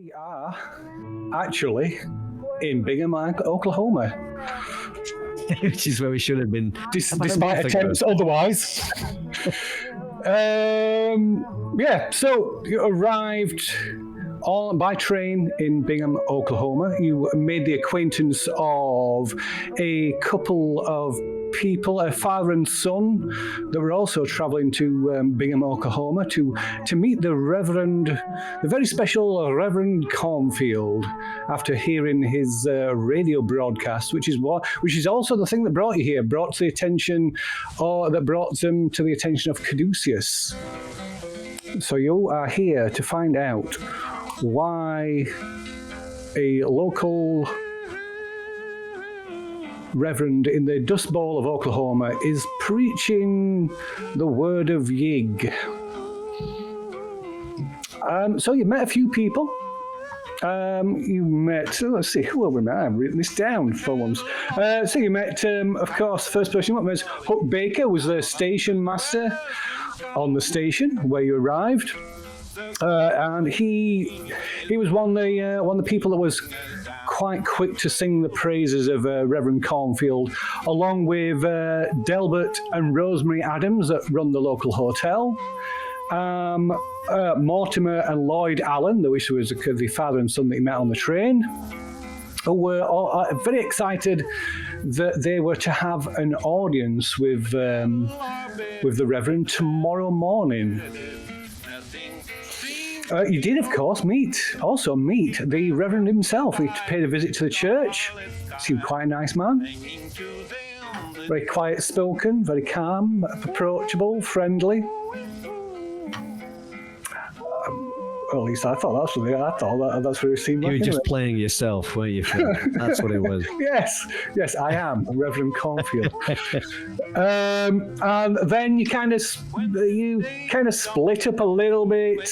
We are actually in Bingham, Oklahoma. Which is where we should have been. Despite attempts otherwise. So you arrived by train in Bingham, Oklahoma. You made the acquaintance of a couple of people, a father and son, that were also traveling to Bingham, Oklahoma to meet the very special Reverend Cornfield after hearing his radio broadcast, which is also the thing that brought you here, brought them to the attention of Caduceus. So you are here to find out why a local reverend in the Dust Bowl of Oklahoma is preaching the word of Yig. So you met a few people. Let's see, who have we met? I've written this down for once. So you met, of course, the first person you met was Huck Baker, was the station master on the station where you arrived. And he was one of the people that was quite quick to sing the praises of Reverend Cornfield, along with Delbert and Rosemary Adams that run the local hotel. Mortimer and Lloyd Allen, which was the father and son that he met on the train, who were all, very excited that they were to have an audience with the Reverend tomorrow morning. You did, of course, meet the Reverend himself. He paid a visit to the church. Seemed quite a nice man. Very quiet-spoken, very calm, approachable, friendly. Or at least I thought that's what it seemed like. You were just playing yourself, weren't you, Phil? That's what it was. Yes, I am Reverend Cornfield. And then you kind of split up a little bit.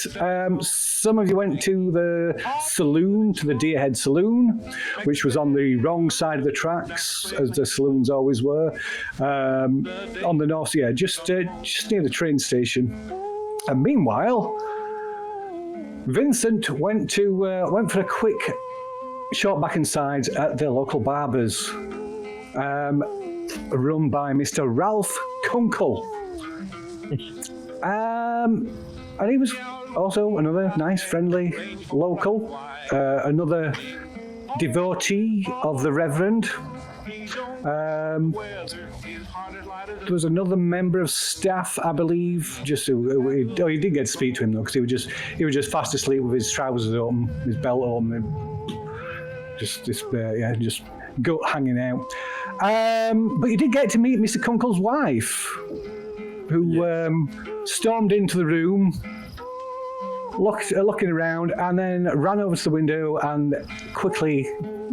Some of you went to the saloon, to the Deerhead Saloon, which was on the wrong side of the tracks, as the saloons always were, on the north. Yeah, just near the train station. And meanwhile, Vincent went for a quick short back inside at the local barbers, run by Mr. Ralph Kunkel. And he was also another nice, friendly local, another devotee of the Reverend. There was another member of staff, I believe. He did get to speak to him though, because he was just fast asleep with his trousers open, his belt open, just gut hanging out. But you did get to meet Mr. Kunkel's wife, who stormed into the room, looking around, and then ran over to the window and quickly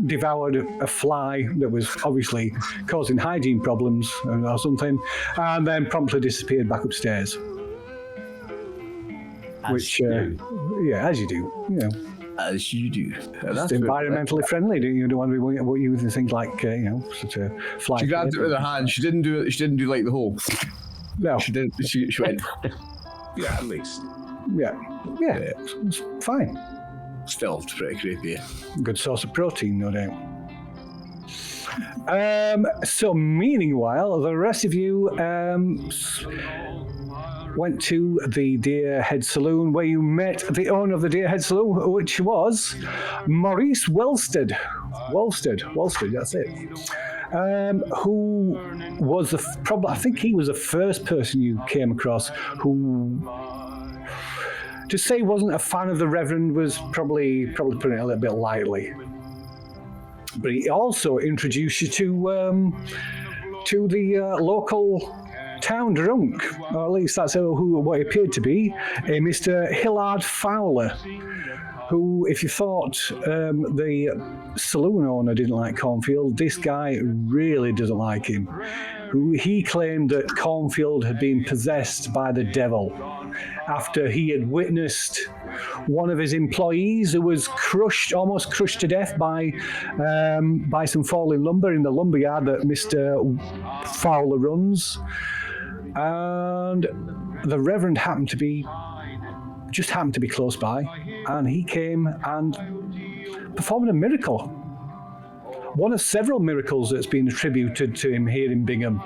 devoured a fly that was obviously causing hygiene problems or something, and then promptly disappeared back upstairs. As you do. As you do. That's environmentally friendly. You don't want to be using things like such a fly. She grabbed it with her hand. She didn't do it. She didn't do like the whole. No. She did. She went. Yeah, at least. Yeah. It's fine. Still pretty creepy. Good source of protein, no doubt. So meanwhile, the rest of you went to the Deerhead Saloon, where you met the owner of the Deerhead Saloon, which was Maurice Wellstead, that's it. Who was I think he was the first person you came across who, to say wasn't a fan of the Reverend was probably putting it a little bit lightly. But he also introduced you to the local town drunk, or at least that's what he appeared to be, a Mr. Hillard Fowler, who, if you thought the saloon owner didn't like Cornfield, this guy really doesn't like him. Who he claimed that Cornfield had been possessed by the devil after he had witnessed one of his employees who was almost crushed to death by some falling lumber in the lumberyard that Mr. Fowler runs. And the Reverend happened to be close by. and he came and performed a miracle. One of several miracles that's been attributed to him here in Bingham.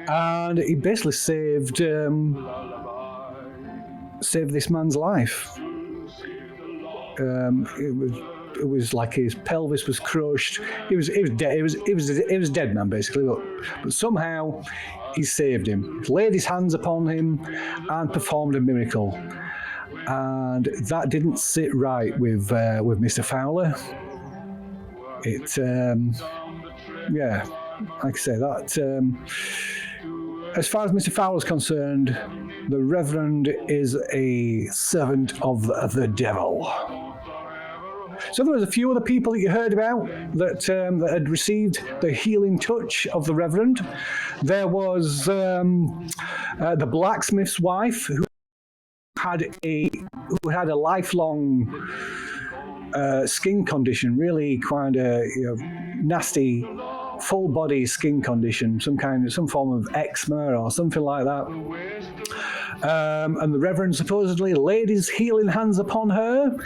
And he basically saved this man's life. It was like his pelvis was crushed. He was dead. It was a dead man basically. But somehow he saved him. He laid his hands upon him and performed a miracle. And that didn't sit right with Mr. Fowler. It like I say that. As far as Mr. Fowler's concerned, the Reverend is a servant of the devil. So there was a few other people that you heard about that had received the healing touch of the Reverend. There was the blacksmith's wife who had a lifelong skin condition, really kind of nasty, full body skin condition, some form of eczema or something like that. And the Reverend supposedly laid his healing hands upon her,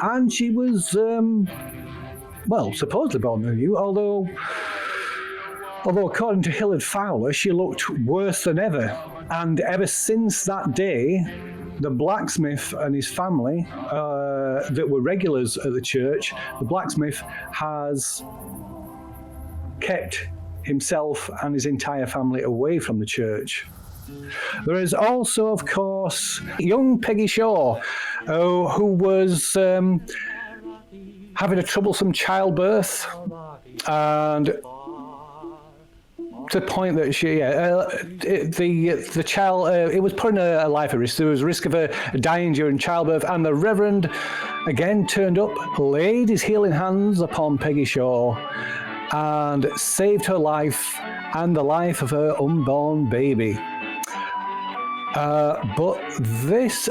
and she was, supposedly born anew, although according to Hillard Fowler, she looked worse than ever. And ever since that day, the blacksmith and his family that were regulars at the church, the blacksmith has kept himself and his entire family away from the church. There is also, of course, young Peggy Shaw, who was having a troublesome childbirth, and to the point that the child, it was putting her life at risk. There was a risk of her dying during childbirth, and the Reverend again turned up, laid his healing hands upon Peggy Shaw, and saved her life and the life of her unborn baby. But this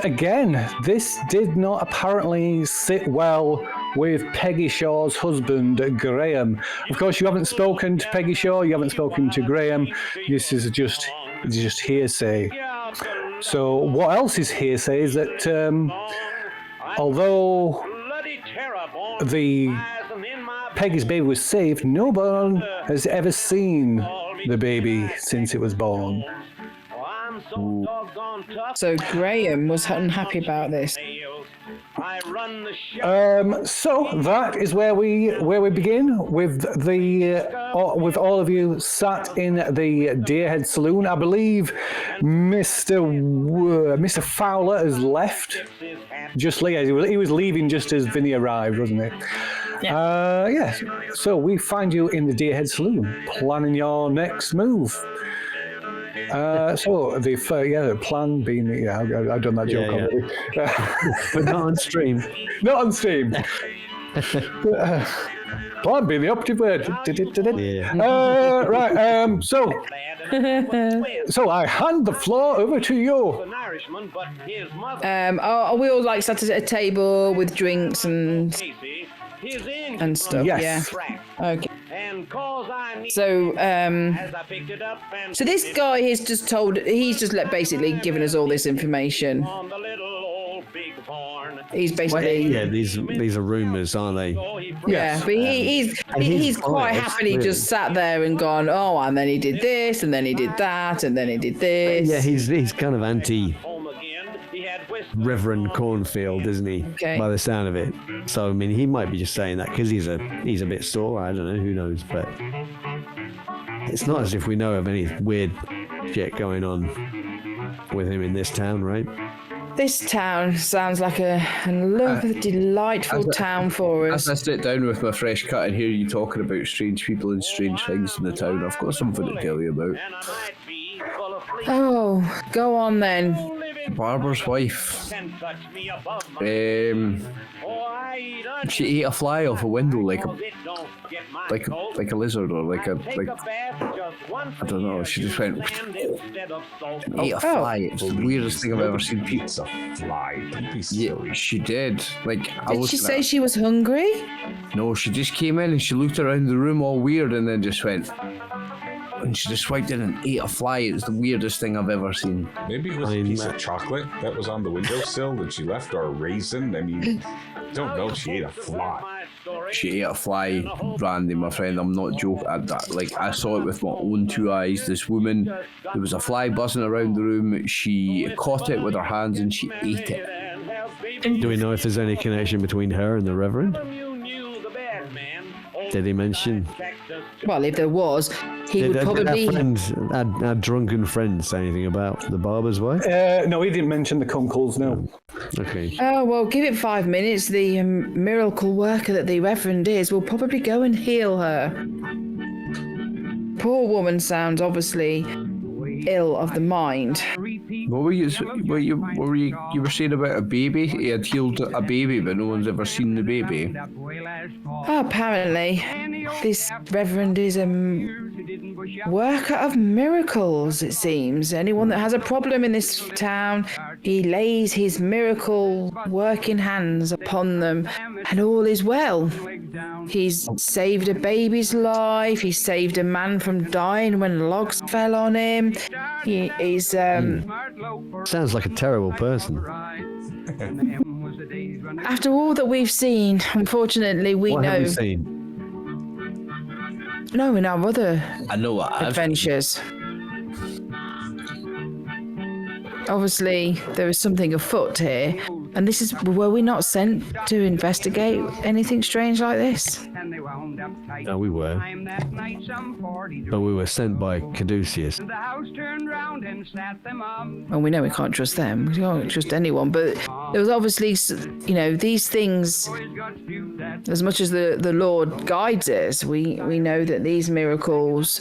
did not apparently sit well with Peggy Shaw's husband, Graham. Of course, you haven't spoken to Peggy Shaw, you haven't spoken to Graham. This is just hearsay. So what else is hearsay is that although Peggy's baby was saved, no one has ever seen the baby since it was born. So Graham was unhappy about this. So that is where we begin with with all of you sat in the Deerhead Saloon. I believe Mr. Fowler has left. He was leaving just as Vinny arrived, wasn't he? Yeah. Yes. So we find you in the Deerhead Saloon, planning your next move. So the plan being, I've done that joke already. But not on stream. Not on stream. Plan being the operative word. Right. So I hand the floor over to you. We all sat at a table with drinks and stuff. Yes. Yeah. Okay. So this guy has just basically given us all this information. He's basically these are rumours, aren't they? Yeah, but he's quite happily just sat there and gone, oh, and then he did this, and then he did that, and then he did this. Yeah, he's kind of anti Reverend Cornfield, isn't he? Okay. By the sound of it. So I mean, he might be just saying that because he's a bit sore. I don't know. Who knows? But it's not as if we know of any weird shit going on with him in this town, right? This town sounds like a lovely, delightful town for us. As I sit down with my fresh cut and hear you talking about strange people and strange things in the town, I've got something to tell you about. Oh, go on then. Barber's wife. She ate a fly off a window like a lizard or like I don't know. She just went ate a fly. It's the weirdest thing I've ever seen. Pizza fly. Don't be silly. Yeah, she did. Did she say she was hungry? No, she just came in and she looked around the room all weird and then just went. and she just swiped in and ate a fly. It was the weirdest thing I've ever seen. Maybe it was a piece of chocolate that was on the windowsill that she left, or a raisin. I mean, don't know. She ate a fly. She ate a fly, Randy, my friend. I'm not joking. I saw it with my own two eyes. This woman, there was a fly buzzing around the room. She caught it with her hands and she ate it. Do we know if there's any connection between her and the Reverend? Did he mention? Well, if there was, he would probably. Did our drunken friend say anything about the barber's wife? No, he didn't mention the Kunkles, no. Okay. Oh, well, give it 5 minutes. The miracle worker that the Reverend is will probably go and heal her. Poor woman sounds obviously ill of the mind. What were you saying about a baby? He had healed a baby, but no one's ever seen the baby. Oh, apparently, this Reverend is a worker of miracles, it seems. Anyone that has a problem in this town, he lays his miracle working hands upon them, and all is well. He's saved a baby's life. He saved a man from dying when logs fell on him. He's Sounds like a terrible person. After all that we've seen, unfortunately, we What know. have we seen? No, in our other I know what adventures. Obviously, there is something afoot here, and were we not sent to investigate anything strange like this? No, we were. But we were sent by Caduceus. Well, we know we can't trust them. We can't trust anyone. But there was obviously, these things, as much as the Lord guides us, we know that these miracles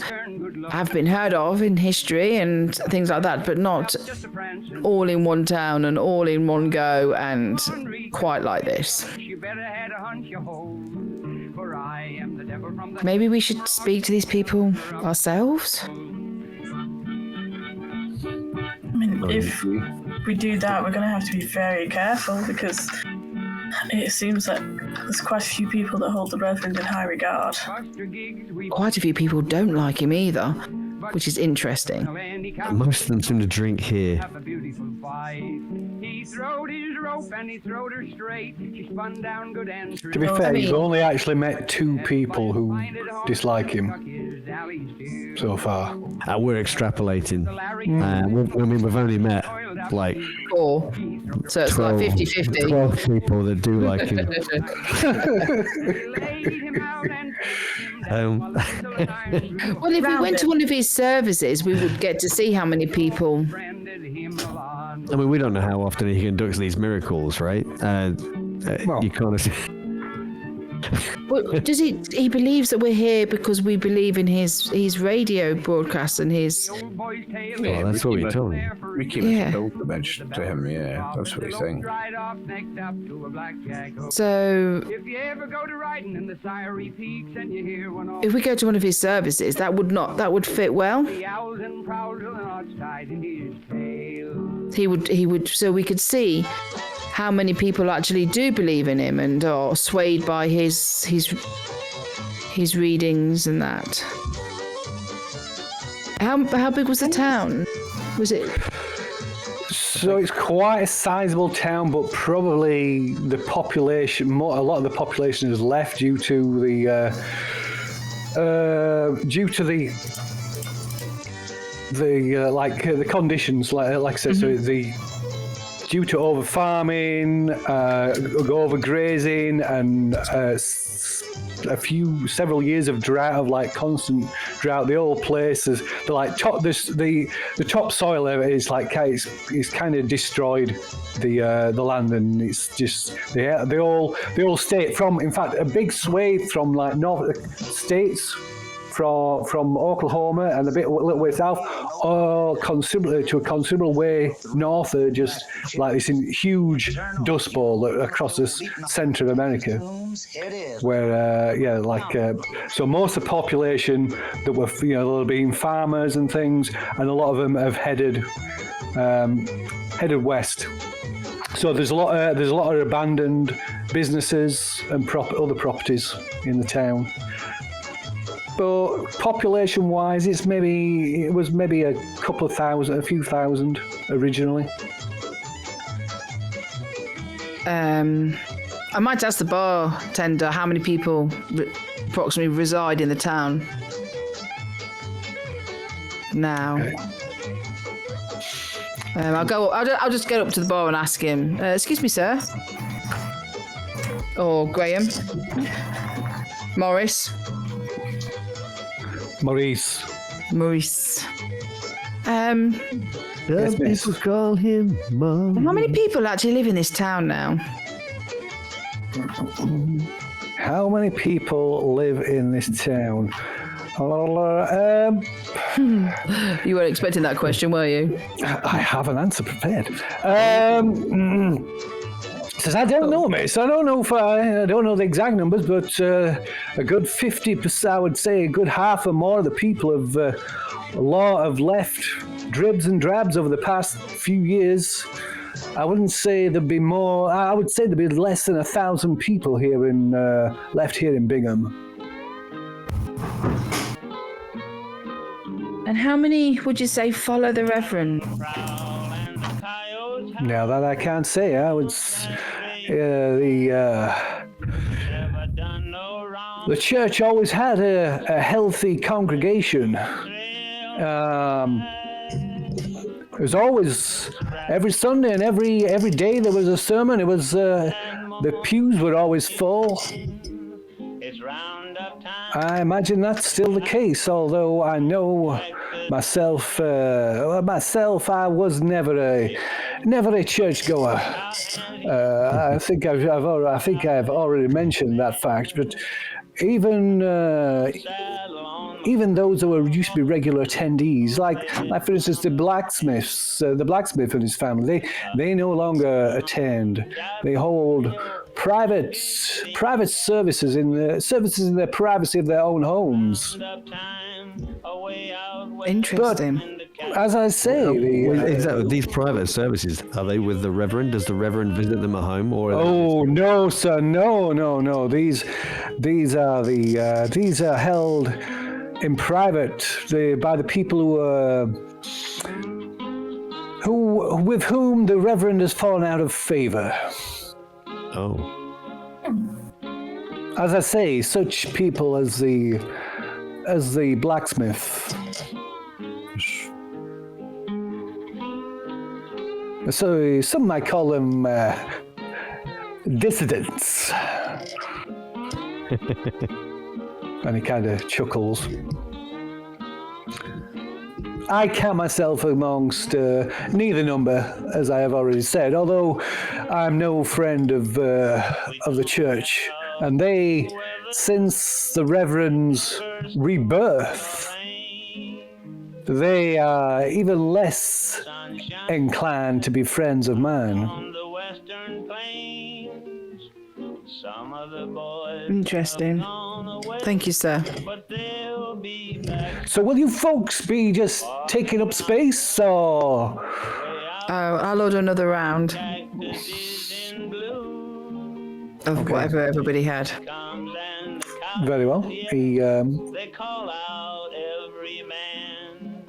have been heard of in history and things like that, but not all in one town and all in one go and quite like this. Maybe we should speak to these people ourselves? I mean, if we do that, we're going to have to be very careful because it seems like there's quite a few people that hold the Reverend in high regard. Quite a few people don't like him either, which is interesting. Most of them seem to drink here. To be fair, you've only actually met 2 people who dislike him so far. We're extrapolating. We've only met like 4. So it's 12, like 50-50. 12 people that do like him. Well, if we went to one of his services, we would get to see how many people. I mean, we don't know how often he conducts these miracles, right? You kind of. Well, does he believes that we're here because we believe in his radio broadcasts and his. Well, that's what we told him. We came Yeah. as a pilgrimage to him, yeah. That's what he's saying. So, if we go to one of his services, that would fit well. He would, so we could see how many people actually do believe in him and are swayed by his readings and that. How big was the town? Was it? So it's quite a sizable town, but probably the population, a lot of the population has left due to the conditions, like I said. So due to over farming, overgrazing, and several years of drought, of like constant drought. The whole place is the topsoil is like it's kind of destroyed the land, and it's just they all state from, in fact, a big swathe from like north states. From Oklahoma and a little way south, to a considerable way north, are just like this huge dust bowl across the center of America. Where, so most of the population that were, they'll be farmers and things, and a lot of them have headed west. So there's a lot of abandoned businesses and other properties in the town. but population-wise, it was maybe a few thousand originally. I might ask the bartender how many people approximately reside in the town now. Okay. I'll just go up to the bar and ask him. Excuse me, sir. Or Graham. Maurice. Yes, miss. People call him Mom. How many people actually live in this town now? How many people live in this town? You weren't expecting that question, were you? I have an answer prepared. Says I don't know, miss. I don't know if I don't know the exact numbers, but a good 50%, I would say, a good half or more of the people have left dribs and drabs over the past few years. I wouldn't say there'd be more. I would say there'd be less than 1,000 people here left here in Bingham. And how many would you say follow the Reverend? Now that I can't say, I would. The church always had a healthy congregation. It was always every Sunday and every day there was a sermon. It was the pews were always full. I imagine that's still the case, although I know myself. I was never a churchgoer. I think I've already mentioned that fact. But even those who used to be regular attendees, like for instance the blacksmith and his family, they no longer attend. They hold private services in the privacy of their own homes. Interesting. But as I say, Exactly. These private services, are they with the Reverend? Does the Reverend visit them at home, or? Oh no, sir, no. These are held in private by the people with whom the Reverend has fallen out of favor. Oh. As I say, such people as the blacksmith. So some might call them dissidents. And he kind of chuckles. I count myself amongst neither number, as I have already said, although I'm no friend of the church. And they, since the Reverend's rebirth, they are even less inclined to be friends of mine. Interesting. Thank you, sir. So will you folks be just taking up space, or? I'll order another round of whatever everybody had. Very well. He They call out every man.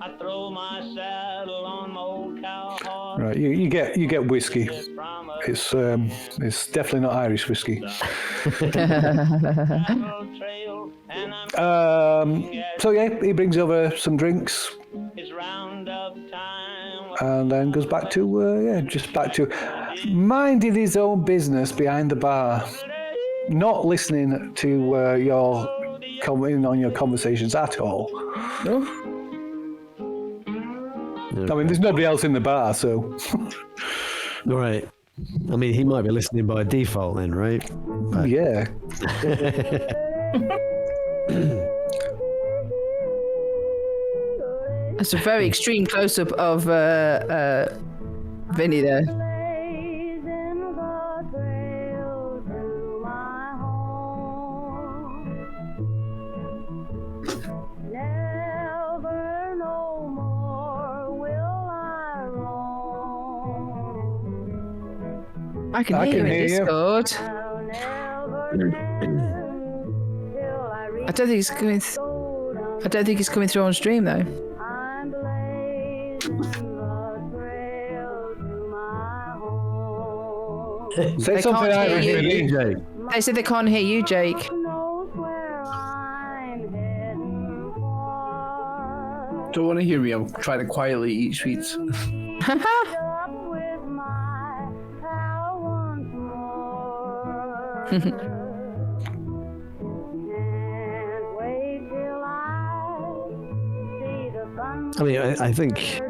I throw my saddle on my old cow horse. right. You get whiskey. It's definitely not Irish whiskey. So yeah, he brings over some drinks, and then goes back to minding his own business behind the bar, not listening to your conversations at all. No? I mean, there's nobody else in the bar, so. Right. I mean, he might be listening by default then, right? But... Yeah. That's a very extreme close-up of Vinny there. I can hear you in Discord. I don't think it's coming. I don't think it's coming through on stream though. Say They something, can't hear Irish. you. Really. They said they can't hear you, Jake. Don't want to hear me. I'm trying to quietly eat sweets. I mean, I think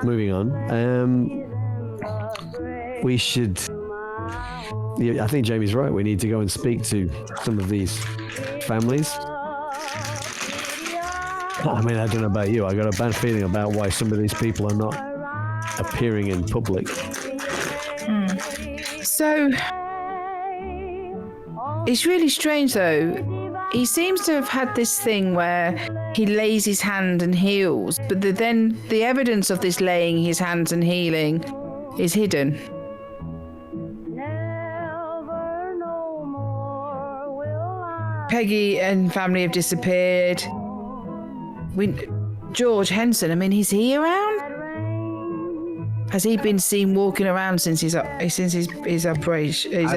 moving on. We should. Yeah, I think Jamie's right. We need to go and speak to some of these families. I mean, I don't know about you. I got a bad feeling about why some of these people are not appearing in public. So it's really strange though. He seems to have had this thing where he lays his hand and heals, but then the evidence of this laying his hands and healing is hidden. Peggy and family have disappeared. George Henson, I mean, is he around? Has he been seen walking around since his operation?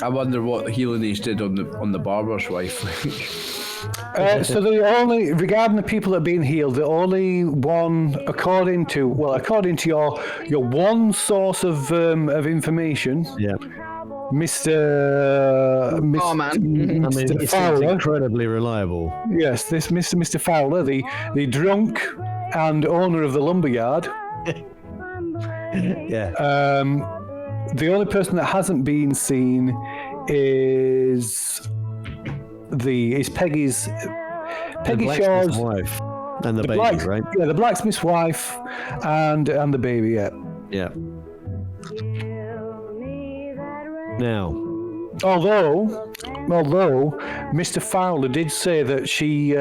I wonder what healing he's did on the barber's wife. So the only, regarding the people that are being healed, the only one, according to your one source of information, Yeah. Mr. It's Fowler. incredibly reliable. Yes, this Mr. Fowler, the drunk and owner of the lumberyard. Yeah. The only person that hasn't been seen is Peggy Shaw's wife and the baby, black, right? Yeah, the blacksmith's wife and the baby. Yeah. Yeah. Now, Although Mr. Fowler did say that she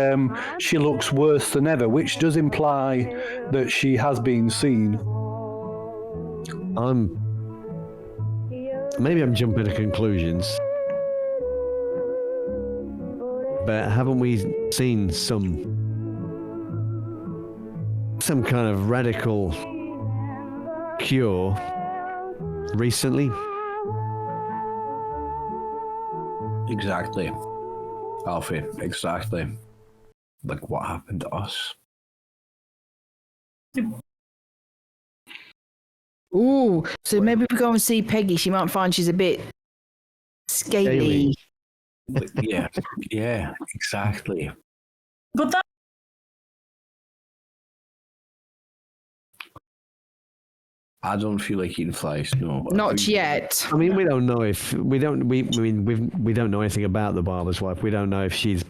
looks worse than ever, which does imply that she has been seen. Maybe I'm jumping to conclusions, but haven't we seen some kind of radical cure recently? Exactly, Alfie. Exactly. Like what happened to us. Ooh, so maybe if we go and see Peggy, she might find she's a bit scaly. Yeah, yeah, exactly. But that I don't feel like eating flies. No, but I Not think- yet. I mean, we don't know if we don't know anything about the barber's wife. We don't know if she's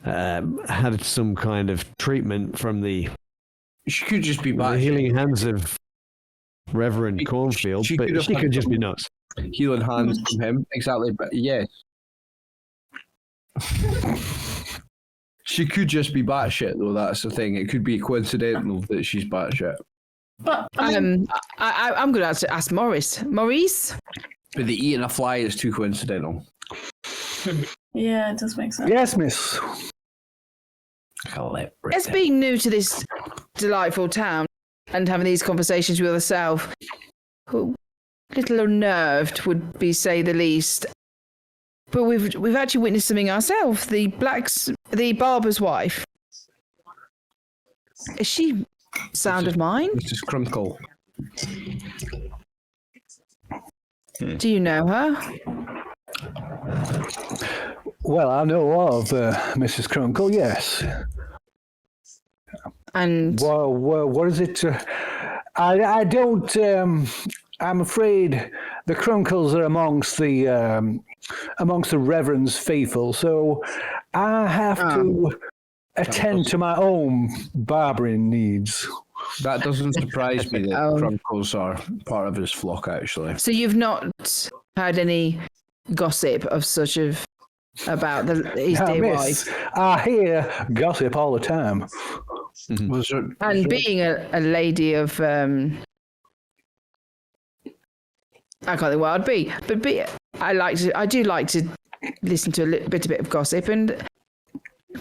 had some kind of treatment from the She could just be back. healing hands of Reverend Cornfield, she but could have she had could just be some- nuts. Healing hands from him. Exactly, but yes. She could just be batshit, though. That's the thing. It could be coincidental that she's batshit. but I mean, I'm going to ask Maurice. Maurice? But the eating a fly is too coincidental. yeah, it does make sense. Yes, miss. As being new to this delightful town and having these conversations with herself, a little unnerved would be say the least. But we've actually witnessed something ourselves. The barber's wife. Is she sound of mine? Mrs. Crunkle. Do you know her? Well, I know of Mrs. Crunkle, yes. And Well, what is it? I don't. I'm afraid the Crunkles are amongst the Reverend's faithful, so I have to attend to my own barbering needs. That doesn't surprise me that Oh. Crunkles are part of his flock, actually. so you've not heard any gossip of such about his Now, dear miss, wife? I hear gossip all the time. Was there, And being a lady of I can't think what I'd be, but I do like to listened to a bit of gossip, and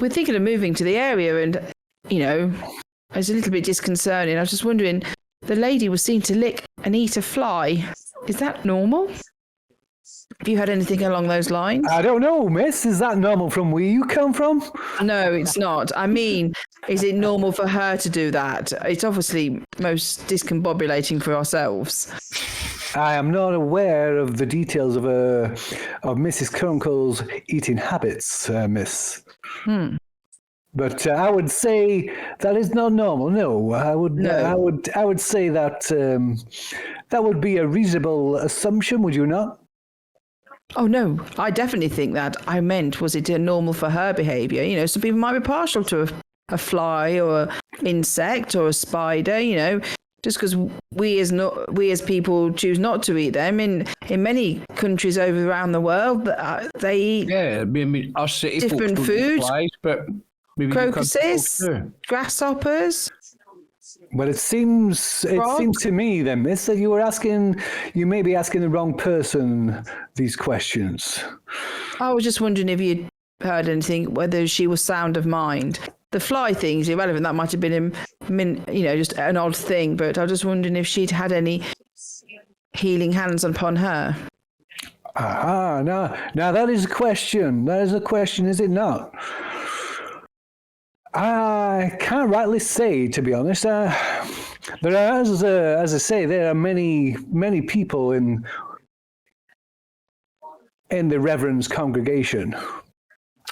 we're thinking of moving to the area, and it's a little bit disconcerting. I was just wondering, the lady was seen to lick and eat a fly. Is that normal? Have you heard anything along those lines? I don't know, miss. Is that normal from where you come from? No, it's not. I mean, is it normal for her to do that? It's obviously most discombobulating for ourselves. I am not aware of the details of Mrs. Kunkel's eating habits, miss. But I would say that is not normal. No, I would say that that would be a reasonable assumption. Would you not? Oh, no, I definitely think that. I meant, was it normal for her behaviour? Some people might be partial to a fly or an insect or a spider, just because we as people choose not to eat them. In many countries around the world, they eat our city different folks don't eat foods, flies, but maybe crocuses, grasshoppers. Well, it seems to me then, miss, that you may be asking the wrong person these questions. I was just wondering if you'd heard anything, whether she was sound of mind. The fly thing's irrelevant. That might have been, just an odd thing. But I was just wondering if she'd had any healing hands upon her. Now that is a question. That is a question, is it not? I can't rightly say, to be honest. There are, as I say, there are many people in the Reverend's congregation.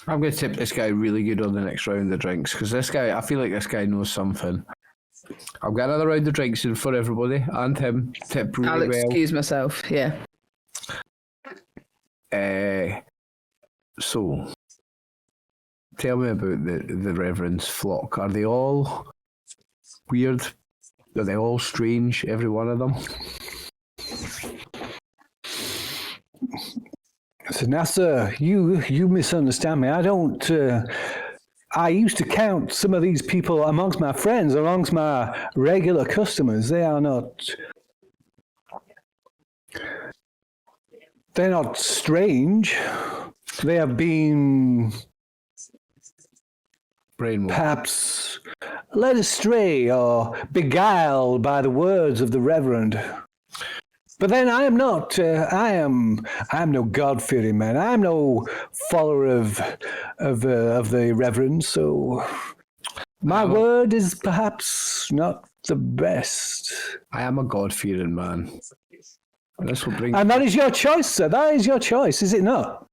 I'm going to tip this guy really good on the next round of drinks, because I feel like this guy knows something. I've got another round of drinks in for everybody, and him. Tip really I'll well. excuse myself, yeah. So, tell me about the Reverend's flock. Are they all weird? Are they all strange, every one of them? So now, sir, you misunderstand me. I don't. I used to count some of these people amongst my friends, amongst my regular customers. They are not. They're not strange. They have been perhaps led astray or beguiled by the words of the Reverend. But then I am not. I am no God-fearing man. I am no follower of the Reverend. So my word is perhaps not the best. I am a God-fearing man. This will bring. And that is your choice, sir. That is your choice, is it not?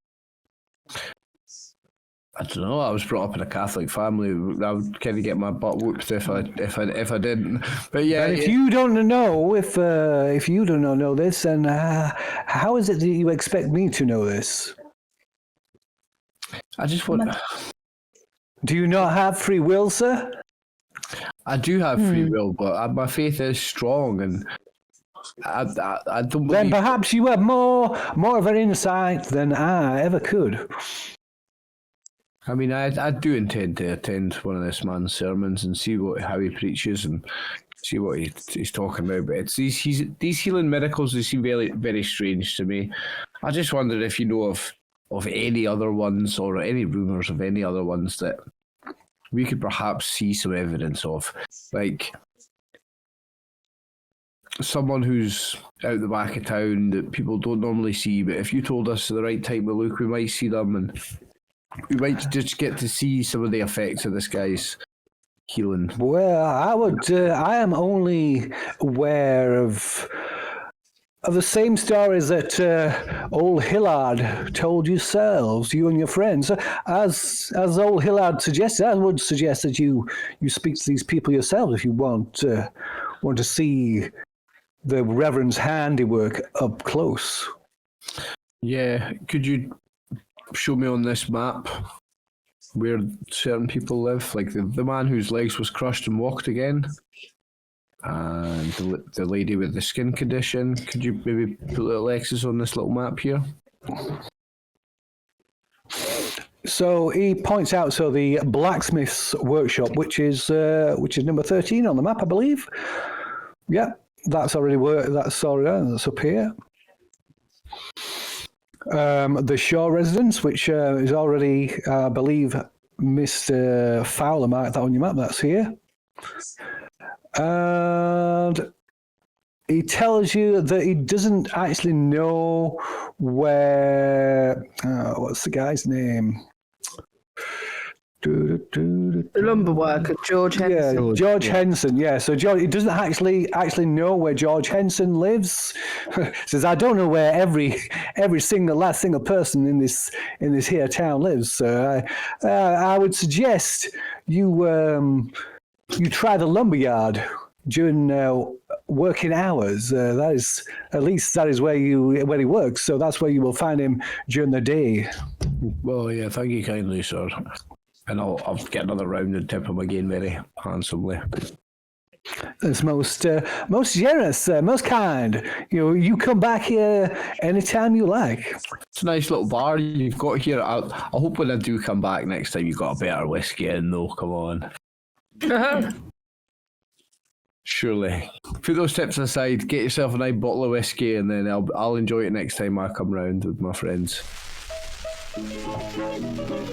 I don't know. I was brought up in a Catholic family. I would kind of get my butt whooped if I didn't. But yeah, but if you don't know, if you do not know this, then how is it that you expect me to know this? I just want. Do you not have free will, sir? I do have free will, but my faith is strong, and I don't believe. Then perhaps you have more of an insight than I ever could. I mean, I do intend to attend one of this man's sermons and see how he preaches and see what he's talking about. But it's these healing miracles, they seem very, very strange to me. I just wondered if you know of any other ones or any rumours of any other ones that we could perhaps see some evidence of. Like someone who's out the back of town that people don't normally see, but if you told us the right time to look, we might see them, and we might just get to see some of the effects of this guy's healing. Well, I am only aware of the same stories that old Hillard told yourselves, you and your friends. As old Hillard suggested, I would suggest that you speak to these people yourselves if you want to see the Reverend's handiwork up close. Yeah, could you show me on this map where certain people live? Like the man whose legs was crushed and walked again, and the lady with the skin condition. Could you maybe put little X's on this little map here? So he points out, the blacksmith's workshop, which is number 13 on the map, I believe. Yeah, that's already worked. That's up here. The Shaw residence, which is already, I believe, Mr. Fowler marked that on your map. That's here. And he tells you that he doesn't actually know where. What's the guy's name? The lumber worker, George Henson. Yeah, George Henson. Yeah, so George, he doesn't actually know where George Henson lives. Says, I don't know where every last single person in this here town lives. So I would suggest you try the lumberyard during working hours. That is where he works. So that's where you will find him during the day. Well, yeah, thank you kindly, sir. And I'll get another round and tip him again very handsomely. It's most generous, most kind. You come back here anytime you like. It's a nice little bar you've got here. I hope when I do come back next time you've got a better whiskey in though, come on. Surely. Put those tips aside, get yourself a nice bottle of whiskey and then I'll enjoy it next time I come round with my friends.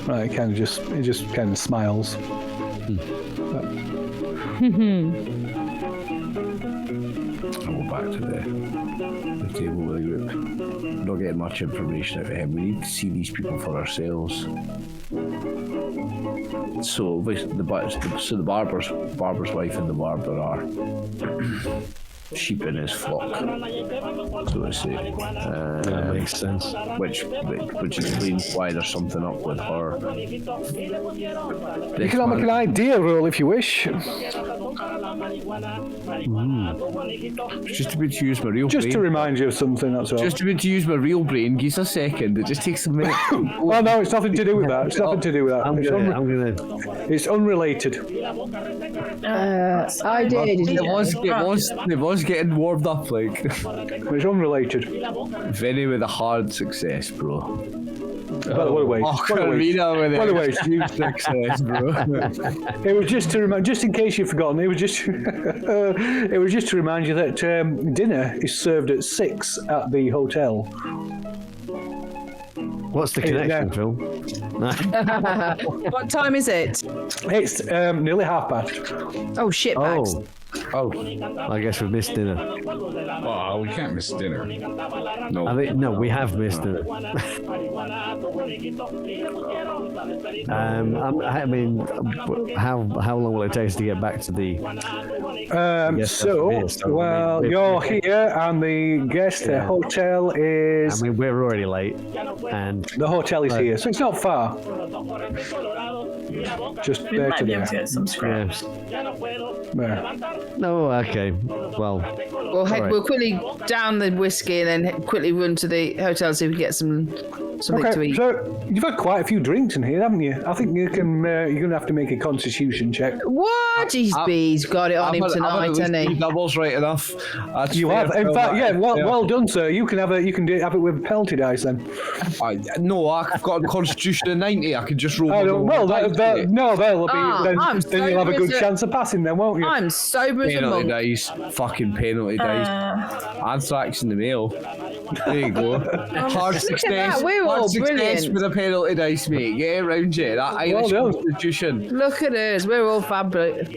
Right, it just kind of smiles. I'll go back to the table with the group. We're not getting much information out of him. We need to see these people for ourselves. So the barber's wife and the barber are sheep in his flock, so to say. That makes sense. Which explains why there's something up with her. You can make an idea roll if you wish. Just to be to use my real Just brain. to remind you of something, that's all. Just to be to use my real brain. Give us a second. It just takes a minute. Well, no, it's nothing to do with that. It's nothing to do with that. It's unrelated. I did. It was getting warmed up, like. It's unrelated. Vinny with a hard success, bro. What a waste. Oh, What a waste. Karina with What a a waste. huge success, bro. It was just to remind, just in case you've forgotten. It was just to remind you that dinner is served at 6 at the hotel. What's the connection, Phil? What time is it? It's nearly past. Oh, shit bags. Oh, I guess we've missed dinner. Oh, we can't miss dinner. No. No, we have missed dinner. I mean, how long will it take us to get back to the? You're here, and the guest hotel is. I mean, we're already late, and the hotel is here, so it's not far. Just We there might to be able there. to get some scraps. There. no, okay, well, We'll right. we'll quickly down the whiskey and then quickly run to the hotel so we can get something to Okay, eat. so you've had quite a few drinks in here, haven't you? I think you can. You're going to have to make a constitution check. What? He's got it on him tonight, hasn't he? Doubles right enough. That's You fair, have, in Phil. fact, yeah. Well done, sir. You can have it with pelted dice then. No, I've got a constitution of 90. I can just roll. They'll be. Then I'm you'll have a good so chance of passing, then, won't you? I'm sober as a penalty monk. dice. Fucking penalty dice. Anthrax in the mail. There you go. Hard success. we're all Hard success brilliant. with a penalty dice, mate. Get around you. That Irish done. constitution. Look at us. We're all fabulous.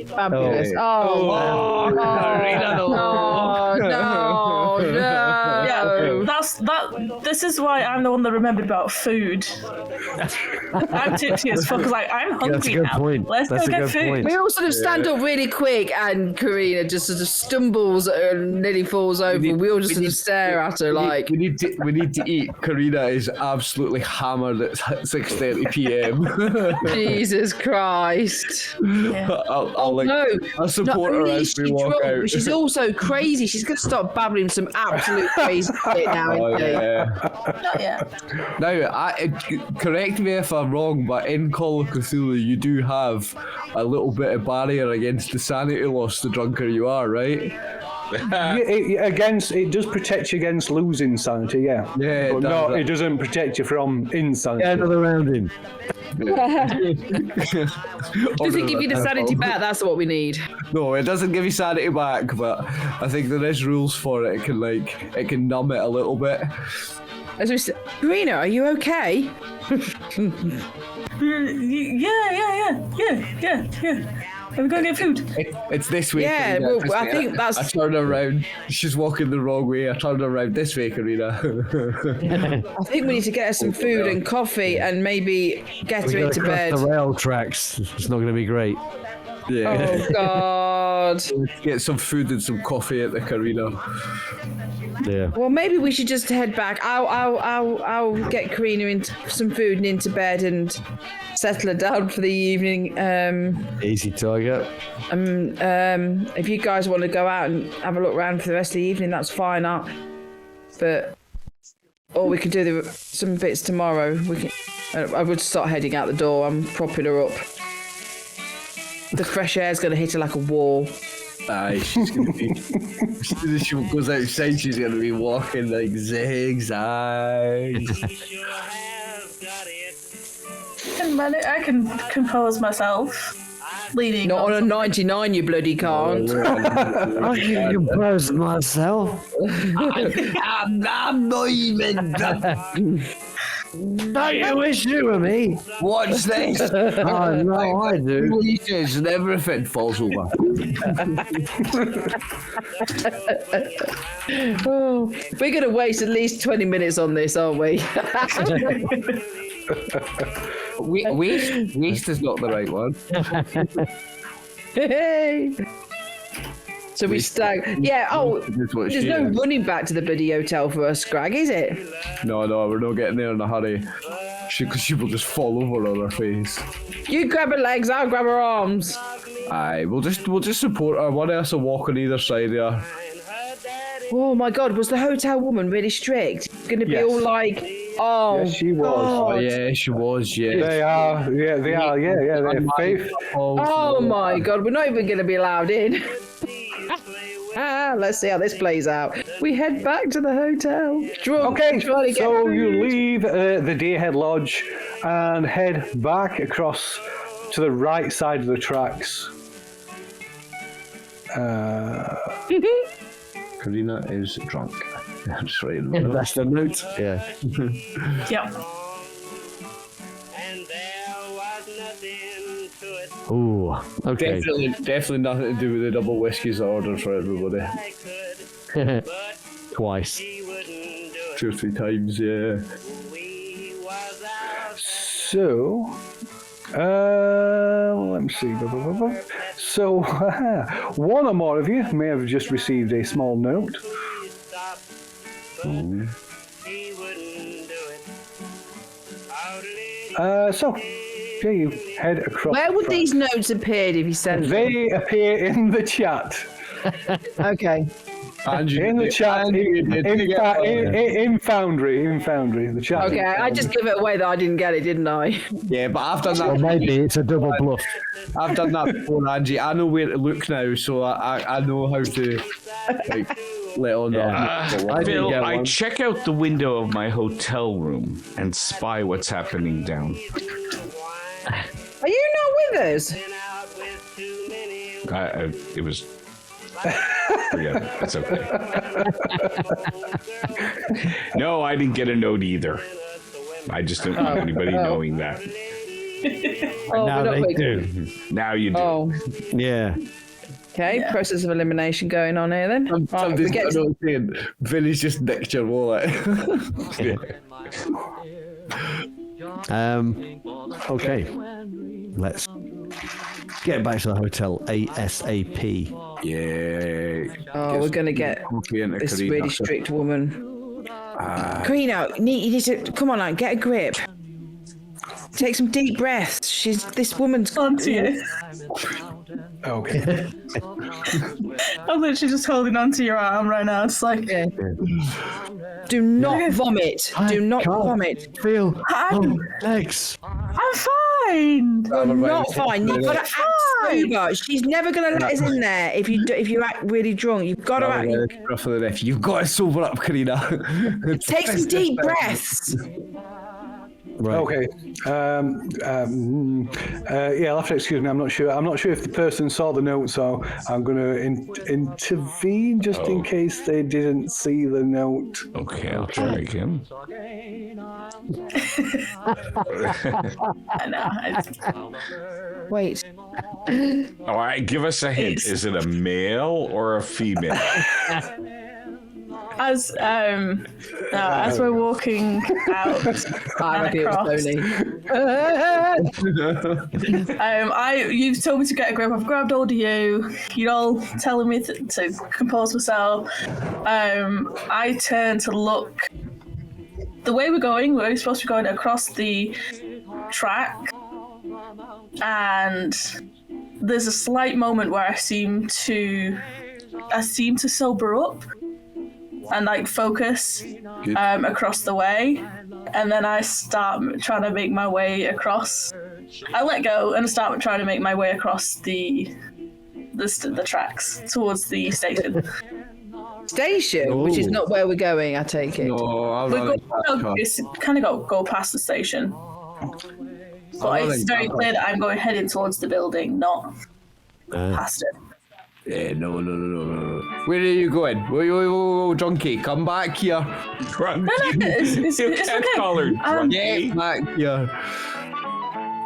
Oh, no. Yeah, this is why I'm the one that remembered about food. I'm tipsy as fuck. Like I'm hungry That's a good now. point. Let's That's go a get good food. point. We all sort of stand up really quick, and Karina just sort of stumbles and nearly falls over. We all just sort of stare at her like. we need to eat. Karina is absolutely hammered at 6:30 p.m. Jesus Christ. I'll support her Not only as is we she walk drunk, out. but she's also crazy. She's going to start babbling some absolute crazy shit now, isn't she? Not yet. Now, correct me if I'm wrong, but in Call of Cthulhu, you do have a little bit of barrier against the sanity loss the drunker you are, right? It does protect you against losing sanity, yeah. Yeah, But it does. it doesn't protect you from insanity. Get another round in. Do you think give you the sanity back? That's what we need. No, it doesn't give you sanity back, but I think there is rules for it. It can numb it a little bit. As we said, Karina, are you okay? Yeah. We're going to get food. It's this way. Yeah, Karina. well, This I way. think that's- I turned around. She's walking the wrong way. I turned around this way, Karina. I think we need to get her some food and coffee and maybe get her into bed. The rail tracks. It's not going to be great. Yeah. Oh God. Get some food and some coffee at the Karina. Yeah. Well, maybe we should just head back. I'll get Karina into some food and into bed and settle her down for the evening. Easy target. If you guys want to go out and have a look around for the rest of the evening, that's fine. Or we could do some bits tomorrow. I would start heading out the door. I'm propping her up. The fresh air's going to hit her like a wall. Aye, she's going to be... As soon as she goes outside, she's going to be walking like zigzags. I can compose myself. Leading Not on a 99, you bloody can't. I can compose myself. I'm not even... Don't you wish you were me? Watch this. Oh, no, I do. He says and everything falls over. Oh, we're going to waste at least 20 minutes on this, aren't we? Waste is not the right one. Hey. So we stag. Yeah, there's no running back to the bloody hotel for us, Scrag, is it? No, we're not getting there in a hurry. Because she will just fall over on her face. You grab her legs, I'll grab her arms. Aye, we'll just support her. One of us will walk on either side of her. Oh my God, was the hotel woman really strict? Going to be all like, oh, Yes, she was. Oh God. yeah, she was. Yeah. They are. Yeah, they are. Yeah, they're faith. Oh my God, we're not even going to be allowed in. Let's see how this plays out. We head back to the hotel. Drunk, Okay, trying to get so food. you leave the Deerhead Lodge and head back across to the right side of the tracks. Karina is drunk. That's right. In the middle. That's the note. Yeah. Yep. And there was nothing to it. Ooh. Okay. Definitely nothing to do with the double whiskies I ordered for everybody. I could, but Twice. he wouldn't do it. 2 or 3 times, yeah. We was out. So, let me see. So, one or more of you may have just received a small note. He stopped, but he wouldn't do it. Out So, yeah, you head across. Where the would tracks. these notes appear if you sent them? They appear in the chat. Okay. Andrew, In the chat, Andrew did get one. in Foundry, the chat. Okay, I just give it away that I didn't get it, didn't I? Yeah, but I've done Or that. maybe it's a double bluff. I've done that before, Angie. I know where to look now, so I know how to like let on that. Phil, get I one. check out the window of my hotel room and spy what's happening down. Are you not with us? out with too many. It was. Forget it. It's okay. No, I didn't get a note either. I just didn't want anybody knowing that. Oh, Now we're not they with- do. Now you do. Oh, Yeah. okay. Process of elimination going on here then. Right, we Somebody's get got a note saying, Vinny's just nicked your wallet. Okay. Let's get back to the hotel ASAP. Yeah. Oh, we're gonna get Coffee into this Karina. really strict woman. Karina, you need to come on, get a grip. Take some deep breaths. This woman's Onto you. Okay. I'm literally just holding onto your arm right now. It's like, Yeah. Do not vomit. Do not can't vomit. Feel I'm legs. fine. You're not fine. You've got to act sober. She's never going to let us in there if you act really drunk. You've got to act. You've got to sober up, Karina. Take some deep breaths. Right. Okay. Yeah, I'll have to excuse me. I'm not sure. I'm not sure if the person saw the note, so I'm going to intervene just in case they didn't see the note. Okay, I'll try again. Wait. All right, give us a hint. Is it a male or a female? As we're walking out and across, you've told me to get a grip. I've grabbed hold of you. You're all telling me to compose myself. I turn to look. The way we're supposed to be going across the track, and there's a slight moment where I seem to sober up and like focus across the way, and then I start trying to make my way across. I let go and start trying to make my way across the tracks towards the station. Station, which is not where we're going, I take it. It's kind of go past the station, but it's very clear that I'm heading towards the building, not past it. No. Where are you going? Whoa, Drunky, come back here. Drunky. It's okay. Call her Drunky. Get back here.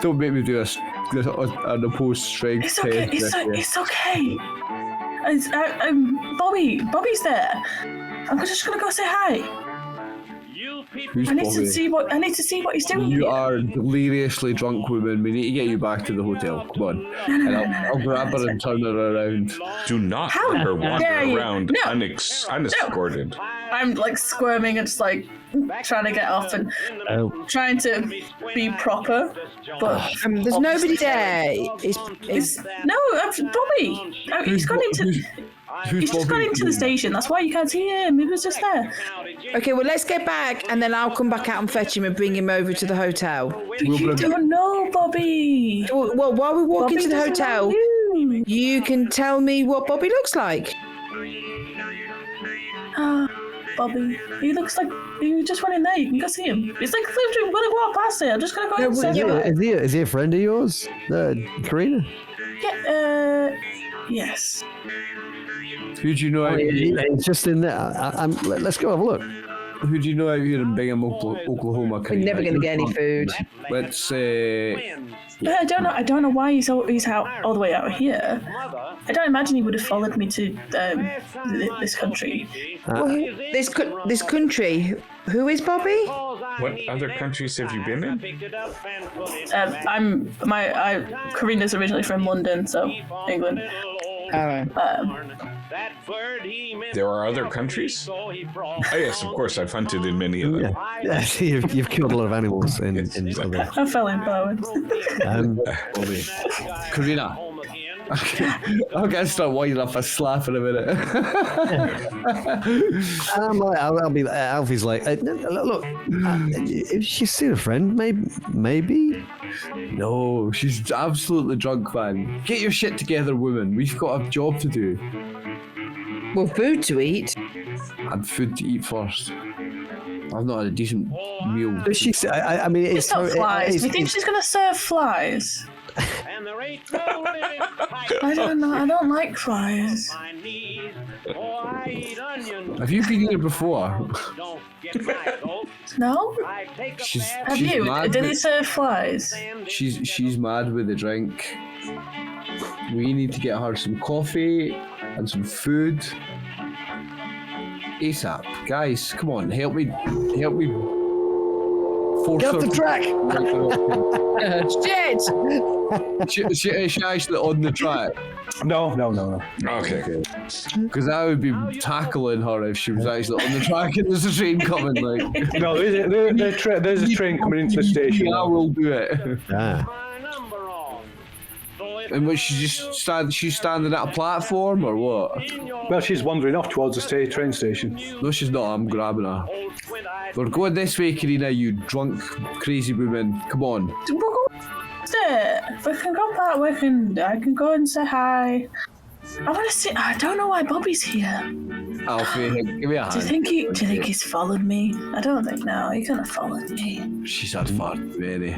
Don't make me do an opposed strength It's okay. test. It's okay. Bobby's there. I'm just gonna go say hi. Who's I need Bobby? to see what he's doing. You here. are deliriously drunk, woman. We need to get you back to the hotel. Come on. And I'll grab her and turn her around. Do not How let her wander dare you? around No. unescorted. I'm like squirming and just like trying to get off and trying to be proper, but There's nobody there. It's Bobby. He's gone into. He's just gone into the station. That's why you can't see him. He was just there. Okay, well, let's get back, and then I'll come back out and fetch him and bring him over to the hotel. You don't know, Bobby. Well, while we're walking Bobby to the doesn't hotel, know you. you can tell me what Bobby looks like. Bobby, he looks like you just went in there. You can go see him. It's like literally when I walk past it. I'm just gonna go and say hi. Is he a friend of yours, Karina? Yeah. Yes. Who do you know out here? It's just in there. Let's go have a look. Who do you know out here in Bingham, Oklahoma? We're never going to get any food. Let's But I don't know why he's out all the way out here. I don't imagine he would have followed me to this country. This country. Who is Bobby? What other countries have you been in? Karina's originally from London, so England. All right. There are other countries? Oh yes, of course. I've hunted in many of them. Yeah, you've killed a lot of animals in other. I fell in power. Karina. I'm gonna start winding up a slap in a minute. I'll be. Alfie's like, look, she's still a friend, maybe. No, she's absolutely drunk, man. Get your shit together, woman. We've got a job to do. Well, food to eat. And food to eat first. I've not had a decent meal. But she's. I mean, It's not flies. Do you think she's gonna serve flies? I don't know. I don't like flies. Have you been here before? No? Have you? mad Did with- he serve flies? She's mad with the drink. We need to get her some coffee and some food. ASAP. Guys, come on, help me force Get her off the track. Shit! She actually on the track. No. Okay. Because I would be tackling her if she was actually on the track and there's a train coming. Like, No, there's a train coming into the station. I will do it. Ah. And what, she's standing at a platform or what? Well, she's wandering off towards the train station. No, she's not. I'm grabbing her. We're going this way, Karina, you drunk, crazy woman. Come on. We'll go. We can go back. I can go and say hi. I want to see. I don't know why Bobby's here. Alfie, give me a Do you hand. think he's followed me? I don't think no. He couldn't have followed me. She's had far too many.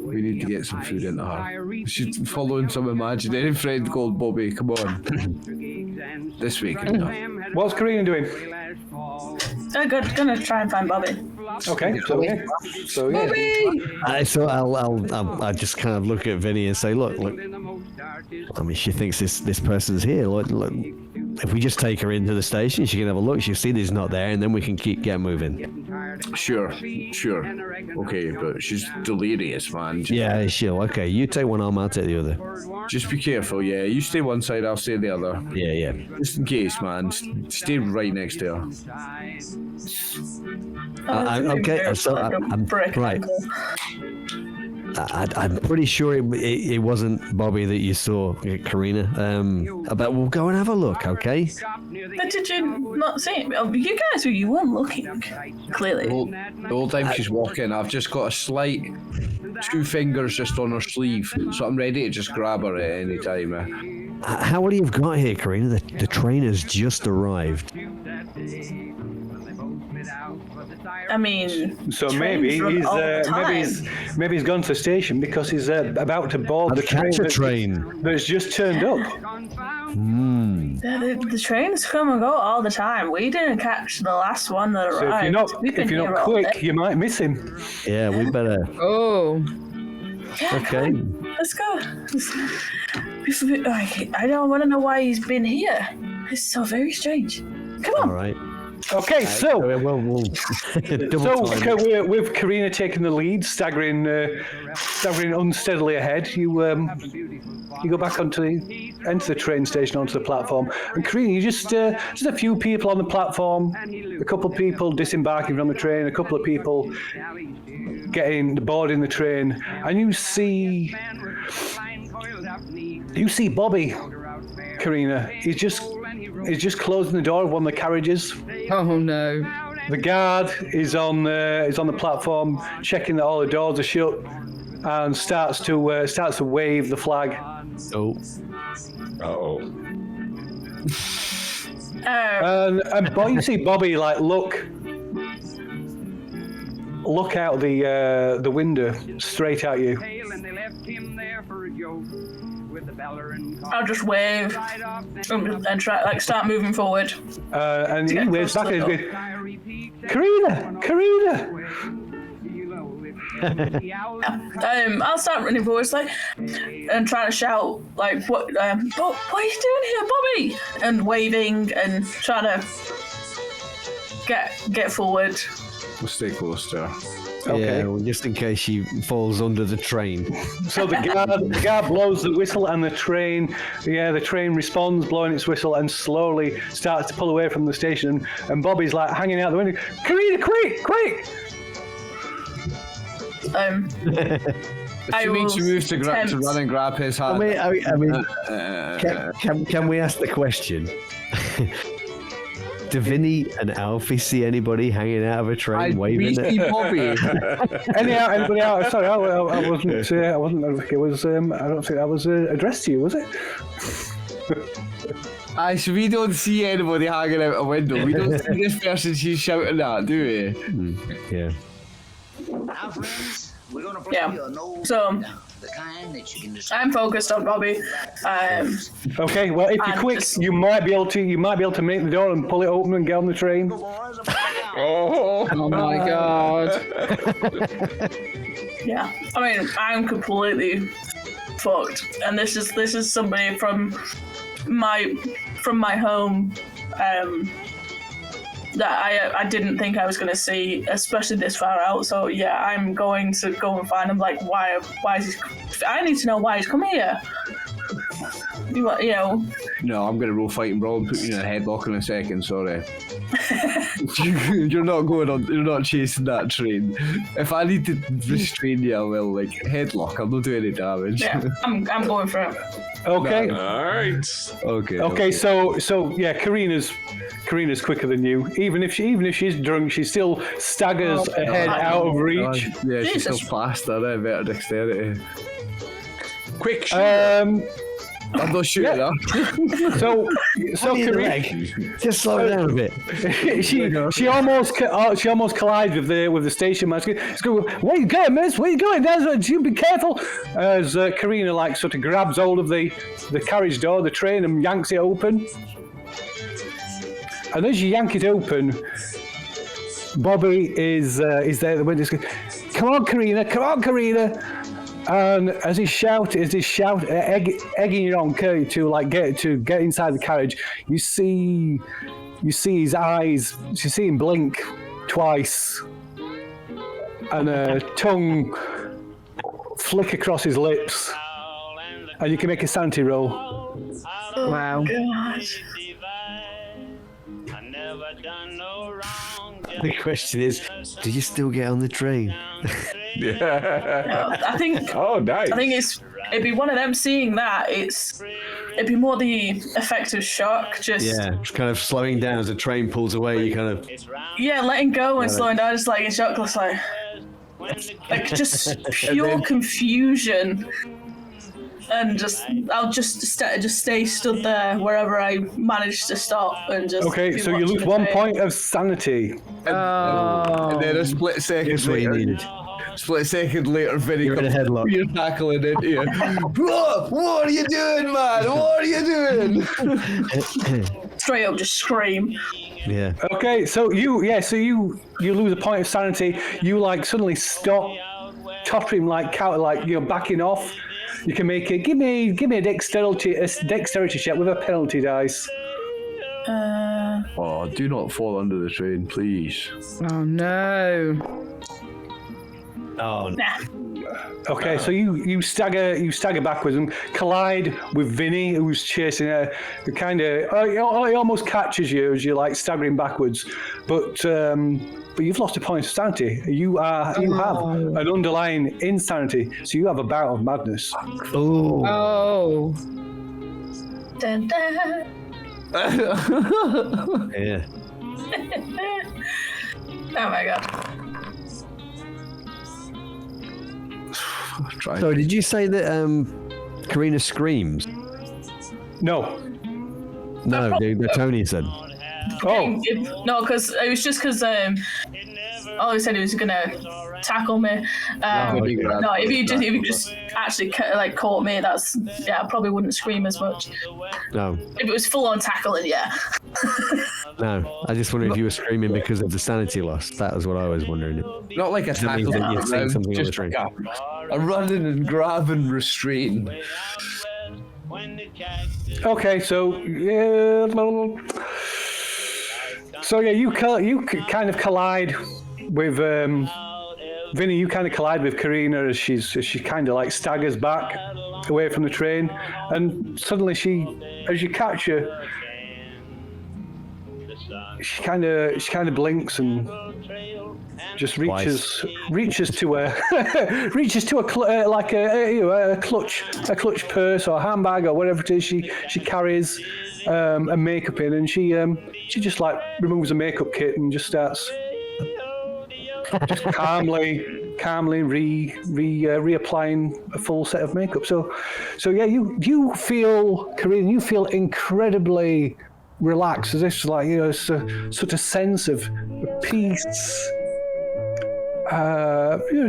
We need to get some food into her. She's following some imaginary friend called Bobby. Come on. This week. What's Karina doing? I'm gonna try and find Bobby. Okay, so yeah. Bobby! So I'll just kind of look at Vinny and say, look. I mean, she thinks this person's here. Look, if we just take her into the station, she can have a look. She'll see that he's not there, and then we can get moving. Sure. Okay, but she's delirious, man. Yeah, sure. Okay, you take one arm, I'll take the other. Just be careful, yeah. You stay one side, I'll stay the other. Yeah. Just in case, man. Stay right next to her. Okay, so I'm right. I'm pretty sure it wasn't Bobby that you saw, Karina. But we'll go and have a look, okay? But did you not see him? Oh, you weren't looking, clearly. The whole time she's walking, I've just got a slight 2 fingers just on her sleeve, so I'm ready to just grab her at any time. How would you have got here, Karina? The train has just arrived. I mean, So maybe he's gone to the station because he's about to board To catch a train. that's just turned up. the trains come and go all the time. We didn't catch the last one that So arrived. if you're not quick, you might miss him. Yeah, we better. Oh, Okay. Let's go. I don't want to know why he's been here. It's so very strange. Come on. All right. Okay, so We'll double time. okay, with Karina taking the lead, staggering unsteadily ahead, you go back enter the train station onto the platform, and Karina, you just a few people on the platform, a couple of people disembarking from the train, a couple of people boarding the train, and you see Bobby, Karina. He's just closing the door of one of the carriages. oh no. The guard is on the platform, checking that all the doors are shut, and starts to wave the flag. Oh. Uh-oh. And you see Bobby look out the window straight at you. I'll just wave and try start moving forward. And he waves back and he's going, Karina! I'll start running forward and trying to shout what are you doing here, Bobby? And waving and trying to get forward. We'll stay close to her. Okay. Yeah, well, just in case she falls under the train. So the guard blows the whistle, and the train responds, blowing its whistle, and slowly starts to pull away from the station. And Bobby's hanging out the window. Karina, quick! She means to move to run and grab his hand. Can we ask the question? Do Vinny and Alfie see anybody hanging out of a train waving? We see Bobby. Anybody out? Sorry, I wasn't. I wasn't. It was. I don't think that was addressed to you, was it? So we don't see anybody hanging out a window. We don't see this person she's shouting at, do we? Yeah. Now, friends, we're gonna bring Yeah. you a nose So the kind that you can just I'm focused on Bobby. Okay. Well, if you're quick, you might be able to make the door and pull it open and get on the train. Oh. Oh my god. Yeah. I mean, I'm completely fucked, and this is somebody from my home. That I didn't think I was going to see, especially this far out. So yeah, I'm going to go and find him. Why is he? I need to know why he's coming here. You know. No, I'm going to roll fighting brawl and put you in a headlock in a second. Sorry. You're not going on. You're not chasing that train. If I need to restrain you, I will. Headlock. I'll not do any damage. Yeah, I'm going for it. Okay. All right. Okay. So yeah, Karina's quicker than you. Even if she's drunk, she still staggers ahead out of reach. Yeah, she's Jesus. still faster. Better dexterity. Quick, shooter. I'm not shooting her. So Karina, Just slow it down a bit. she almost collides with the station master. She's going, "Where you going, miss? Where you going? You be careful." As Karina like sort of grabs hold of the carriage door, the train, and yanks it open. And as you yank it open, Bobby is there at the window. Come on, Karina! Come on, Karina! And as he shout, egging you on, Curry, to get inside the carriage, you see his eyes. You see him blink twice, and a tongue flick across his lips, and you can make a sanity roll. Wow. The question is, do you still get on the train? Yeah. I think. Oh, nice. I think it'd be one of them seeing that. It'd be more the effect of shock. Just It's kind of slowing down as the train pulls away. You kind of letting go and slowing down, just like in shock, like just pure confusion. And I'll just stay stood there wherever I manage to stop and just. Okay, so you lose 1 point of sanity. And then a split second Here's what you later. needed. Split second later, Vinny You're in a headlock. You're tackling into you. What are you doing, man? What are you doing? Straight up, just scream. Yeah. Okay, so you lose a point of sanity. You like suddenly stop, tottering backing off. You can make it. Give me a dexterity check with a penalty dice. Oh, do not fall under the train, please. Oh no. Oh, Nah. Okay, so you stagger backwards and collide with Vinny, who's chasing her. He almost catches you as you're like staggering backwards, but you've lost a point of sanity. You have an underlying insanity, so you have a bout of madness. Oh. Dun, dun. yeah. Oh my god. So did you say that Karina screams? No. No, the Tony said. Oh. No, because it was just because all he said he was gonna tackle me. No, if you just actually like caught me, I probably wouldn't scream as much. No. If it was full on tackling, yeah. No, I just wondered if you were screaming because of the sanity loss. That was what I was wondering. Not like a Does that mean tackle, that you're seeing something on the just train? like a running and grabbing restraint. Okay, so you kind of collide with Vinny. You kind of collide with Karina as she kind of like staggers back away from the train, and suddenly as you catch her, she kind of blinks and just reaches to a clutch purse or handbag or whatever it is she carries a makeup in, and she just like removes a makeup kit and just starts just calmly reapplying a full set of makeup. So you feel, Karina, you feel incredibly relaxed, as if like it's such a sense of peace.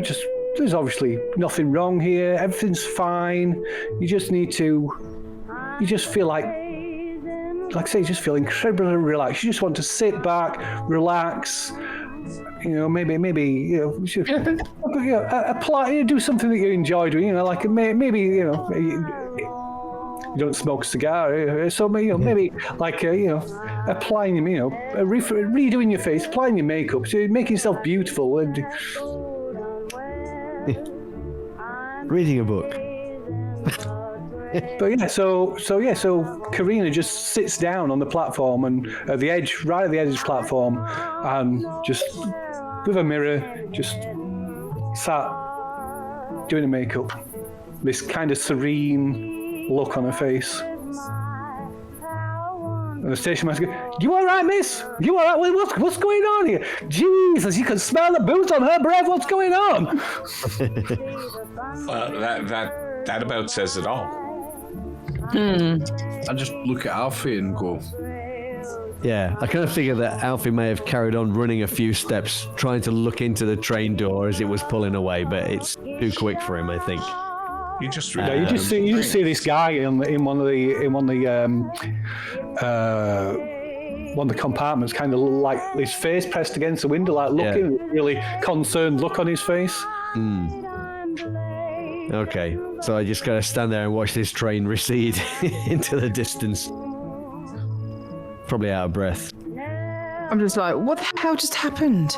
Just there's obviously nothing wrong here. Everything's fine. You just feel like I say, you just feel incredibly relaxed. You just want to sit back, relax. Maybe apply, do something that you enjoy doing. Like maybe you don't smoke a cigar, so maybe like applying, redoing your face, applying your makeup, so making yourself beautiful, and reading a book. But so Karina just sits down on the platform and right at the edge of the platform, and just with a mirror, just sat doing her makeup. This kind of serene look on her face. And the station master goes, "You all right, miss? You all right? What's going on here? Jesus, you can smell the booze on her breath. What's going on?" That about says it all. I just look at Alfie and go, Yeah, I kind of figured that Alfie may have carried on running a few steps, trying to look into the train door as it was pulling away, but it's too quick for him, I think. You just Yeah, you just see this guy in one of the compartments, kind of like his face pressed against the window, like looking, really concerned look on his face. Okay, so I just gotta stand there and watch this train recede into the distance. Probably out of breath. I'm just like, what the hell just happened?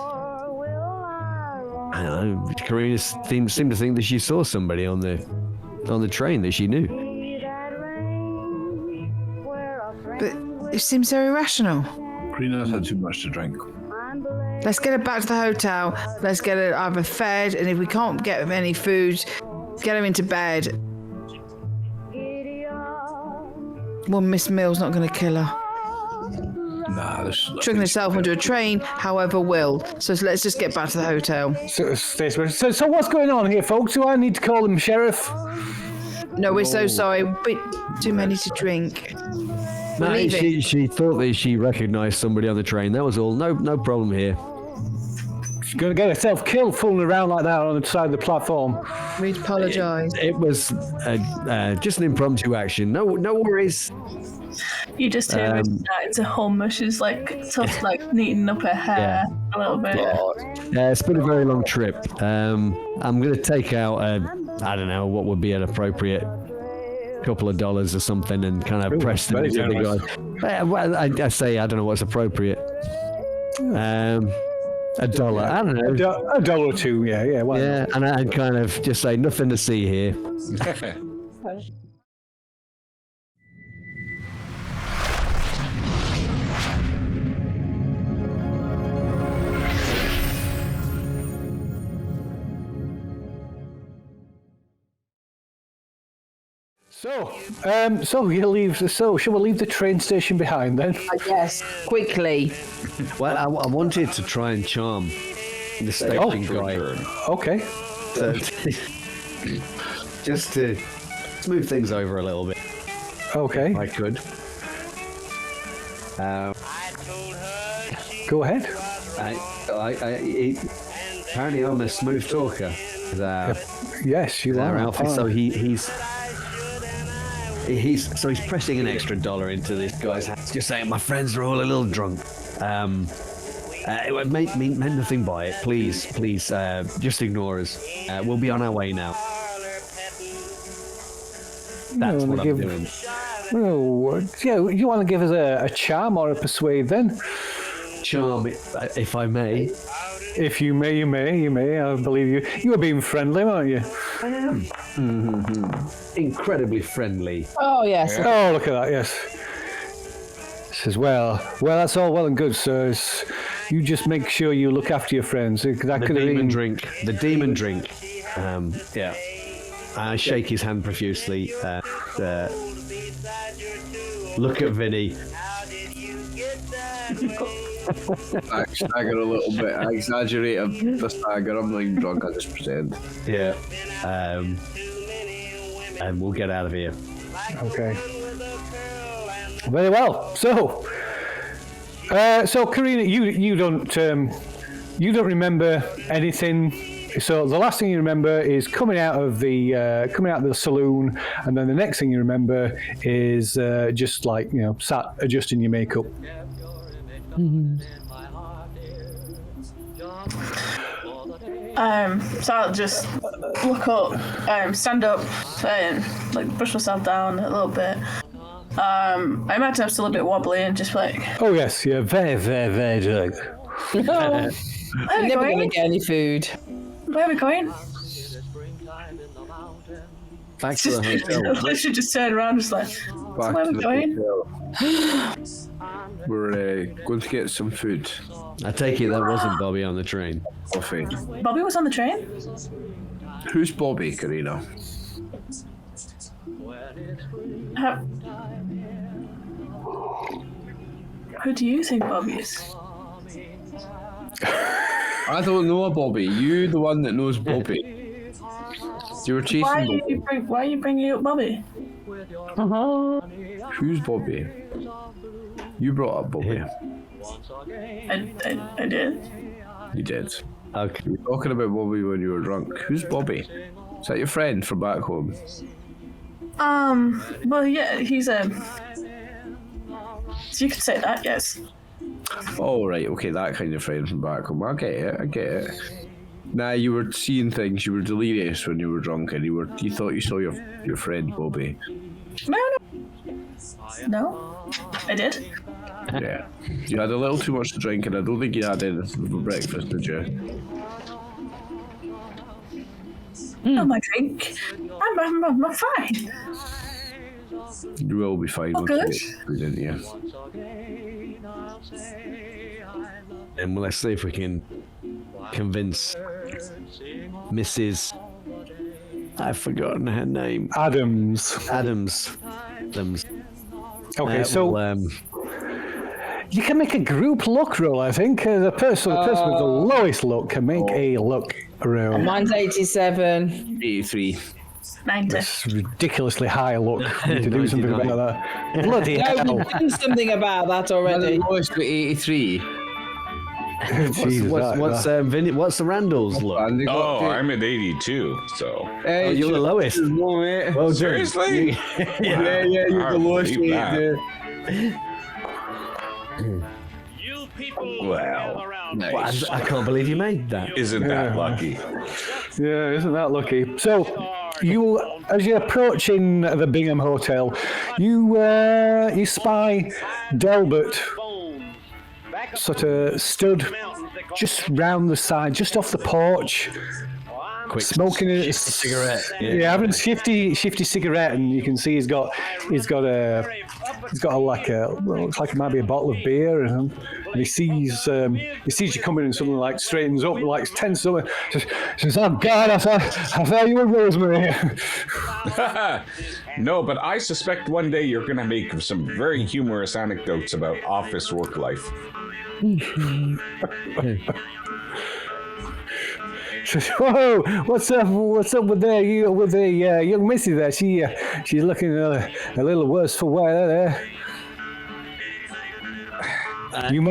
I don't know. Karina seemed to think that she saw somebody on the train that she knew. But it seems so irrational. Karina's had too much to drink. Let's get her back to the hotel. Let's get her either fed, and if we can't get him any food, get him into bed. One missed meal's not going to kill her. Nah, this. Tricking herself onto a train, however, will. So let's just get back to the hotel. So what's going on here, folks? Do I need to call him sheriff? No, we're so sorry. Bit too many to drink. No, she thought that she recognised somebody on the train. That was all. No problem here. She's going to get herself killed fooling around like that on the side of the platform. We apologise. It was just an impromptu action. No worries. You just hear her starting to hum as she's like neatening up her hair a little bit. It's been a very long trip. I'm going to take out, I don't know, what would be an appropriate couple of dollars or something and kind of press them into the guy. Well, I say I don't know what's appropriate. $1. I don't know. $1 or $2, yeah. Why not? And I kind of just say nothing to see here. So you leave. So shall we leave the train station behind then? Yes, quickly. Well, I wanted to try and charm the station guy. Okay. So, just to smooth things over a little bit. Okay. If I could. Go ahead. Apparently I'm a smooth talker. Yes, you are. Alfie, so he's pressing an extra $1 into this guy's hands, just saying, my friends are all a little drunk. It meant nothing by it. Please, just ignore us. We'll be on our way now. That's what I'm doing. Oh, yeah, you want to give us a charm or a persuade then? Charm, if I may. If you may, you may. I believe you. You were being friendly, weren't you? I am. Mm-hmm. Incredibly friendly. Oh, yes. Oh, look at that, yes. Says, well, that's all well and good, sir. You just make sure you look after your friends. That could have been... The demon drink. Yeah. I shake his hand profusely. Look at Vinny. I stagger a little bit. I exaggerate the stagger. I'm not even drunk. I just pretend. Yeah. And we'll get out of here. Okay. Very well. So Karina, you don't remember anything. So the last thing you remember is coming out of the saloon, and then the next thing you remember is just like sat adjusting your makeup. So I'll just look up, stand up, and brush myself down a little bit. I imagine I'm still a bit wobbly and just like. Oh yes, yeah, very, very, very drunk. You're never going to get any food. Where are we going? Back to the hotel. I should just turn around, just like. Back Where are to we the going? hotel. We're going to get some food. I take it that wasn't Bobby on the train. Coffee. Bobby was on the train? Who's Bobby, Karina? Who do you think Bobby is? I don't know a Bobby. You the one that knows Bobby. You were chasing Bobby. Why are you bringing up Bobby? Who's Bobby? You brought up Bobby. I did. You did. Okay. You were talking about Bobby when you were drunk. Who's Bobby? Is that your friend from back home? Well, yeah, he's so you could say that, yes. Oh, right, okay, that kind of friend from back home. I get it. Nah, you were seeing things. You were delirious when you were drunk, and you thought you saw your friend Bobby. No, I did. Yeah, you had a little too much to drink, and I don't think you had anything for breakfast, did you? Oh, my drink. I'm fine. You will be fine once good. you get food, didn't you? And let's see if we can convince Mrs. I've forgotten her name. Adams. Okay, so you can make a group luck roll, I think. The person with the lowest luck can make a luck roll. Mine's 87. 83. 90. That's ridiculously high luck. You need to do something about that. Bloody No, hell. we've done something about that already. Lowest to 83. Jesus, What's the Randall's look? And they got Oh, to- I'm at 82, so. Hey, you're the lowest. No, mate. Well done. Seriously? Yeah, you're the Hard to lowest believe rate, that. dude. You people Well, gather around. Nice. I can't believe you made that. Isn't that lucky? Yeah, isn't that lucky? So, as you're approaching the Bingham Hotel, you spy Delbert sort of stood just round the side, just off the porch, Quick smoking a cigarette. Yeah, having a shifty cigarette, and you can see he's got a like a looks like it might be a bottle of beer, and he sees you coming, and suddenly like straightens up, like tense up, says, "Oh God, I thought you were Rosemary." No, but I suspect one day you're going to make some very humorous anecdotes about office work life. Whoa, what's up with the young missy there? She's looking a little worse for wear there. You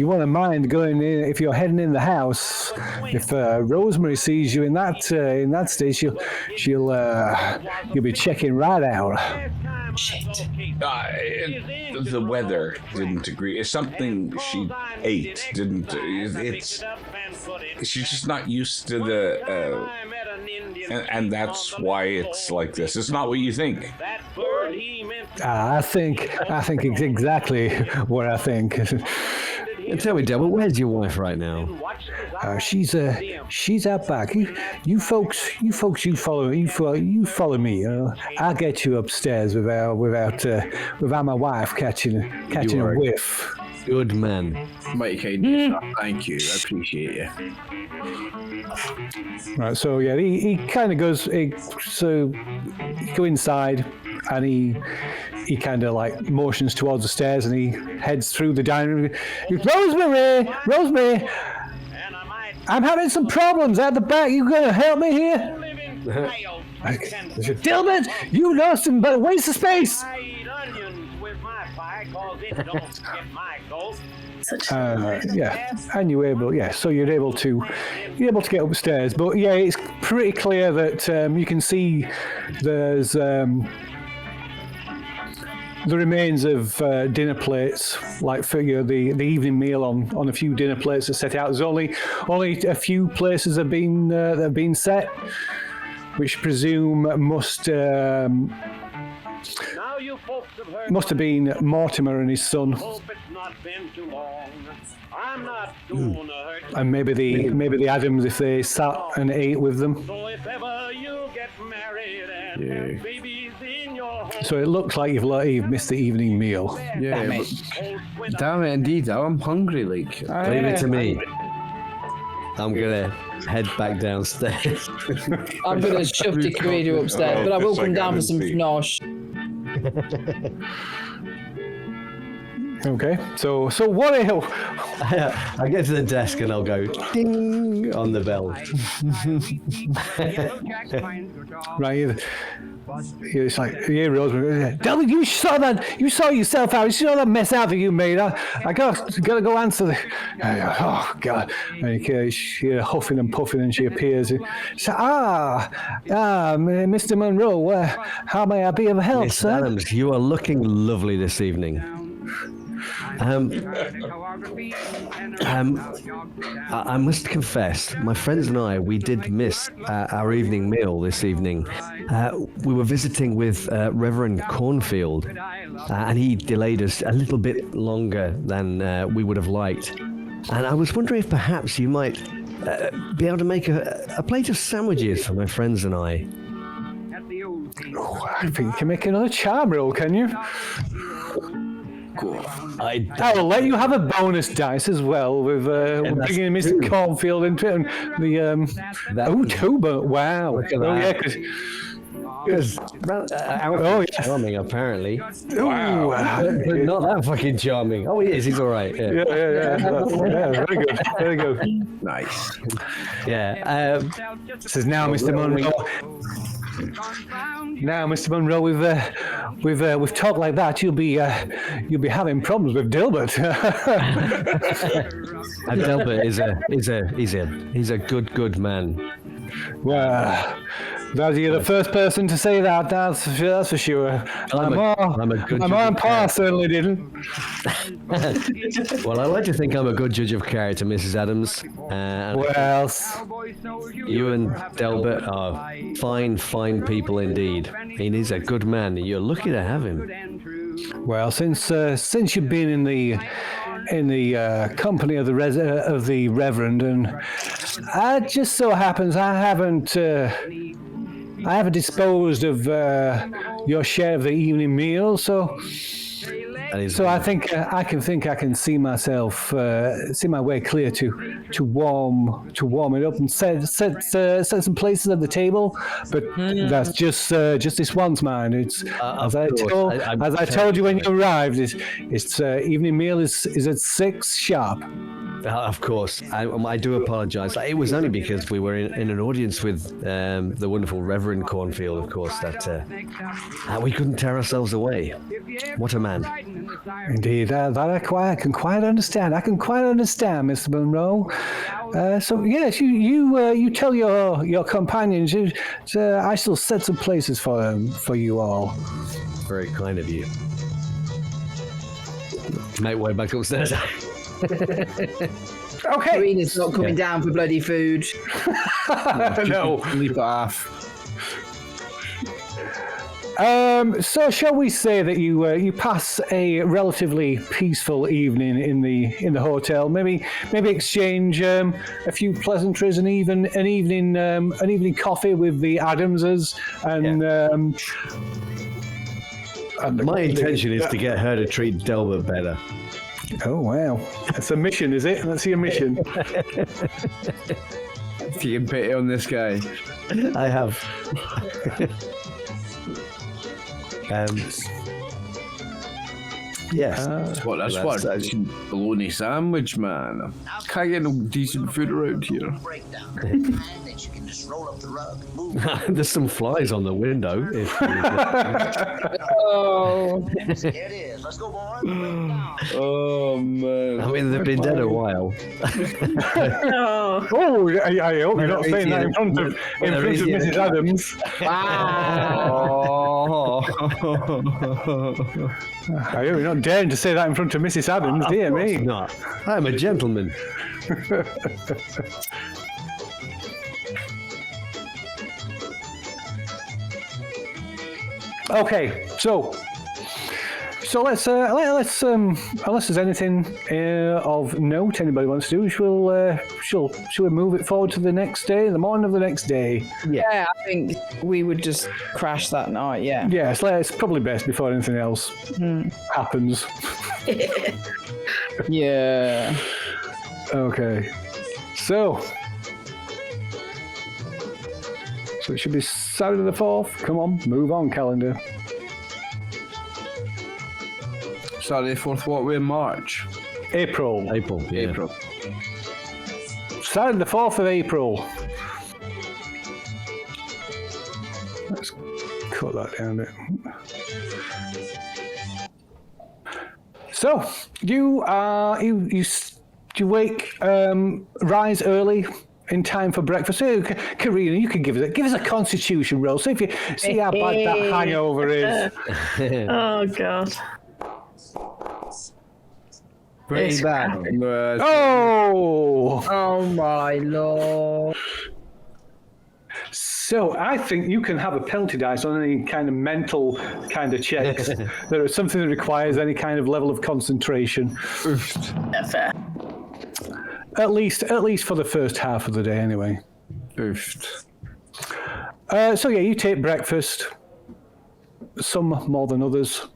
won't mind going in if you're heading in the house. If Rosemary sees you in that state, you'll be checking right out. Shit. The weather didn't agree. It's something she ate. She's just not used to the. And that's why it's like this. It's not what you think. I think it's exactly what I think. Tell me, Delbert, where's your wife right now? She's out back. You folks, follow me. I'll get you upstairs without my wife catching a whiff. Good man. Mighty kind. Thank you. I appreciate you. Right. So yeah, he kind of goes. So you go inside, and he kind of like motions towards the stairs, and he heads through the dining room. Rosemary, I'm having some problems at the back. You gonna help me here? Dilbert, you lost him, but waste of space. Yeah, and you're able to get upstairs. But yeah, it's pretty clear that you can see there's the remains of dinner plates, like for the evening meal on a few dinner plates are set out. There's only a few places that have been set, which presume must have been Mortimer and his son. And maybe the Adams if they sat and ate with them. Yeah. So it looks like you've missed the evening meal. Yeah. Damn it, indeed. I'm hungry. Like, Leave it to me. I'm gonna head back downstairs. I'm going to shove the Corrido upstairs, but I will Just come like down for hide some and seek. nosh. Okay. So what? I get to the desk and I'll go ding on the bell. Right. It's like, yeah, Rosemary. Delbert, you saw that. You saw yourself out. You saw that mess out that you made. I gotta go answer the. Oh God! And she huffing and puffing, and she appears. So, Mr. Monroe, how may I be of help, Miss sir? Adams, you are looking lovely this evening. I must confess, my friends and I, we did miss our evening meal this evening. We were visiting with Reverend Cornfield, and he delayed us a little bit longer than we would have liked. And I was wondering if perhaps you might be able to make a plate of sandwiches for my friends and I. Oh, I think you can make another charm roll, can you? I will let you have a bonus dice as well with bringing Mr. Cornfield into it. And the tuba! Wow! Oh yeah, because charming apparently. Wow! But not that fucking charming. Oh, he is. He's all right. Yeah. Yeah. Very good. Nice. Yeah. This is now Mr. Monroe. Now, Mr. Monroe, we've talked like that. You'll be having problems with Dilbert. And Delbert he's a good man. Well, you're the first person to say that. That's for sure. I'm a good my judge mom of and Pa certainly didn't. Well, I like to think I'm a good judge of character, Mrs. Adams. Well, You and Delbert are fine people indeed. He's a good man. You're lucky to have him. well, since you've been in the company of the Reverend, and it just so happens I haven't disposed of your share of the evening meal, so I think I can see my way clear to warm it up and set some places at the table, but that's just this once, man. It's as I told you when you arrived. It's evening meal is at 6 sharp. Of course, I do apologise. It was only because we were in an audience with the wonderful Reverend Cornfield, of course, that we couldn't tear ourselves away. What a man! Indeed, that I can quite understand. I can quite understand, Mr. Monroe. So yes, you tell your companions. I shall set some places for you all. Very kind of you. Make way back upstairs. Okay. Serena's not coming down for bloody food. No. Leap off. So shall we say that you pass a relatively peaceful evening in the hotel? Maybe exchange a few pleasantries and even an evening coffee with the Adamses and. My intention is to get her to treat Delbert better. Oh wow, that's a mission, is it? That's your mission. If you can pity on this guy. I have. Yes. That's what a decent bologna sandwich, man. Can't get no decent food around here. Breakdown. The kind that you can just roll up the rug. Move. There's some flies on the window. Oh. There it is. Let's go, boy. Oh man. I mean, they've been dead a while. Oh. Oh, I hope you're not saying that in front of Mrs. Adams. Oh. I hope you're not daring to say that in front of Mrs. Adams, dear me. No, I'm a gentleman. Okay, so let's unless there's anything of note anybody wants to do, shall we move it forward to the next day, the morning of the next day? Yeah, I think we would just crash that night. Yeah. Yes, it's probably best before anything else happens. Yeah. Okay, so it should be Saturday the 4th. Come on, move on, calendar. Saturday 4th, what we're in March? April. April. Yeah. April. Saturday the 4th of April. Let's cut that down a bit. So, you wake, rise early in time for breakfast. So, Karina, you can give us a constitution roll. See how bad that hangover is. Oh God. Pretty bad. Oh! Oh my lord. So I think you can have a penalty dice on any kind of mental kind of checks. There is something that requires any kind of level of concentration. Yeah, fair. At least for the first half of the day, anyway. Oofed. So yeah, you take breakfast. Some more than others.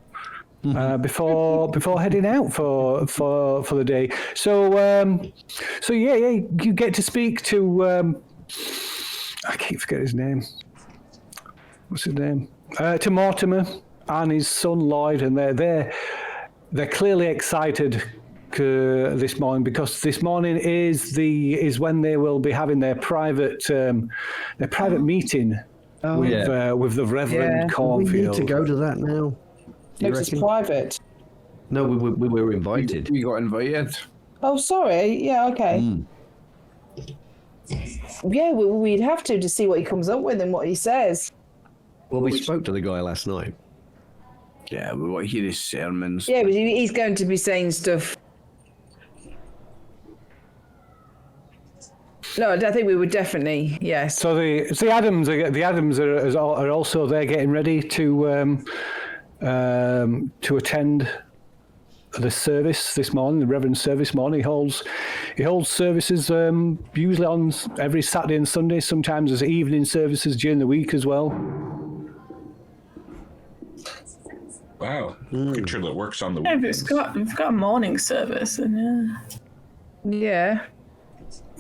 Before heading out for the day. So yeah, you get to speak to. I keep forgetting his name. What's his name? To Mortimer and his son Lloyd, and they're clearly excited this morning because this morning is when they will be having their private meeting with the Reverend Cornfield. We need to go to that now. It's private. No, we were invited. We got invited. Oh, sorry. Yeah, okay. Yeah, we'd have to see what he comes up with and what he says. Well, we spoke to the guy last night. Yeah, we want to hear his sermons. Yeah, but he's going to be saying stuff. No, I think we would definitely, yes. So the Adams are also there getting ready to attend the service this morning, the Reverend service morning. He holds services usually on every Saturday and Sunday. Sometimes there's evening services during the week as well. Wow. Picture that works on the Yeah, weekends. but we've got a morning service, and Yeah.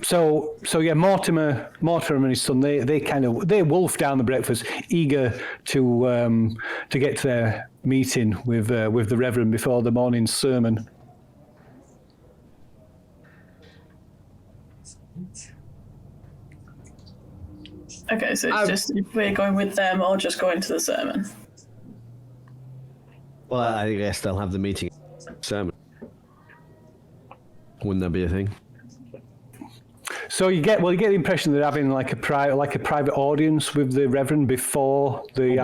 So yeah, Mortimer and his son, they wolf down the breakfast, eager to get to their meeting with the Reverend before the morning sermon. okay, so it's just if we're going with them or just going to the sermon. Well, I guess they'll have the meeting sermon. Wouldn't that be a thing? So you get the impression they're having like a private audience with the Reverend before the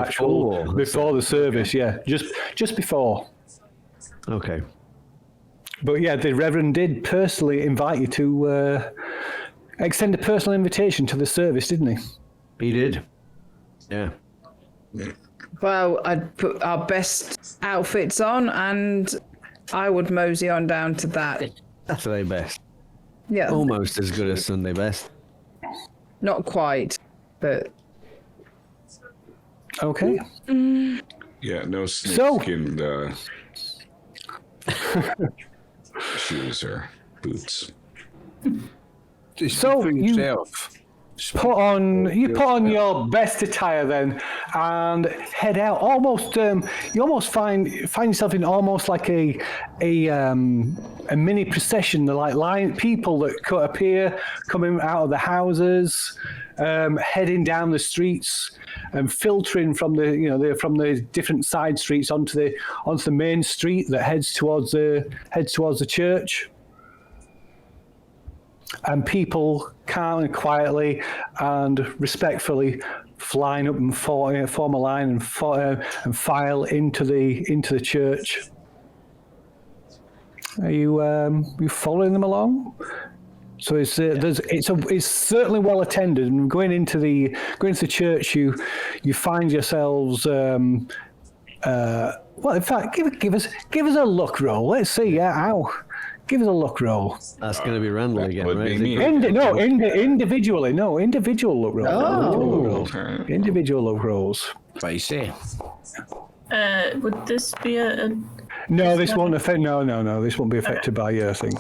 before the service, yeah, just before. Okay. But yeah, the Reverend did personally invite you to extend a personal invitation to the service, didn't he? He did. Yeah. Well, I'd put our best outfits on and I would mosey on down to that. Saturday best. Yeah. Almost as good as Sunday best. Not quite, but... Okay. Yeah, no snake-skinned shoes or boots. So you put on your best attire then, and head out. You almost find yourself in almost like a mini procession. The like people that could appear coming out of the houses, heading down the streets, and filtering from the different side streets onto the main street that heads towards the church. And people calmly, quietly, and respectfully line up and form a line and file into the church. Are you following them along? So it's certainly well attended. And going into the church, you find yourselves. Well, in fact, give us a luck roll. Let's see how. Give us a luck roll. That's going to be Randall again, would right? be me. Individually. No, individual luck roll. Oh. Individual luck rolls. Spicy. Would this be a No, this won't affect. No. This won't be affected by your thing.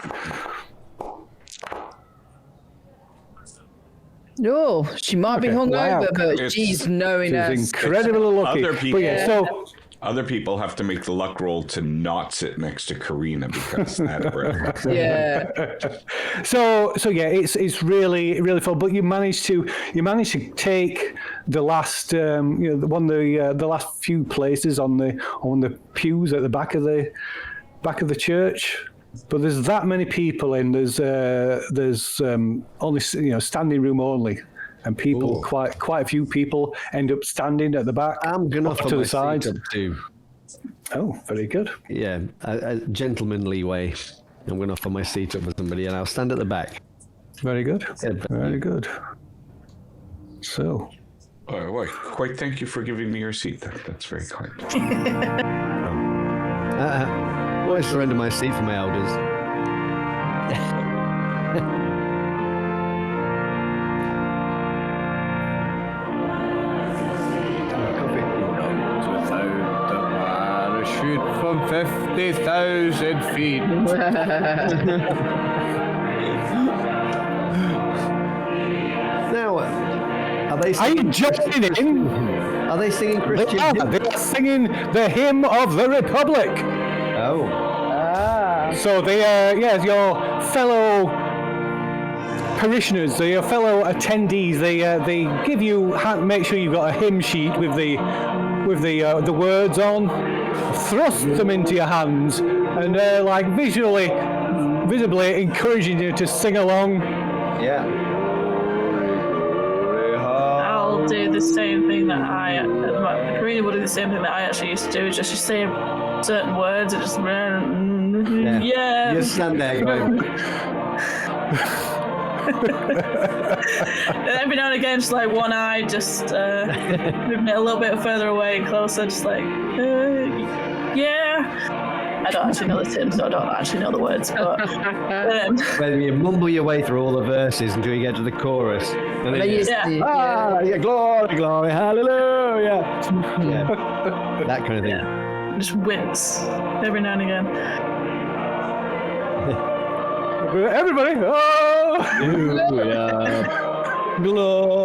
Oh, she might be hungover, Wow. but It's- she's knowing She's us. incredibly lucky. Other people. But yeah, so Other people have to make the luck roll to not sit next to Karina because that breath. Yeah. So yeah, it's really really fun. But you managed to take the last the last few places on the pews at the back of the church. But there's that many people in. There's only standing room only. And people, quite a few people, end up standing at the back. I'm going to off offer to my the side. seat up too. Oh, very good. Yeah, a gentlemanly way. I'm going to offer my seat up for somebody, and I'll stand at the back. Very good. Yeah, Very good. So. Well, quite thank you for giving me your seat. That's very kind. I always surrender my seat for my elders. Shoot from 50,000 feet. Now, are they Are you singing joining in? Are they singing Christian? They're singing the hymn of the Republic. Oh. So they are, your fellow parishioners, your fellow attendees. They give you, make sure you've got a hymn sheet with the words on. Thrust them into your hands, and they're visibly encouraging you to sing along. Yeah. I'll do the same thing that Karina will do the same thing that I actually used to do, just say certain words and just yeah. You stand there going. And every now and again, just like one eye, just moving it a little bit further away and closer, just like, yeah. I don't actually know the hymn, so I don't actually know the words, but. When you mumble your way through all the verses until you get to the chorus. And then glory, glory, hallelujah. Yeah. That kind of thing. Yeah. Just wince every now and again. Everybody, glory, glory,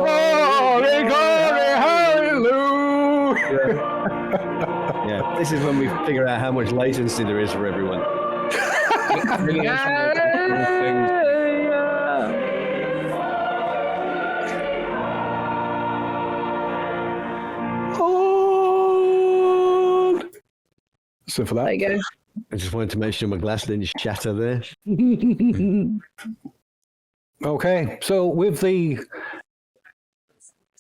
hallelujah. Yeah, this is when we figure out how much latency there is for everyone. So for that, There you go. I just wanted to make sure my glass didn't shatter there. Okay, so with the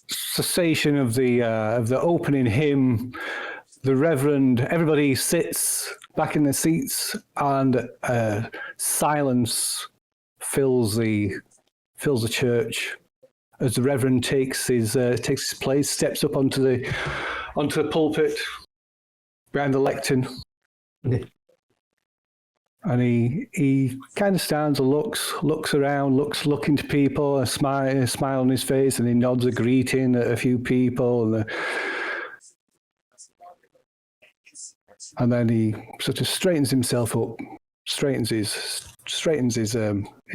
cessation of the opening hymn, the Reverend, everybody sits back in their seats, and silence fills the church as the Reverend takes his place, steps up onto the pulpit behind the lectern. And he kind of stands and looks around, looking to people, a smile on his face, and he nods a greeting at a few people, and then he sort of straightens himself up, straightens his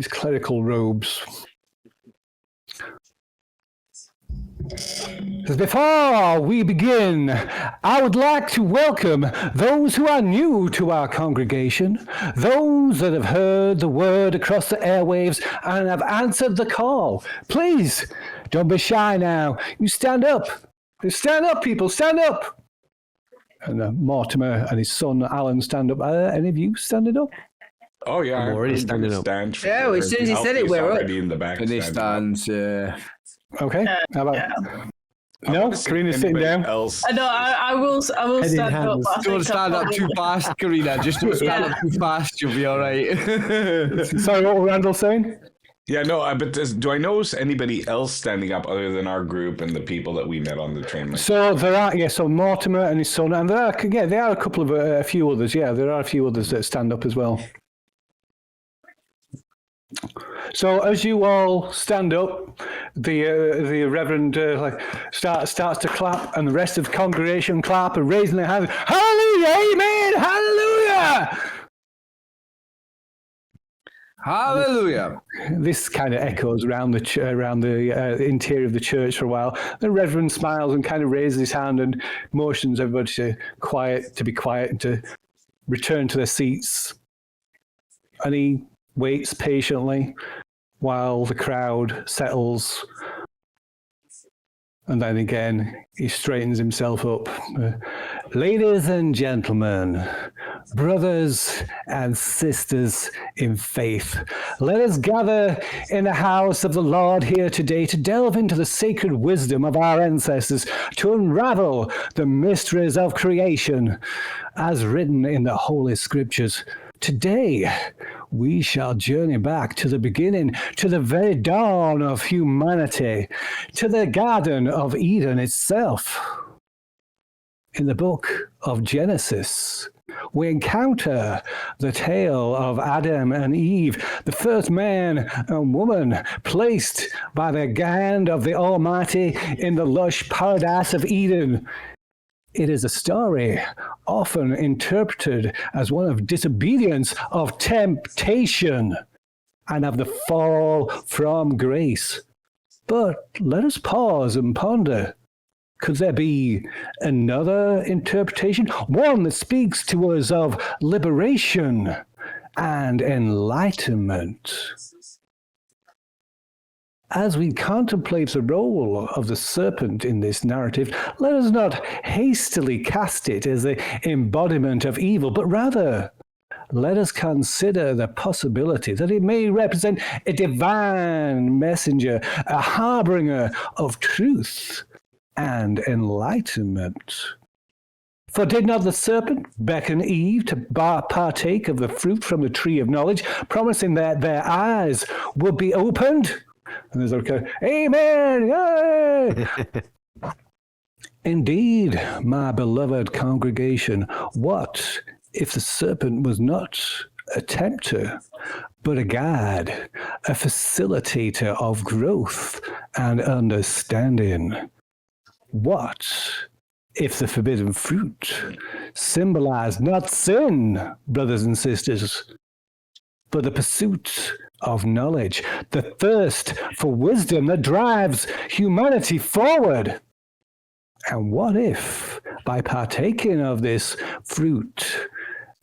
clerical robes. Before we begin, I would like to welcome those who are new to our congregation, those that have heard the word across the airwaves and have answered the call. Please, don't be shy now. You stand up. Stand up, people, stand up. And Mortimer and his son Alan stand up. Are any of you standing up? Oh yeah, I'm already standing up. Yeah, as soon as he said it, we're up. In the back. And he stands. Okay. How about? No, Karina's sitting down. Else. I will stand up. But I Don't think stand up too fast, Karina. Just don't stand up too fast. You'll be all right. Sorry, what was Randall saying? Yeah, no, but do I notice anybody else standing up other than our group and the people that we met on the train? So there are, so Mortimer and his son, and there are a couple of a few others. Yeah, there are a few others that stand up as well. So as you all stand up, the Reverend starts to clap, and the rest of the congregation clap and raising their hands. Hallelujah! Amen! Hallelujah! Hallelujah. This kind of echoes around the interior of the church for a while. The Reverend smiles and kind of raises his hand and motions everybody to be quiet and to return to their seats. And he waits patiently while the crowd settles. And then again, he straightens himself up. Ladies and gentlemen, brothers and sisters in faith, let us gather in the house of the Lord here today to delve into the sacred wisdom of our ancestors, to unravel the mysteries of creation as written in the Holy Scriptures. Today, we shall journey back to the beginning, to the very dawn of humanity, to the Garden of Eden itself. In the book of Genesis, we encounter the tale of Adam and Eve, the first man and woman placed by the hand of the Almighty in the lush paradise of Eden. It is a story often interpreted as one of disobedience, of temptation, and of the fall from grace. But let us pause and ponder. Could there be another interpretation? One that speaks to us of liberation and enlightenment. As we contemplate the role of the serpent in this narrative, let us not hastily cast it as the embodiment of evil, but rather let us consider the possibility that it may represent a divine messenger, a harbinger of truth and enlightenment. For did not the serpent beckon Eve to partake of the fruit from the tree of knowledge, promising that their eyes would be opened? And there's a amen! Yay! Indeed, my beloved congregation, what if the serpent was not a tempter, but a guide, a facilitator of growth and understanding? What if the forbidden fruit symbolized not sin, brothers and sisters, but the pursuit of knowledge, the thirst for wisdom that drives humanity forward? And what if, by partaking of this fruit,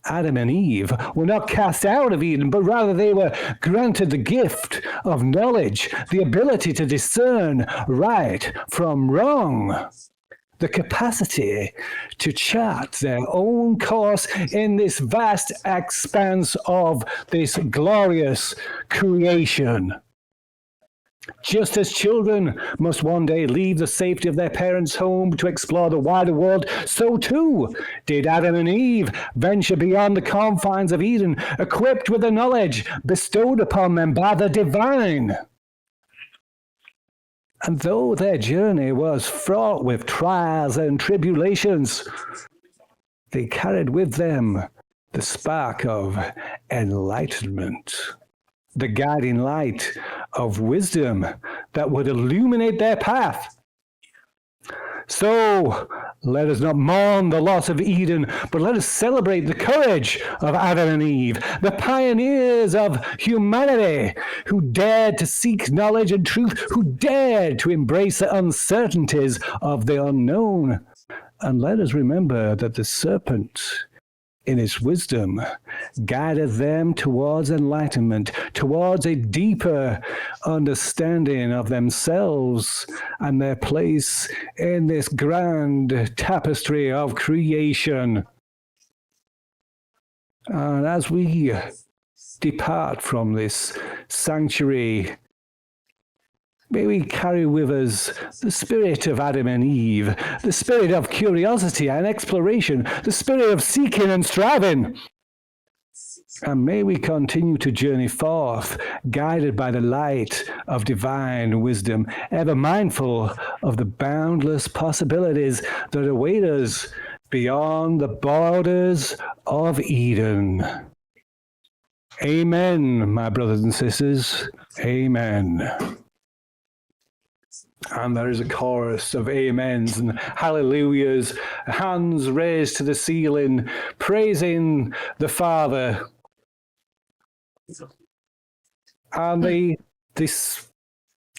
Adam and Eve were not cast out of Eden, but rather they were granted the gift of knowledge, the ability to discern right from wrong, the capacity to chart their own course in this vast expanse of this glorious creation. Just as children must one day leave the safety of their parents' home to explore the wider world, so too did Adam and Eve venture beyond the confines of Eden, equipped with the knowledge bestowed upon them by the divine. And though their journey was fraught with trials and tribulations, they carried with them the spark of enlightenment, the guiding light of wisdom that would illuminate their path. So let us not mourn the loss of Eden, but let us celebrate the courage of Adam and Eve, the pioneers of humanity, who dared to seek knowledge and truth, who dared to embrace the uncertainties of the unknown. And let us remember that the serpent, in its wisdom, guided them towards enlightenment, towards a deeper understanding of themselves and their place in this grand tapestry of creation. And as we depart from this sanctuary, may we carry with us the spirit of Adam and Eve, the spirit of curiosity and exploration, the spirit of seeking and striving. And may we continue to journey forth, guided by the light of divine wisdom, ever mindful of the boundless possibilities that await us beyond the borders of Eden. Amen, my brothers and sisters. Amen. And there is a chorus of amens and hallelujahs, hands raised to the ceiling, praising the Father. And the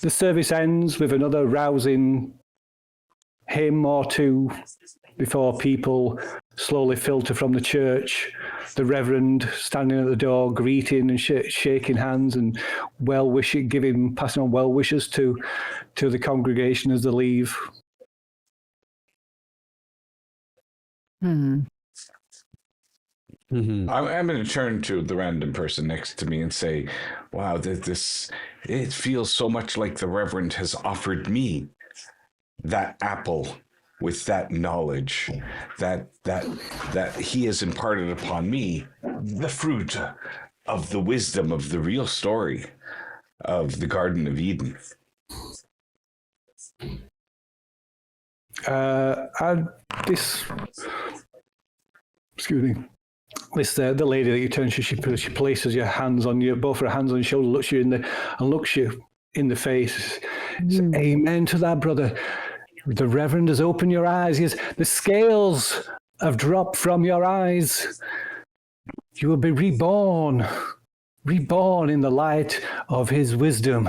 service ends with another rousing hymn or two before people slowly filter from the church. The Reverend standing at the door, greeting and shaking hands and passing on well wishes to the congregation as they leave. Mm-hmm. I'm going to turn to the random person next to me and say, wow, it feels so much like the Reverend has offered me that apple with that knowledge that he has imparted upon me, the fruit of the wisdom of the real story of the Garden of Eden. The lady that you turn to, she places both her hands on your shoulder, looks you in the face. Amen to that, brother. The Reverend has opened your eyes. Yes, the scales have dropped from your eyes. You will be reborn in the light of his wisdom.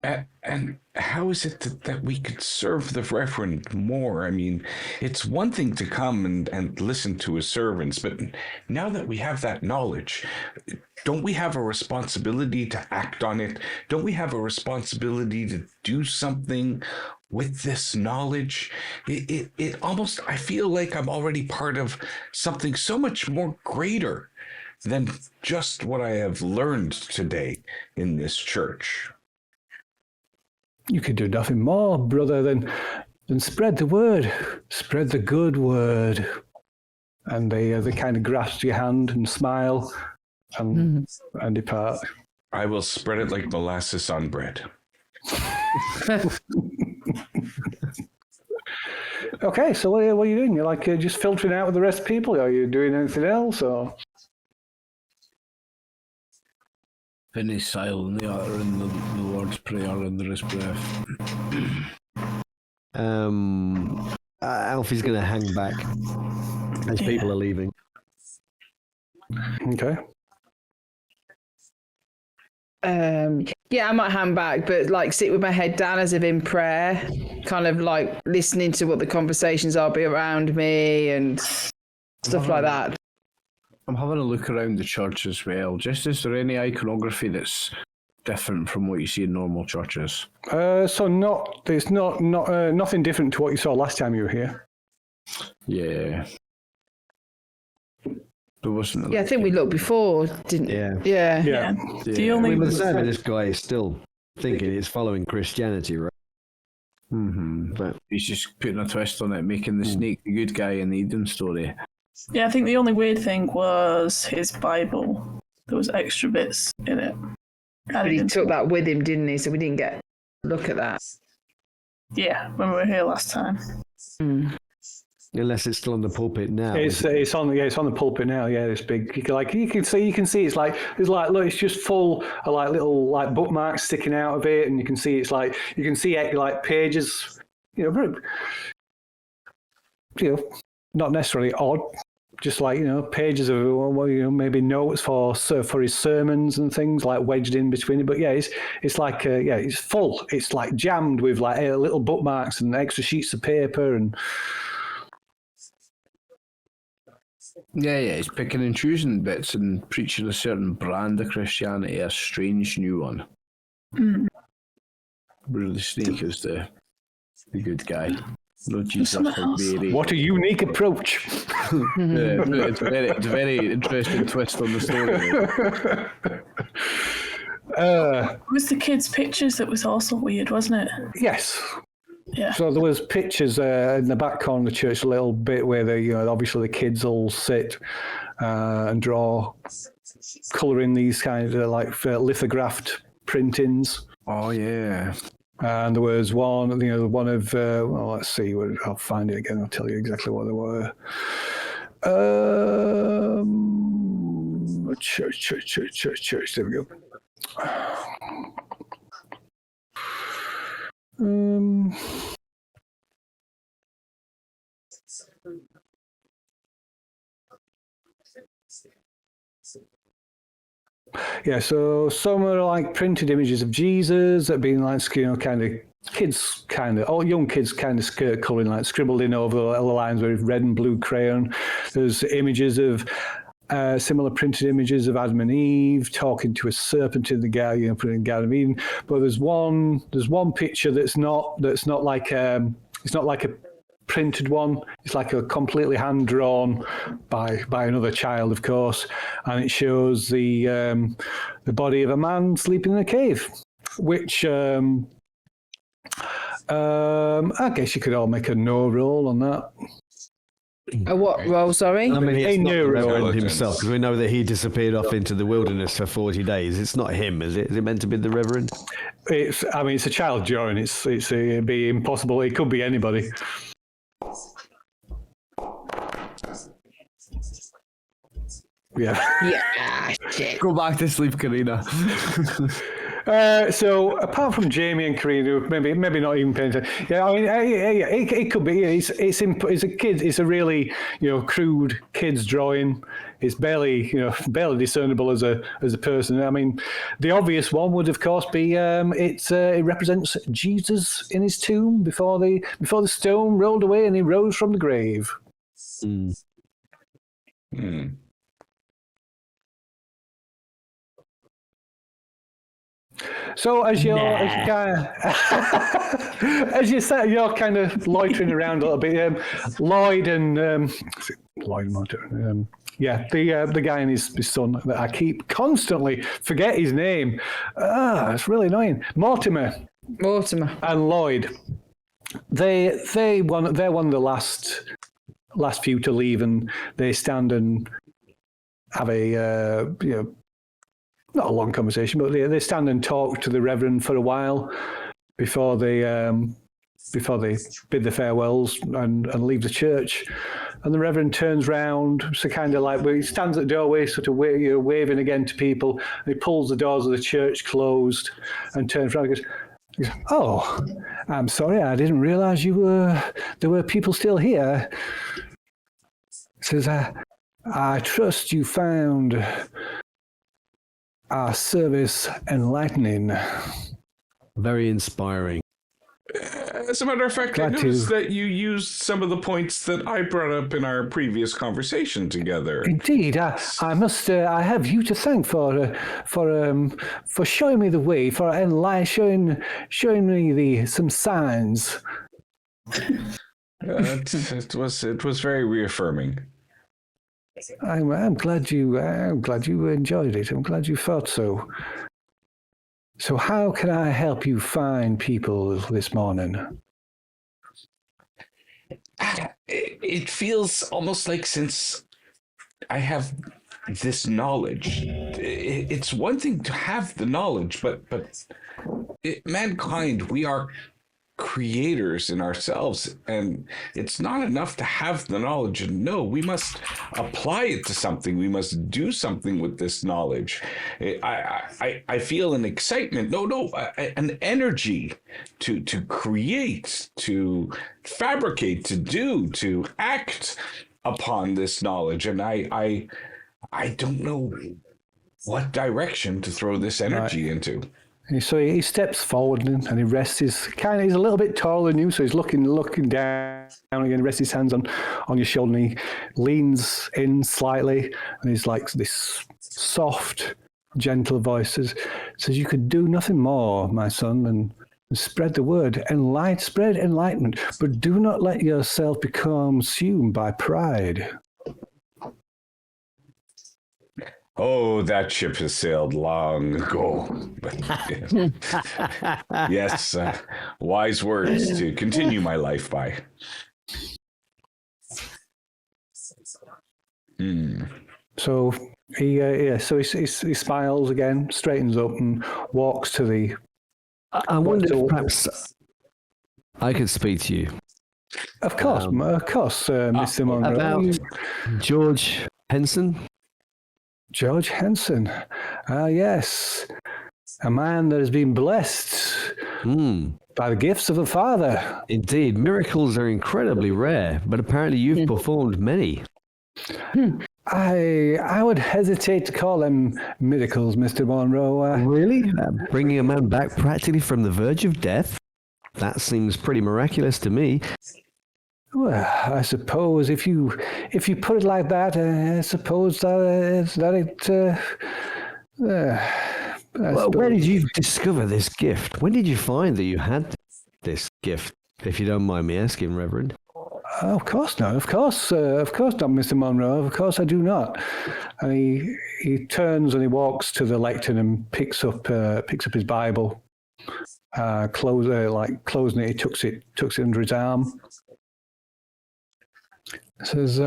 And how is it that we could serve the Reverend more? I mean, it's one thing to come and listen to his servants, but now that we have that knowledge, don't we have a responsibility to act on it? Don't we have a responsibility to do something with this knowledge? It almost, I feel like I'm already part of something so much more greater than just what I have learned today in this church. You could do nothing more, brother, than spread the word, spread the good word. And they kind of grasp your hand and smile and depart. I will spread it like molasses on bread. Okay, so what are you doing? You're like just filtering out with the rest of people? Are you doing anything else? Or Finish silently uttering the Lord's Prayer under his breath. Alfie's going to hang back as people are leaving. okay. Yeah, I might hang back, but like sit with my head down as if in prayer, kind of like listening to what the conversations are be around me and stuff like that. I'm having a look around the church as well. Just is there any iconography that's different from what you see in normal churches? There's nothing different to what you saw last time you were here. Yeah. There wasn't. Yeah, I think we looked before, didn't? Yeah. Yeah. The only The sound of this guy is still thinking it's following Christianity, right? Mm-hmm. But he's just putting a twist on it, making the snake the good guy in the Eden story. Yeah, I think the only weird thing was his Bible. There was extra bits in it. But he took that with him, didn't he? So we didn't get a look at that. Yeah, when we were here last time. Unless it's still on the pulpit now. It's on the pulpit now. Yeah, this big. You can see it's like look, it's just full of like little like bookmarks sticking out of it, and you can see like pages. Not necessarily odd. Just like pages of maybe notes for his sermons and things like wedged in between it. But yeah, it's like it's full. It's like jammed with like little bookmarks and extra sheets of paper and. Yeah, he's picking and choosing bits and preaching a certain brand of Christianity, a strange new one. Where the snake is the good guy. No Jesus or Mary. What a unique approach. It's a very interesting twist on the story. It was the kids' pictures that was also weird, wasn't it? Yes. Yeah. So there was pictures in the back corner of the church, a little bit where obviously the kids all sit and draw, colouring these kind of like lithographed printings. Oh yeah. And there was one of let's see, I'll find it again. I'll tell you exactly what they were. Church. There we go. Yeah, so some are like printed images of Jesus that have been like, kind of kids, all young kids kind of skirt colouring, like scribbled in over the lines with red and blue crayon. There's images of similar printed images of Adam and Eve talking to a serpent in the garden, putting in the Garden of Eden. But there's one picture that's not like it's not like a printed one. It's like a completely hand drawn by another child, of course, and it shows the body of a man sleeping in a cave, which I guess you could all make a no roll on that. A what roll, sorry? I mean, it's not the Reverend Intelligence. himself, because we know that he disappeared off into the wilderness for 40 days. It's not him, is it? Is it meant to be the Reverend? It's a child drawing. It'd be impossible. It could be anybody. Yeah. Yeah, shit. Go back to sleep, Karina. So apart from Jamie and Karina, maybe not even paying attention. Yeah, I mean, it could be. It's a kid. It's a really crude kid's drawing. It's barely discernible as a person. I mean, the obvious one would of course be it represents Jesus in his tomb before the stone rolled away and he rose from the grave. Mm. So as you're kind of loitering around a little bit, Lloyd and Lloyd Martin, the guy and his son that I keep constantly forget his name. It's really annoying. Mortimer and Lloyd. They're one of the last few to leave, and they stand and have a not a long conversation, but they stand and talk to the Reverend for a while before they bid the farewells and leave the church. And the Reverend turns round, so kind of like he stands at the doorway, sort of waving again to people. And he pulls the doors of the church closed and turns around and goes, "Oh, I'm sorry, I didn't realise there were people still here." Says, "I trust you found our service enlightening." Very inspiring. As a matter of fact, I Glad noticed to. that you used some of the points that I brought up in our previous conversation together. Indeed, I must. I have you to thank for showing me the way, for showing me some signs. It was very reaffirming. I'm glad you enjoyed it. I'm glad you thought so. So how can I help you find people this morning? It feels almost like, since I have this knowledge, it's one thing to have the knowledge, but mankind, we are creators in ourselves, and it's not enough to have the knowledge and know. We must apply it to something. We must do something with this knowledge. I feel an excitement, an energy to create, to fabricate, to act upon this knowledge, and I don't know what direction to throw this energy into. So he steps forward and he rests he's a little bit taller than you, so he's looking down again, rests his hands on your shoulder, and he leans in slightly, and he's like this soft, gentle voice says, "You could do nothing more, my son, and spread the word, spread enlightenment, but do not let yourself become consumed by pride." Oh, that ship has sailed long ago. But yes, wise words to continue my life by. So he smiles again, straightens up, and walks to the. I wonder if perhaps I could speak to you. Of course, Mr. Monroe. About George Henson. George Henson. Yes. A man that has been blessed by the gifts of a father. Indeed, miracles are incredibly rare, but apparently you've performed many. I would hesitate to call them miracles, Mr. Monroe. Really? Bringing a man back practically from the verge of death? That seems pretty miraculous to me. Well, I suppose if you put it like that, I suppose that Well, where did you discover this gift? When did you find that you had this gift, if you don't mind me asking, Reverend? Of course not. Of course not, Mr. Monroe. Of course I do not. And he turns and he walks to the lectern and picks up his Bible. Closing it, he tucks it under his arm. Says,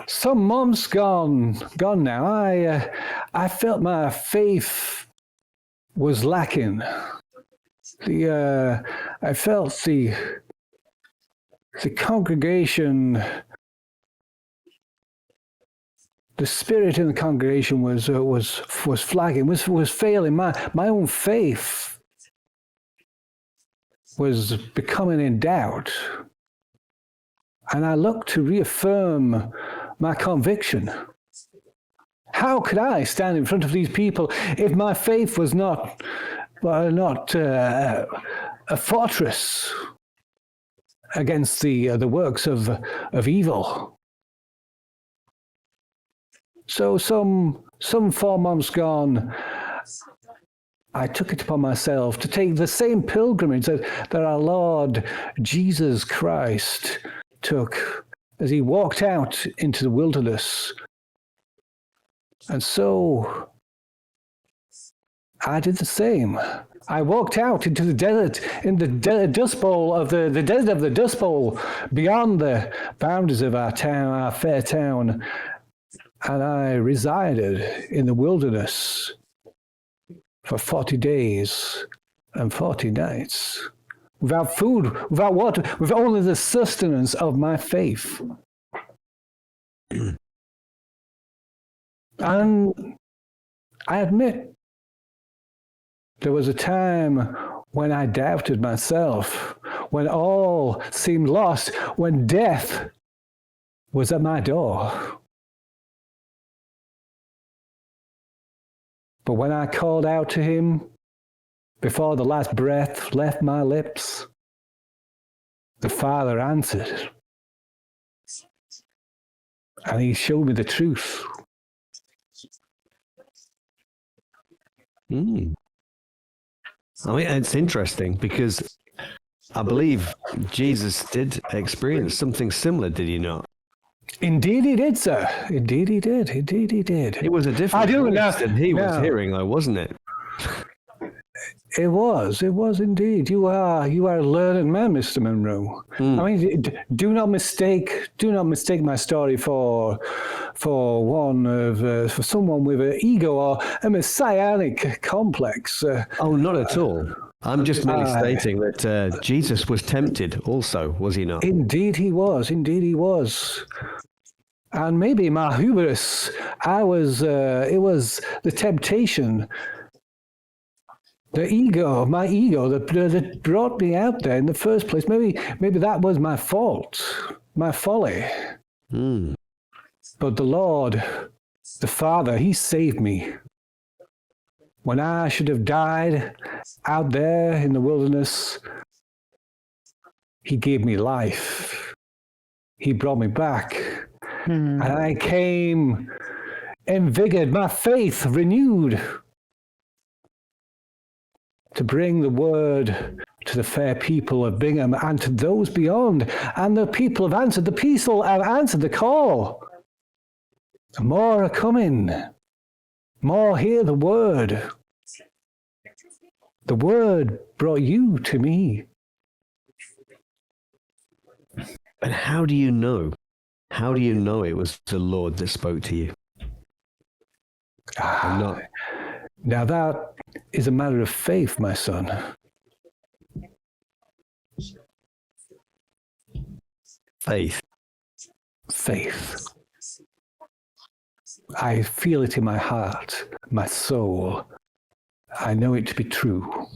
some months gone now. I felt my faith was lacking. I felt the congregation, the spirit in the congregation was flagging, was failing. My own faith was becoming in doubt. And I looked to reaffirm my conviction. How could I stand in front of these people if my faith was not a fortress against the works of evil? So some 4 months gone, I took it upon myself to take the same pilgrimage that our Lord Jesus Christ took as he walked out into the wilderness. And so I did the same. I walked out into the desert, in the Dust Bowl of the desert of the Dust Bowl, beyond the boundaries of our town, our fair town, and I resided in the wilderness for 40 days and 40 nights. Without food, without water, with only the sustenance of my faith. And I admit, there was a time when I doubted myself, when all seemed lost, when death was at my door. But when I called out to him, before the last breath left my lips, the Father answered. And he showed me the truth. I mean, it's interesting because I believe Jesus did experience something similar, did he not? Indeed he did, sir. Indeed he did. Indeed he did. It was a different voice than he was hearing, though, wasn't it? It was indeed. You are a learned man, Mr. Monroe. I mean, do not mistake my story for someone with an ego or a messianic complex. Oh, not at all. I'm just merely stating that Jesus was tempted also, was he not? Indeed he was. Indeed he was. And maybe my hubris, it was the temptation, my ego that brought me out there in the first place. Maybe that was my fault, my folly. But the Lord, the Father, he saved me. When I should have died out there in the wilderness, he gave me life. He brought me back. And I came invigorated, my faith renewed, to bring the word to the fair people of Bingham and to those beyond. And the people have answered the call. More are coming. More hear the word. The word brought you to me. But how do you know? How do you know it was the Lord that spoke to you? Now that is a matter of faith, my son. Faith. Faith. I feel it in my heart, my soul. I know it to be true.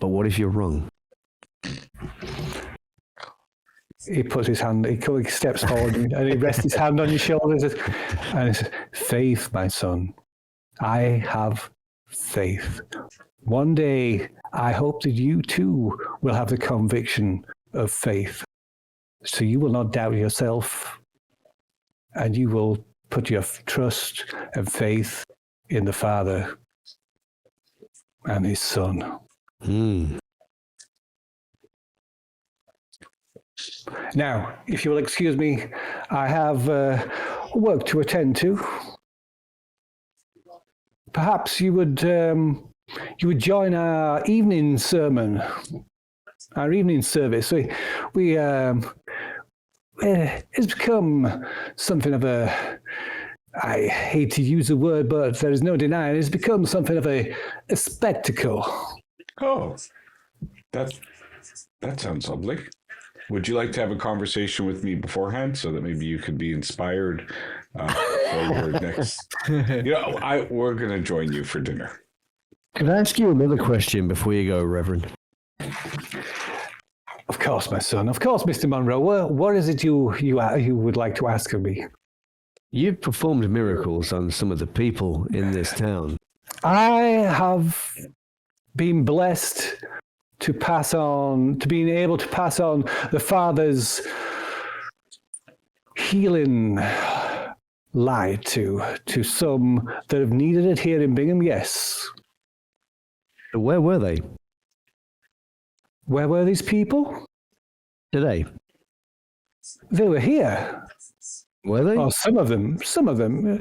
But what if you're wrong? he puts his hand, he steps forward and he rests his hand on your shoulders and he says, "Faith, my son. I have faith. One day, I hope that you too will have the conviction of faith. So you will not doubt yourself and you will put your trust and faith in the Father and his Son." Now, if you will excuse me, I have work to attend to. Perhaps you would join our evening sermon, our evening service. It's become something of a, I hate to use the word, but there is no denying it's become something of a spectacle. Oh, that sounds lovely. Would you like to have a conversation with me beforehand so that maybe you could be inspired for your next? We're going to join you for dinner. Could I ask you another question before you go, Reverend? Of course, my son. Of course, Mr. Monroe. What is it you would like to ask of me? You've performed miracles on some of the people in this town. I have been blessed to being able to pass on the Father's healing light to some that have needed it here in Bingham, yes. Where were they? Where were these people? Today? They were here. Were they? Oh, some of them. Some of the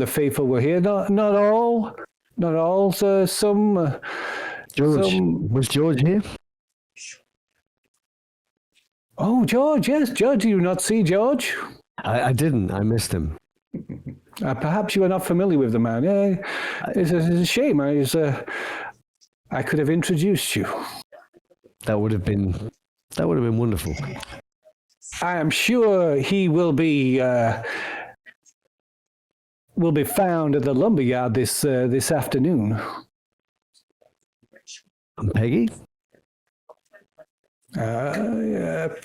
faithful were here. Not all. Not all. Some. George, was George here? Oh, George, yes. George, do you not see George? I didn't. I missed him. Perhaps you are not familiar with the man. Yeah, it's a shame. I could have introduced you. That would have been wonderful. I am sure he will be found at the lumberyard this afternoon. And Peggy?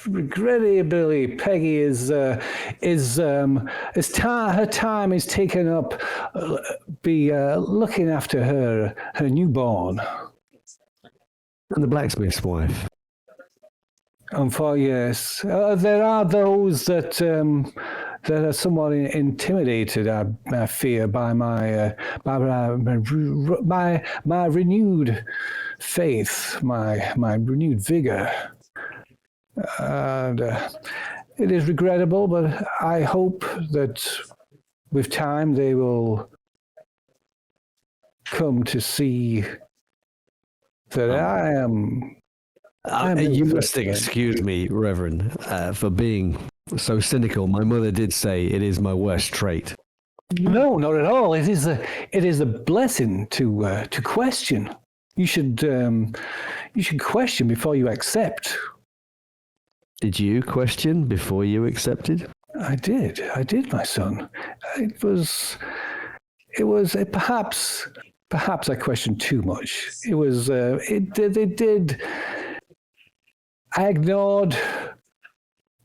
Regrettably, Peggy her time is taken up looking after her newborn. And the blacksmith's wife. Yes, there are those that are somewhat intimidated, I fear, by my renewed faith, my renewed vigor. And it is regrettable, but I hope that with time they will come to see that I am. You must excuse me, Reverend, for being so cynical. My mother did say it is my worst trait. No, not at all. It is a blessing to question. You should question before you accept. Did you question before you accepted? I did, my son. It was perhaps I questioned too much. It did. I ignored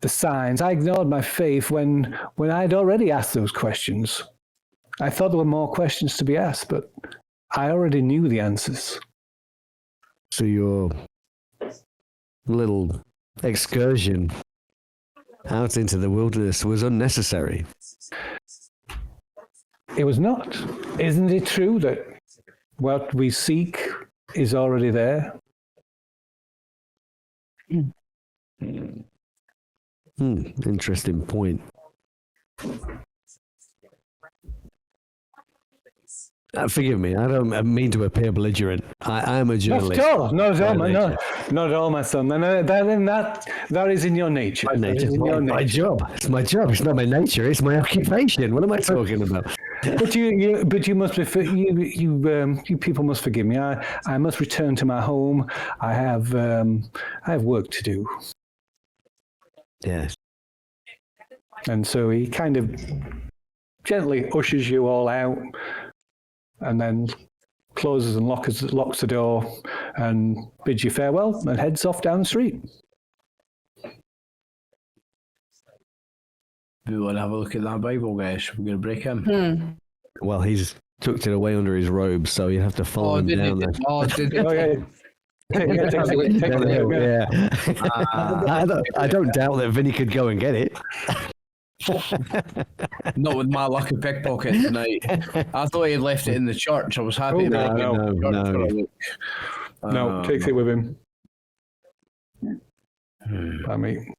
the signs. I ignored my faith when I'd already asked those questions. I thought there were more questions to be asked, but I already knew the answers. So your little excursion out into the wilderness was unnecessary. It was not. Isn't it true that what we seek is already there? Interesting point. Forgive me, I don't mean to appear belligerent. I am a journalist. Not at all, my son. That is in your nature. My nature. My job. It's my job. It's not my nature. It's my occupation. What am I talking about? But you must be. You people must forgive me. I must return to my home. I have work to do. Yes. And so he kind of gently ushers you all out, and then closes and locks the door and bids you farewell and heads off down the street. We want to have a look at that Bible, guys. We're going to break him. Well, he's tucked it away under his robe, so you have to follow him down there. Did Oh, yeah. Take it. Yeah. I don't doubt that Vinny could go and get it. Not with my lucky pickpocket tonight. I thought he had left it in the church. I was happy. Oh, that he no, went to the church no. for a look. No, takes it with him. I mean,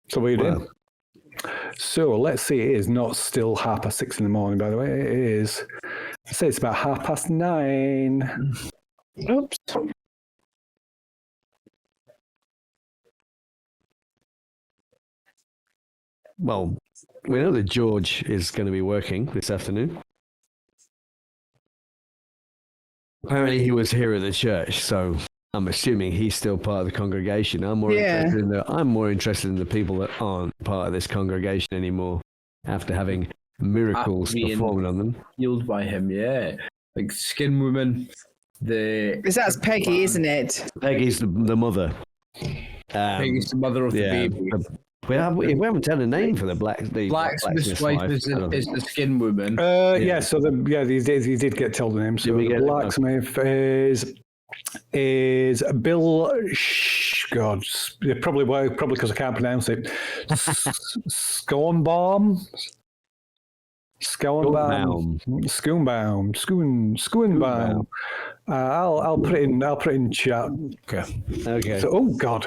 so what are you doing? So let's see. It is not still 6:30 in the morning. By the way, it is. I say it's about 9:30. Oops. Well, we know that George is going to be working this afternoon. Apparently, he was here at the church, so I'm assuming he's still part of the congregation. I'm more interested in the people that aren't part of this congregation anymore after having miracles performed on them. Healed by him, yeah. Like Skin Woman. That's Peggy, isn't it? Peggy's the mother. Peggy's the mother of the baby. We haven't had a name for the blacksmith's wife is the Skin Woman. Yeah. So these days he did get told the name. So the blacksmith is Bill. God, probably because I can't pronounce it. Schoenbaum. I'll put it in chat. Okay. So, oh God.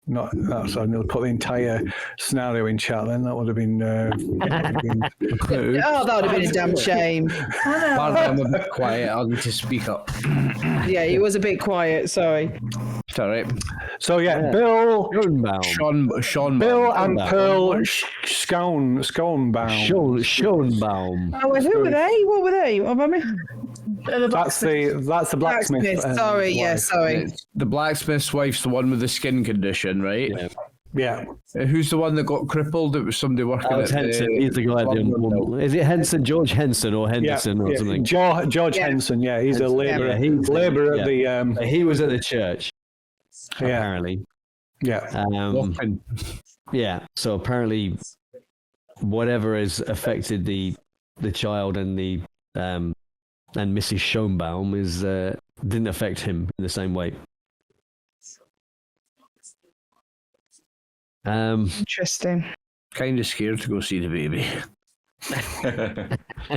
Not that, so I nearly put the entire scenario in chat then. That would have been. Oh, that would have been a damn shame. I'm a bit quiet. I'll need to speak up. Yeah, he was a bit quiet. Sorry. It's all right. So Bill, Sean, Bill and Pearl Schoenbaum. Schoenbaum. Oh, who were they? What were they? What about me? That's the blacksmith. Sorry, sorry. The blacksmith's wife's the one with the skin condition, right? Yeah. Who's the one that got crippled? It was somebody working at Henson. He's the guy. Is it Henson? George Henson or Henderson or something? George Henson. Yeah, he's a labourer. He's labourer at the. He was at the church. Apparently. Yeah. Yeah. So apparently, whatever has affected the child and the and Mrs. Schoenbaum didn't affect him in the same way. Interesting. Kind of scared to go see the baby.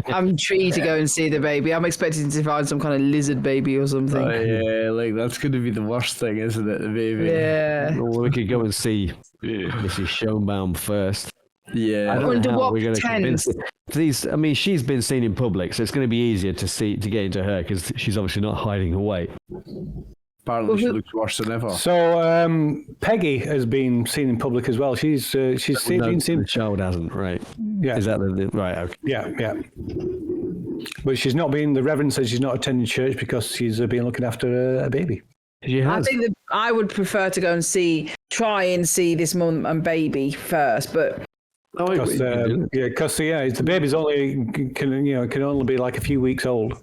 I'm intrigued to go and see the baby. I'm expecting to find some kind of lizard baby or something. Oh, yeah, like that's going to be the worst thing, isn't it? The baby. Yeah. Well, we could go and see Mrs. Schoenbaum first. Yeah. I don't know how we're going to tense. convince her. I mean, she's been seen in public, so it's going to be easier to get into her because she's obviously not hiding away. Apparently, she looks worse than ever. So Peggy has been seen in public as well. She's been seen. The child hasn't, right? Yeah. Is that the right? Okay. Yeah. But she's not been. The Reverend says she's not attending church because she's been looking after a baby. She has. I think that I would prefer to go and try and see this mum and baby first, but. Because the baby's only can only be like a few weeks old.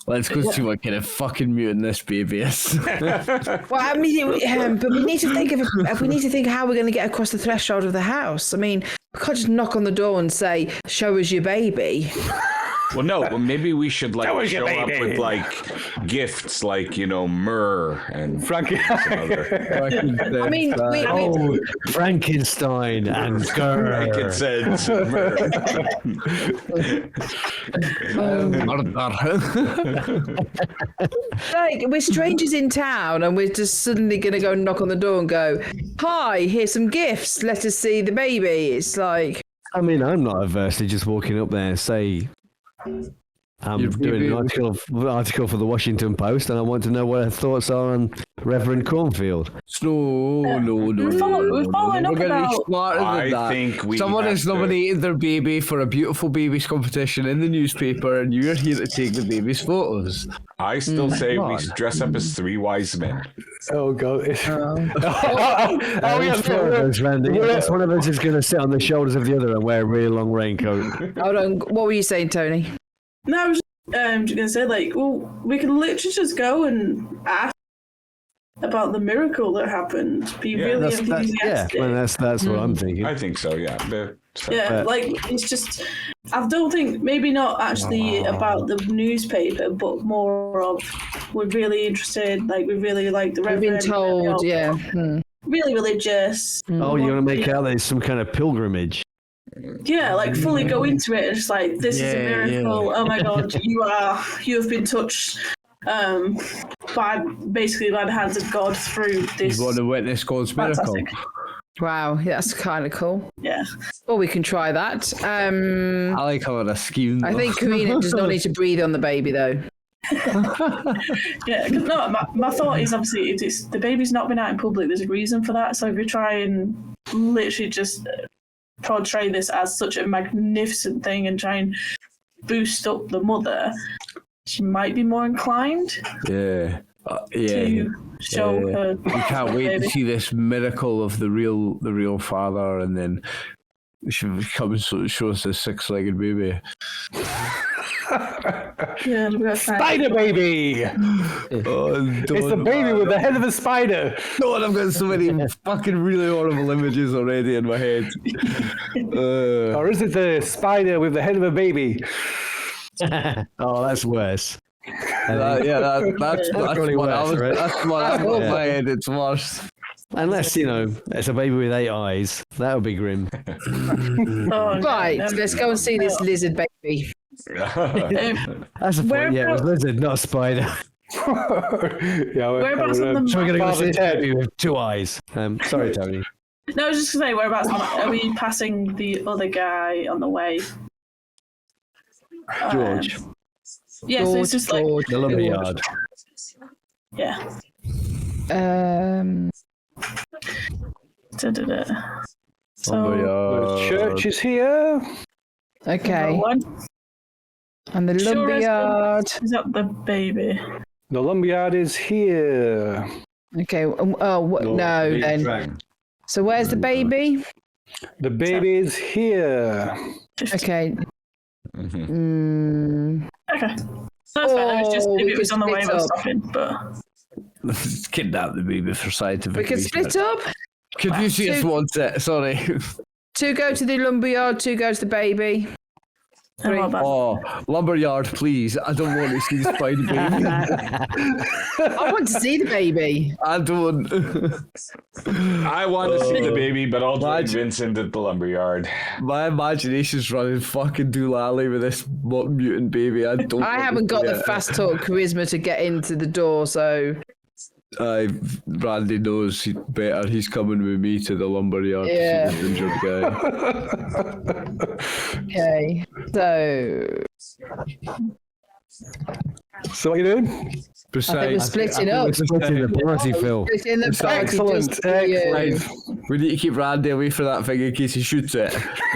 Let's go see what kind of fucking mutant this baby is. Well, I mean, but we need to think how we're going to get across the threshold of the house. I mean, we can't just knock on the door and say, "Show us your baby." Well, no. Well, maybe we should show up with gifts, myrrh and Frankie. I mean, Frankenstein and frankincense and myrrh. like we're strangers in town, and we're just suddenly going to go and knock on the door and go, "Hi, here's some gifts. Let us see the baby." It's like. I mean, I'm not averse to just walking up there and say. I'm doing an article for the Washington Post, and I want to know what her thoughts are on Reverend Cornfield. No. We're following up about. I think someone has nominated their baby for a beautiful babies competition in the newspaper, and you're here to take the baby's photos. I still say we dress up as three wise men. Oh God! Randy. Yes, one of us is going to sit on the shoulders of the other and wear a really long raincoat. Hold on. What were you saying, Tony? No, I was just going to say, we can literally just go and ask about the miracle that happened. Be really enthusiastic. That's what I'm thinking. I think so. Yeah. Like it's just. I don't think maybe not actually about the newspaper, but more of we're really interested. Like we really like the We've been Reverend, told, yeah. really religious. Oh, you want to make out that it's some kind of pilgrimage? Yeah, like fully go into it. It's like this is a miracle. Yeah. Oh my God, you have been touched by the hands of God through this. You want to witness God's miracle? Wow, that's kind of cool. Yeah. Well, we can try that. I like how a scheme. I think Karina does not need to breathe on the baby, though. Yeah, because no, my thought is obviously it's the baby's not been out in public. There's a reason for that. So if we try and literally just portray this as such a magnificent thing and try and boost up the mother, she might be more inclined. Yeah. To show her. We can't wait to see this miracle of the real father, and then she comes to show us a six-legged baby. Yeah, Spider baby! It's the baby with the head of a spider. God, I've got so many fucking really horrible images already in my head. Or is it the spider with the head of a baby? Oh, that's worse. That's probably what I worse, was. right? That's what I was in my head. It's worse. Unless, it's a baby with 8 eyes. That would be grim. Right, let's go and see this lizard baby. That's a point. Yeah, it was lizard, not a spider. Whereabouts on the So we're going to go Father see a Ted. baby with 2 eyes. Sorry, Tony. No, I was just going to say, whereabouts are we passing the other guy on the way? George. Yeah, so it's just like... The lumberyard. Yeah. So, The church is here. Okay. one. And the Sure as lumberyard. Is that the baby? The lumberyard is here. Okay. No, then. So where's the baby? The baby is here. Okay. Okay. That's fine. It was just if we it was could on the way split of up. stopping, but Let's kidnap the baby for scientific We can research. split up. Confucius wants it. Sorry. 2 go to the lumberyard, 2 go to the baby. and what about Oh, lumberyard, please. I don't want to see the spider baby. I want to see the baby. I don't. I want to see the baby, but I'll join Imagine- Vincent at the lumberyard. My imagination's running fucking doolally with this mutant baby. I don't. I want haven't to got see the it. fast talk charisma to get into the door, so Randy knows better. He's coming with me to the lumberyard Yeah. to see the injured guy. okay. So what are you doing? I think we're Besides, splitting up. We're splitting the party, Phil. Splitting the party Excellent, just for you. excellent. we need to keep Randy away from that thing in case he shoots it.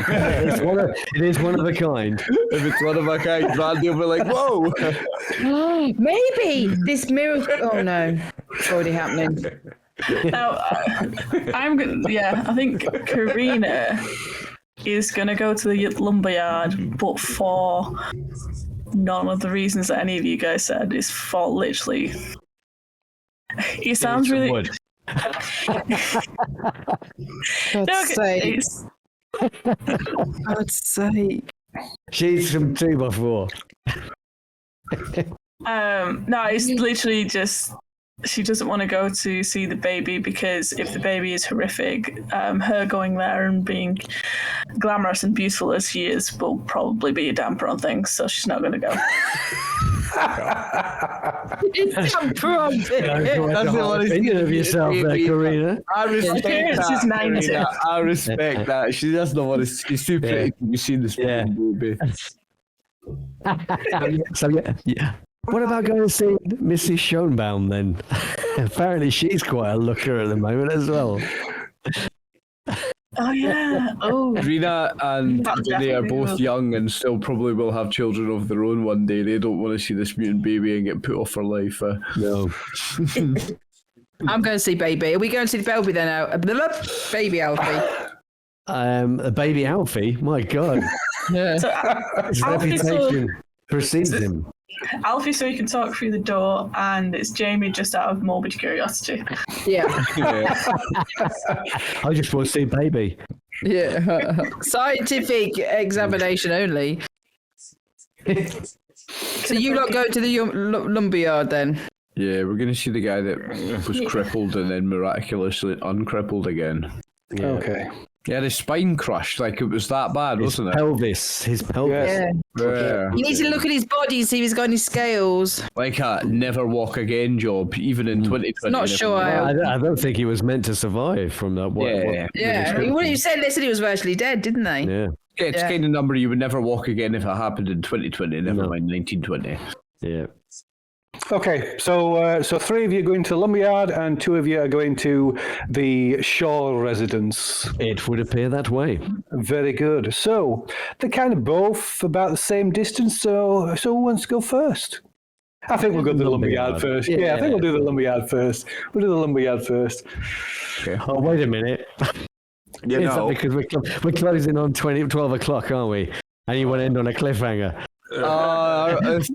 It is one of a kind. If it's one of a kind, Randy will be like, "Whoa!" Maybe this miracle. Oh no, it's already happening. now? I'm gonna. Yeah, I think Karina is gonna go to the lumberyard, but for none of the reasons that any of you guys said. Is for literally. It sounds really. Wood. God's sake. it's- God's sake. She's from 2x4. No, it's literally just she doesn't want to go to see the baby because if the baby is horrific, her going there and being glamorous and beautiful as she is will probably be a damper on things, so she's not going to go. It's a problem. That's the honest opinion of yourself there, Karina. I respect Appearance that. is 90. Karina. I respect that. She doesn't want to. She's too pretty to be seen this baby. So yeah. What about going to see Mrs. Schoenbaum then? Apparently she's quite a looker at the moment as well. Oh yeah. Oh. Rena and That Vinny are definitely both will. young and still probably will have children of their own one day. They don't want to see this mutant baby and get put off for life. No. I'm going to see baby. Are we going to see the baby then? Baby Alfie. A baby Alfie? My God. Yeah. So His Alfie saw- reputation precedes him. Alfie so he can talk through the door, and it's Jamie just out of morbid curiosity. Yeah. I just want to see baby. Yeah. Scientific examination only. So you lot go to the lumberyard then? Yeah, we're going to see the guy that was crippled and then miraculously uncrippled again. Yeah. Okay. He had his spine crushed, like it was that bad, wasn't it? His pelvis. Yes. Yeah. You need to look at his body, see if he's got any scales. Like a never walk again job, even in 2020. Not sure. I don't think he was meant to survive from that. Yeah. You said they said he was virtually dead, didn't they? Yeah. Yeah, it's kind of number you would never walk again if it happened in 2020, never mind 1920. Yeah. Okay, so 3 of you are going to the lumberyard and 2 of you are going to the Shaw residence. It would appear that way. Very good. So they're kind of both about the same distance. So who wants to go first? I think we'll go to the lumberyard first. Yeah, I think we'll do the lumberyard first. We'll do the lumberyard first. Okay. Oh, wait a minute. You Is know, that because we're closing on 12 o'clock, aren't we? And you want to end on a cliffhanger. yes,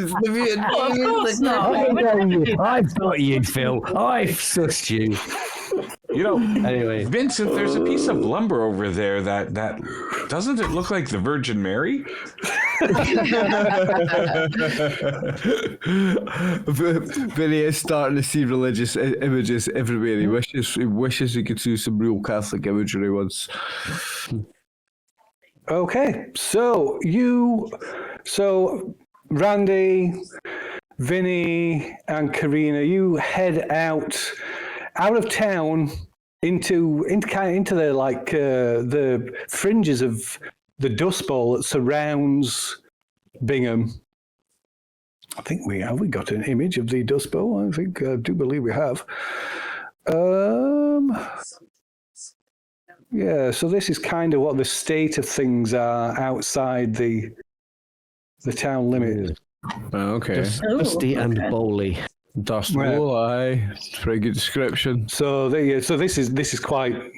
Of course not. I've got you, Phil. I've sussed you. You know, Anyway. Vincent, there's a piece of lumber over there that doesn't it look like the Virgin Mary? Vinny is starting to see religious images everywhere. He wishes he could see some real Catholic imagery once. Okay, so Randy, Vinny, and Karina, you head out of town into the fringes of the Dust Bowl that surrounds Bingham. I think we got an image of the Dust Bowl. I do believe we have. Yeah, so this is kind of what the state of things are outside the town limit. Okay. Dusty and bowly. Dust Right. Bowl, aye. It's a pretty good description. So this is quite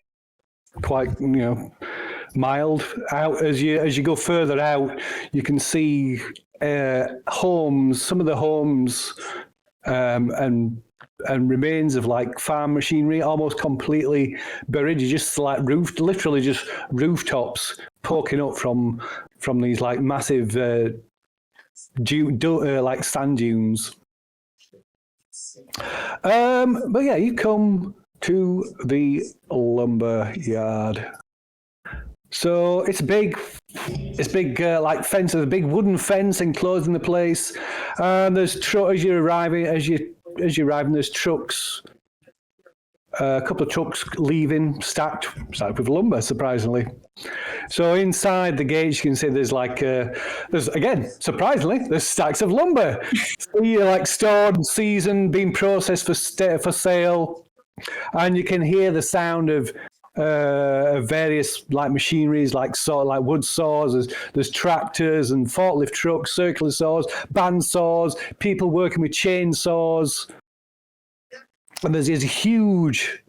mild. Out as you go further out, you can see homes. Some of the homes and remains of like farm machinery almost completely buried. You just like literally just rooftops poking up from these like massive like sand dunes. But yeah, you come to the lumber yard. So it's big like fence, a big wooden fence enclosing the place. There's as you arrive, there's trucks. A couple of trucks leaving, stacked with lumber, surprisingly. So inside the gates, you can see there's stacks of lumber. So you're like stored, seasoned, being processed for sale, and you can hear the sound of various like machineries, like wood saws. There's tractors and forklift trucks, circular saws, band saws, people working with chainsaws. And there's these huge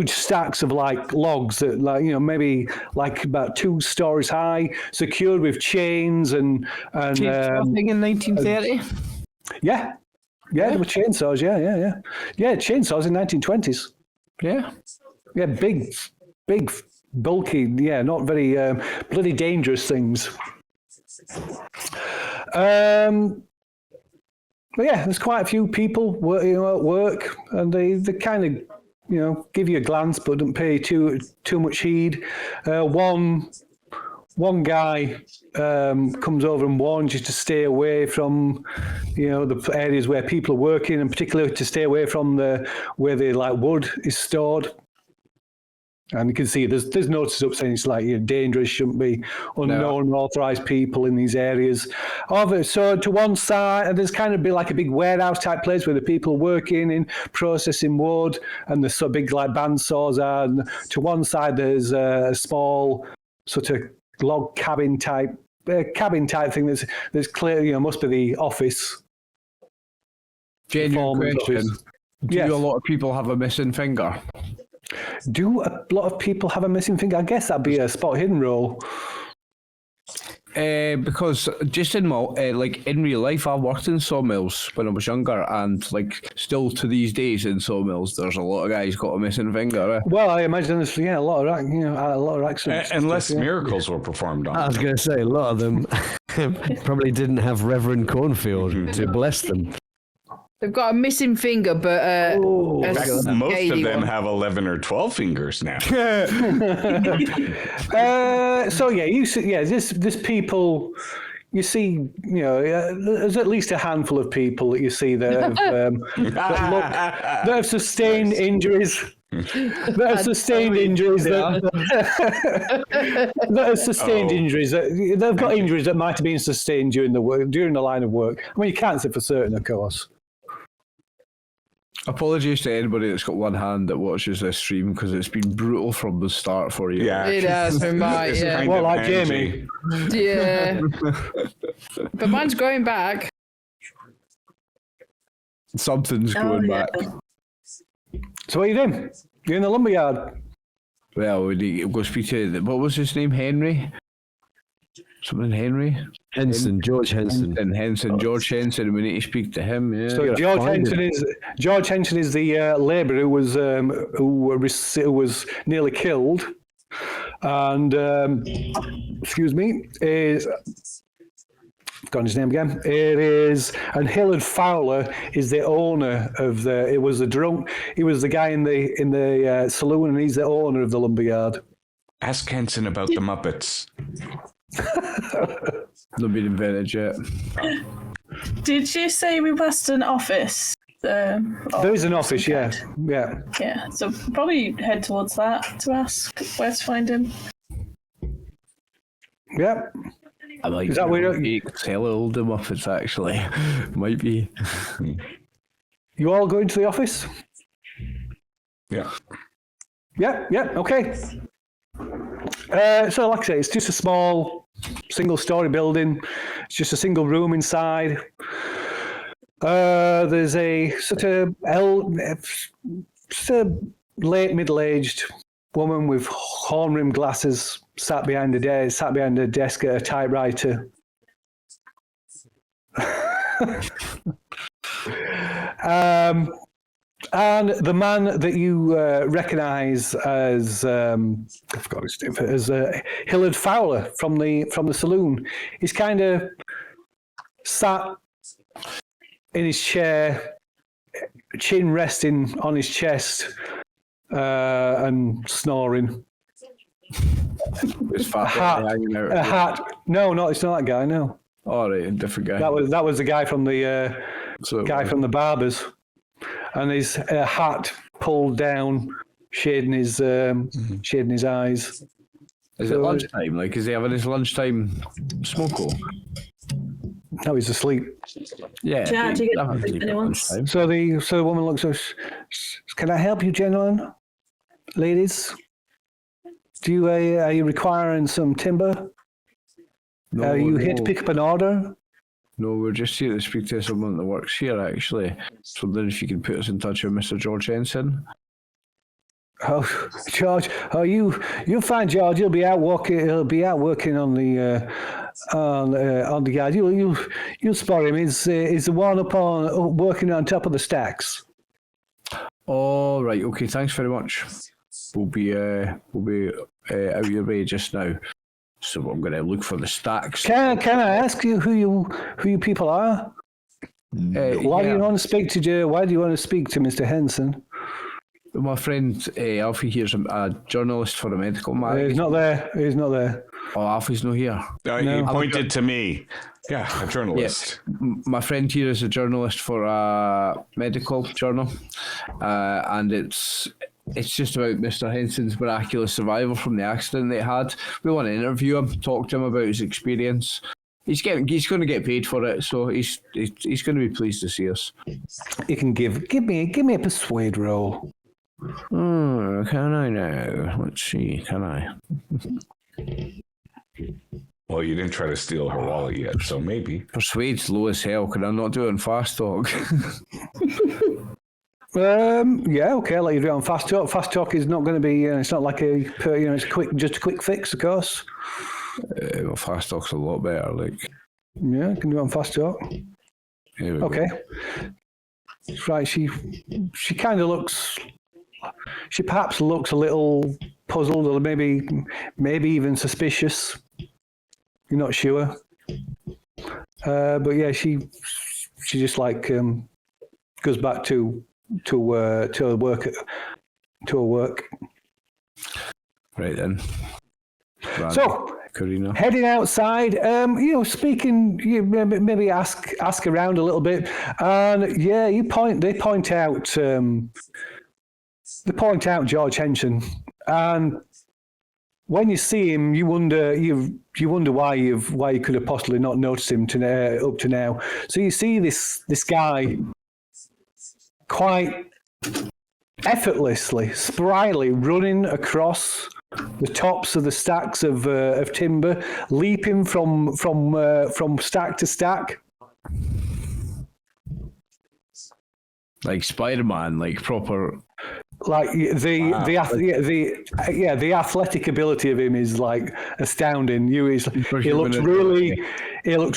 stacks of like logs that maybe like about 2 stories high, secured with chains and Chainsaw in 1930. Yeah, there were chainsaws. Yeah, chainsaws in 1920s. Yeah, big, bulky. Yeah, not very bloody dangerous things. But yeah, there's quite a few people at work, and they kind of give you a glance, but don't pay too much heed. One guy comes over and warns you to stay away from the areas where people are working, and particularly to stay away from where the like wood is stored. And you can see there's notices up saying it's like dangerous, shouldn't be unknown, unauthorized people in these areas. So to one side, there's kind of be like a big warehouse type place where the people are working in processing wood, and the so big like band saws are. And to one side, there's a small sort of log cabin type thing that's clear. Must be the office. Genuine question. Yes. Do a lot of people have a missing finger? Do a lot of people have a missing finger? I guess that'd be a spot hidden roll. Because just in my like in real life, I worked in sawmills when I was younger, and like still to these days in sawmills, there's a lot of guys got a missing finger. Well, I imagine there's a lot of accidents. Unless miracles were performed on. I was going to say, a lot of them probably didn't have Reverend Cornfield to bless them. They've got a missing finger, but a Most of scaly them one. have 11 or 12 fingers now. So yeah, you see, this people. You see, there's at least a handful of people that you see that have sustained injuries. That have sustained injuries. That have sustained injuries. They've got injuries that might have been sustained during the line of work. I mean, you can't say for certain, of course. Apologies to anybody that's got one hand that watches this stream because it's been brutal from the start for you. Yeah, It has been right, it's yeah. kind Well, of like hangy. Jamie. Yeah. But mine's growing back. Something's going back. So what are you doing? You're in the lumberyard. Well, we need to go speak to what was his name? Henry? Something Henry? George Henson. George Henson. We need to speak to him. Yeah. So George Henson is the labourer who was nearly killed, and excuse me, is got his name again. It is, and Hillard Fowler is the owner of the. It was the drunk. He was the guy in the saloon, and he's the owner of the lumberyard. Ask Henson about the Muppets. Not been invented yet. Did you say we passed an office? There is an office, yeah. Yeah, so probably head towards that to ask where to find him. Yeah. I like Is that where sell all the Muppets actually? Might be. You all going to the office? Yeah. Yeah, okay. So like I say, it's just a small single-story building. It's just a single room inside. There's a sort of late middle-aged woman with horn-rimmed glasses sat behind a desk at a typewriter. And the man that you recognise as I forgot his name, as Hillard Fowler from the saloon, he's kind of sat in his chair, chin resting on his chest, and snoring. It's A hat. No, it's not that guy. No. All right, a different guy. That was the guy from the from the barbers, and his hat pulled down, shading his eyes. Is it lunchtime? Like, is he having his lunchtime smoko? No, he's asleep. Yeah. Yeah, do you get anyone's? So the woman looks at us. Can I help you, gentlemen, ladies? Are you requiring some timber? No, Are you no. here to pick up an order? No, we're just here to speak to someone that works here, actually. So then if you can put us in touch with Mr. George Henson. Oh, George. Oh, you'll find George. He'll be out working on the yard. You'll spot him. He's the one working on top of the stacks. All right. Okay. Thanks very much. We'll be out your way just now. So I'm going to look for the stacks. Can I ask you who you people are? Why do you want to speak to Mr. Henson? My friend Alfie here's a journalist for a medical magazine. He's not there. Oh, Alfie's not here. He pointed to me. Yeah, a journalist. My friend here is a journalist for a medical journal, and it's just about Mr. Henson's miraculous survival from the accident they had. We want to interview him, talk to him about his experience. He's going to get paid for it, so he's going to be pleased to see us. You can give me a persuade roll. Oh, can I now? Let's see, can I? Well, you didn't try to steal her wallet yet, so maybe. Persuade's low as hell. Can I not do it on fast talk? Yeah, okay. I'll let you do it on fast talk. Fast talk is not going to be. It's not like it's just a quick fix, of course. Well, fast talk's a lot better. Like, Yeah, can do it on fast talk. here we go. Okay. Right, she kind of looks. She perhaps looks a little puzzled, or maybe even suspicious. You're not sure. But yeah, she just like goes back to her work. Right then. So, Karina. heading outside, speaking, you maybe ask around a little bit, and yeah, they point out George Henson, and when you see him, you wonder why you could have possibly not noticed him up to now. So you see this guy quite effortlessly, spryly running across the tops of the stacks of timber, leaping from stack to stack. Like Spider-Man, like proper. Like the athletic ability of him is like astounding. He looks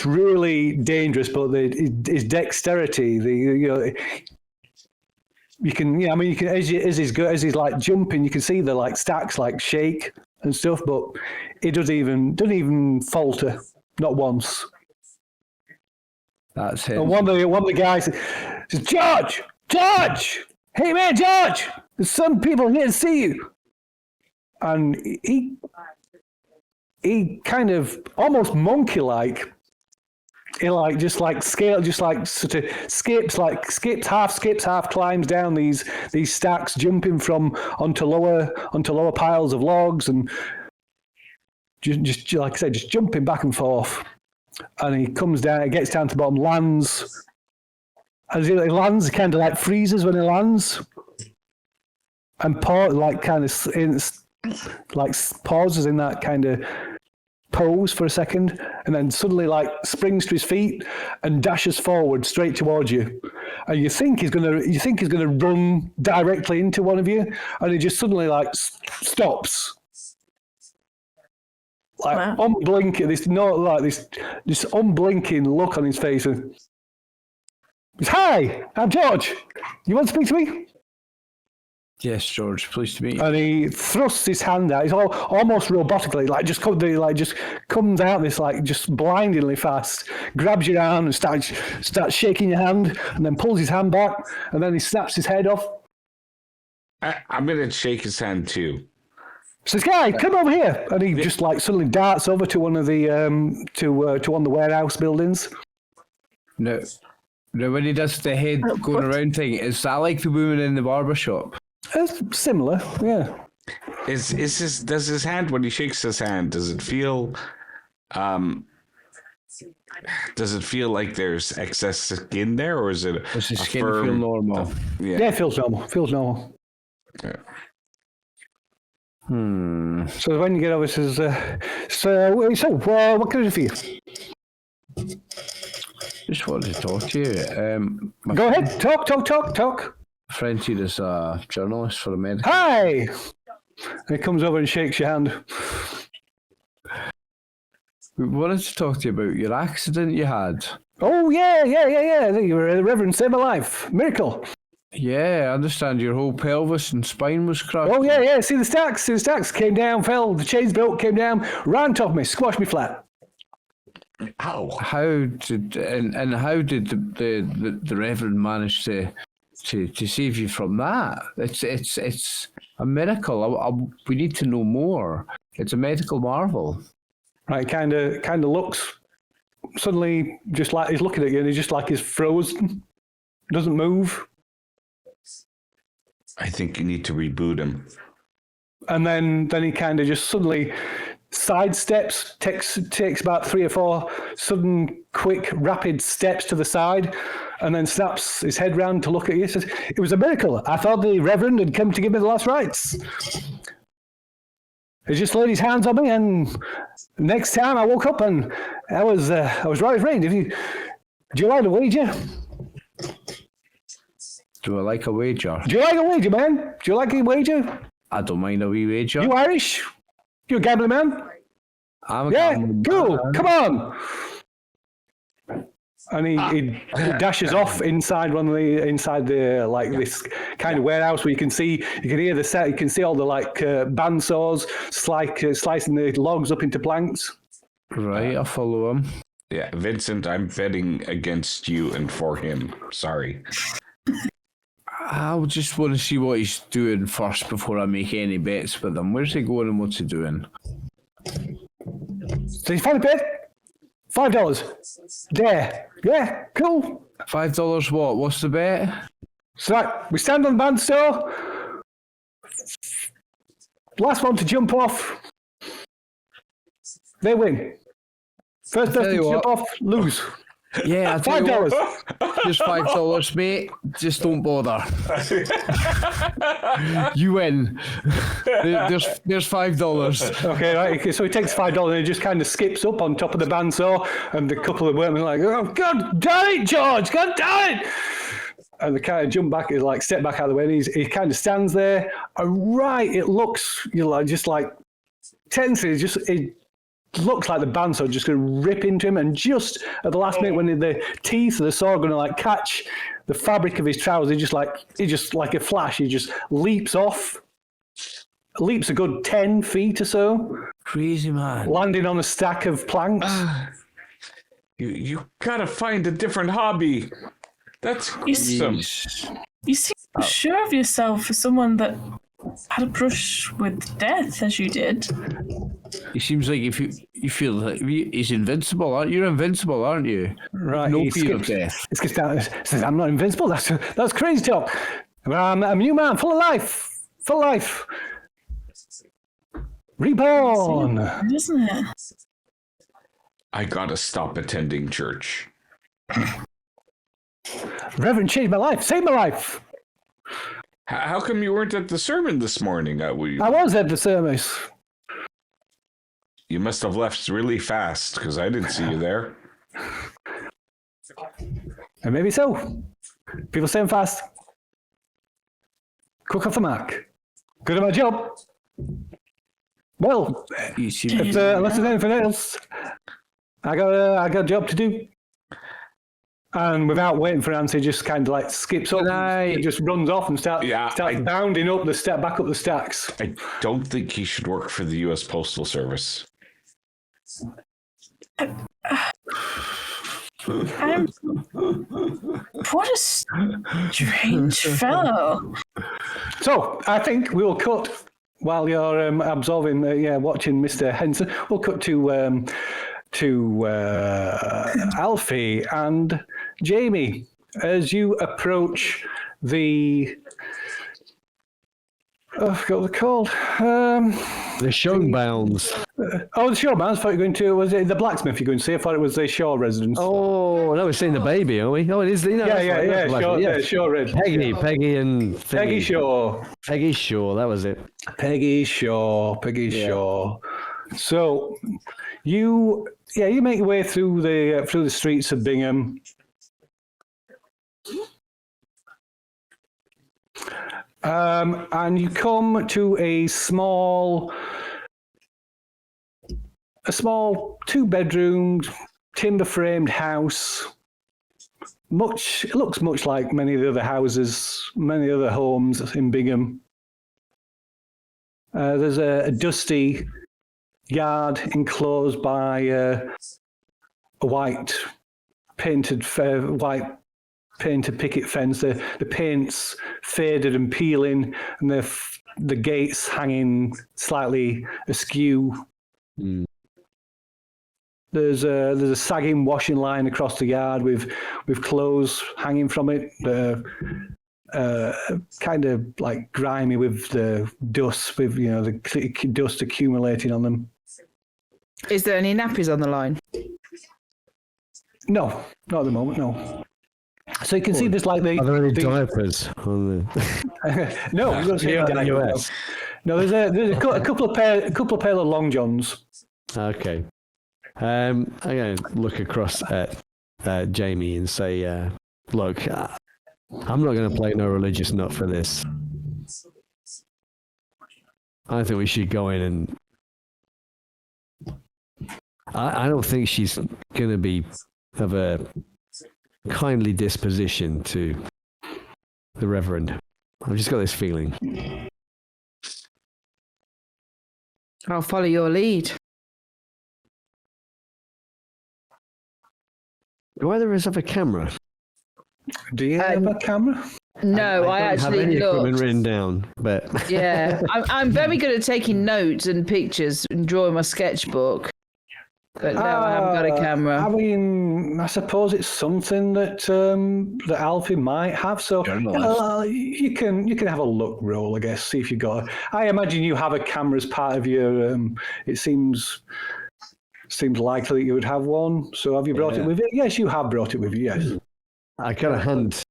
really dangerous, but his dexterity, you can as he's like jumping, you can see the like stacks like shake and stuff, but it doesn't even falter, not once. That's him. And one of the guys says, George, hey man, George, there's some people here to see you. And he kind of almost monkey-like, he sort of skips, half climbs down these stacks, jumping onto lower piles of logs, and just like I said, just jumping back and forth. And he comes down, he gets down to the bottom, lands. As he lands, he kind of like freezes when he lands, and pauses in that kind of pose for a second, and then suddenly like springs to his feet and dashes forward straight towards you. And you think he's gonna run directly into one of you, and he just suddenly like stops. Like unblinking, this unblinking look on his face. And hi, I'm George. You want to speak to me? Yes, George. Pleased to meet you. And he thrusts his hand out. He's almost robotically, just comes out this like just blindingly fast. Grabs your arm and starts shaking your hand, and then pulls his hand back, and then he snaps his head off. I'm gonna shake his hand too. Says, "Guy, come over here!" And he just like suddenly darts over to one of the to one of the warehouse buildings. No, when he does the head going around thing, is that like the woman in the barber shop? It's similar, yeah. Does his hand, when he shakes his hand, does it feel like there's excess skin there, or is it? Does his skin feel normal? Yeah, it feels normal. Yeah. So when you get over, it says, what can I do for you? Just wanted to talk to you. Go ahead, talk. Friend here is a journalist for America. Hi! And he comes over and shakes your hand. We wanted to talk to you about your accident you had. Oh, yeah. You were the Reverend saved my life. Miracle. Yeah, I understand your whole pelvis and spine was crushed. Oh, yeah. See the stacks came down, fell, the chains broke, came down, ran top me, squashed me flat. Ow. How did the Reverend manage to save you from that? It's a miracle. We need to know more. It's a medical marvel. Right, kind of looks suddenly just like he's looking at you, and he's frozen, doesn't move. I think you need to reboot him. And then he kind of just suddenly sidesteps, takes about 3 or 4 sudden, quick, rapid steps to the side, and then snaps his head round to look at you. He says, "It was a miracle. I thought the Reverend had come to give me the last rites. He just laid his hands on me, and next time I woke up and I was right as rain. Do you like a wager? Do I like a wager? Do you like a wager, man? Do you like a wager? I don't mind a wee wager. You Irish? You a gambling man? I'm a Yeah, gambling cool. man. Come on. And he dashes off inside the like this kind of warehouse where you can hear the set, you can see all the like bandsaws slicing the logs up into planks. Right, I follow him. Yeah, Vincent, I'm betting against you and for him. Sorry. I just want to see what he's doing first before I make any bets with him. Where's he going and what's he doing? So you find a bit? $5. There. Yeah, cool. $5 what? What's the bet? So right, we stand on the bandsaw. Last one to jump off. They win. First person to jump off, lose. Yeah, I tell you $5. what, just $5, mate. Just don't bother. You win. There's $5. Okay, right. Okay, so he takes $5 and he just kind of skips up on top of the bandsaw, and the couple of workmen are like, "Oh, God damn it, George! God damn it!" And they kind of jump back, like step back out of the way, and he kind of stands there. And right, it looks, just like tense. It looks like the bandsaw just going to rip into him, and just at the last minute, when the teeth of the saw are going to like catch the fabric of his trousers, he just like a flash, he just leaps off. Leaps a good 10 feet or so. Crazy man. Landing on a stack of planks. You gotta find a different hobby. That's awesome. You seem sure of yourself for someone that had a brush with death as you did. He seems like if you feel like he's invincible, aren't you? You're invincible, aren't you? Right. No he fear of skips, death. he skips down and says, "I'm not invincible. That's crazy talk. I'm a new man, full of life. Full of life. Reborn." Isn't it? I gotta stop attending church. Reverend changed my life. Saved my life. How come you weren't at the sermon this morning? I was at the service. You must have left really fast, because I didn't see you there. And maybe so. People say I'm fast. Quick off the mark. Good at my job. Well, unless there's anything else, I got a job to do. And without waiting for an answer, he just kind of like skips up. He just runs off and starts bounding up back up the stacks. I don't think he should work for the U.S. Postal Service. What a strange fellow. So I think we will cut while you're watching Mr. Henson. We'll cut to Alfie and Jamie as you approach the. I forgot what they're called. The Showbounds. The Showbounds. I thought you were going to. Was it the blacksmith you're going to see? I thought it was the Shaw residence. Oh, no, we're seeing the baby, are we? Oh, it is. Shaw Red. Peggy and Thingy. Peggy Shaw. Peggy Shaw, that was it. Peggy Shaw. So, you make your way through the streets of Bingham. And you come to a small 2-bedroom timber-framed house. It looks much like many of the other homes in Bingham. There's a dusty yard enclosed by a white painted picket fence. The paint's faded and peeling, and the gates hanging slightly askew. Mm. There's a sagging washing line across the yard with clothes hanging from it. Kind of like grimy with the dust, with the dust accumulating on them. Is there any nappies on the line? No, not at the moment. No. So you can see there's like Are there any diapers on the? No, you don't see any diapers. No, there's a couple of pair of long johns. Okay. I'm going to look across at Jamie and say, look, I'm not going to play no religious nut for this. I think we should go in and I don't think she's going to be of a kindly disposition to the Reverend. I've just got this feeling. I'll follow your lead. Do either of us have a camera? Do you have a camera? No, I don't have actually any equipment looked. written down, but Yeah, I'm very good at taking notes and pictures and drawing my sketchbook. But no, I haven't got a camera. I mean, I suppose it's something that that Alfie might have. So you can have a look roll, I guess. See if you got. I imagine you have a camera as part of your. It seems likely that you would have one. So have you brought it with you? Yes, you have brought it with you. Yes. I kind of hand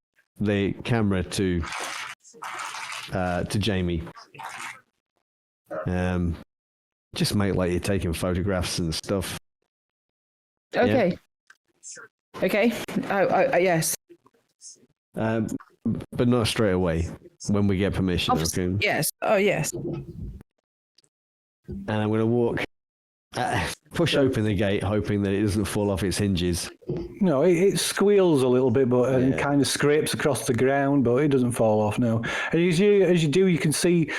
the camera to Jamie. Just make like you're taking photographs and stuff. Okay. Yeah. Okay. Oh, yes. But not straight away. When we get permission. Okay. Yes. Oh, yes. And I'm going to walk, push open the gate, hoping that it doesn't fall off its hinges. No, it squeals a little bit, but and kind of scrapes across the ground, but it doesn't fall off. No, and as you do, you can see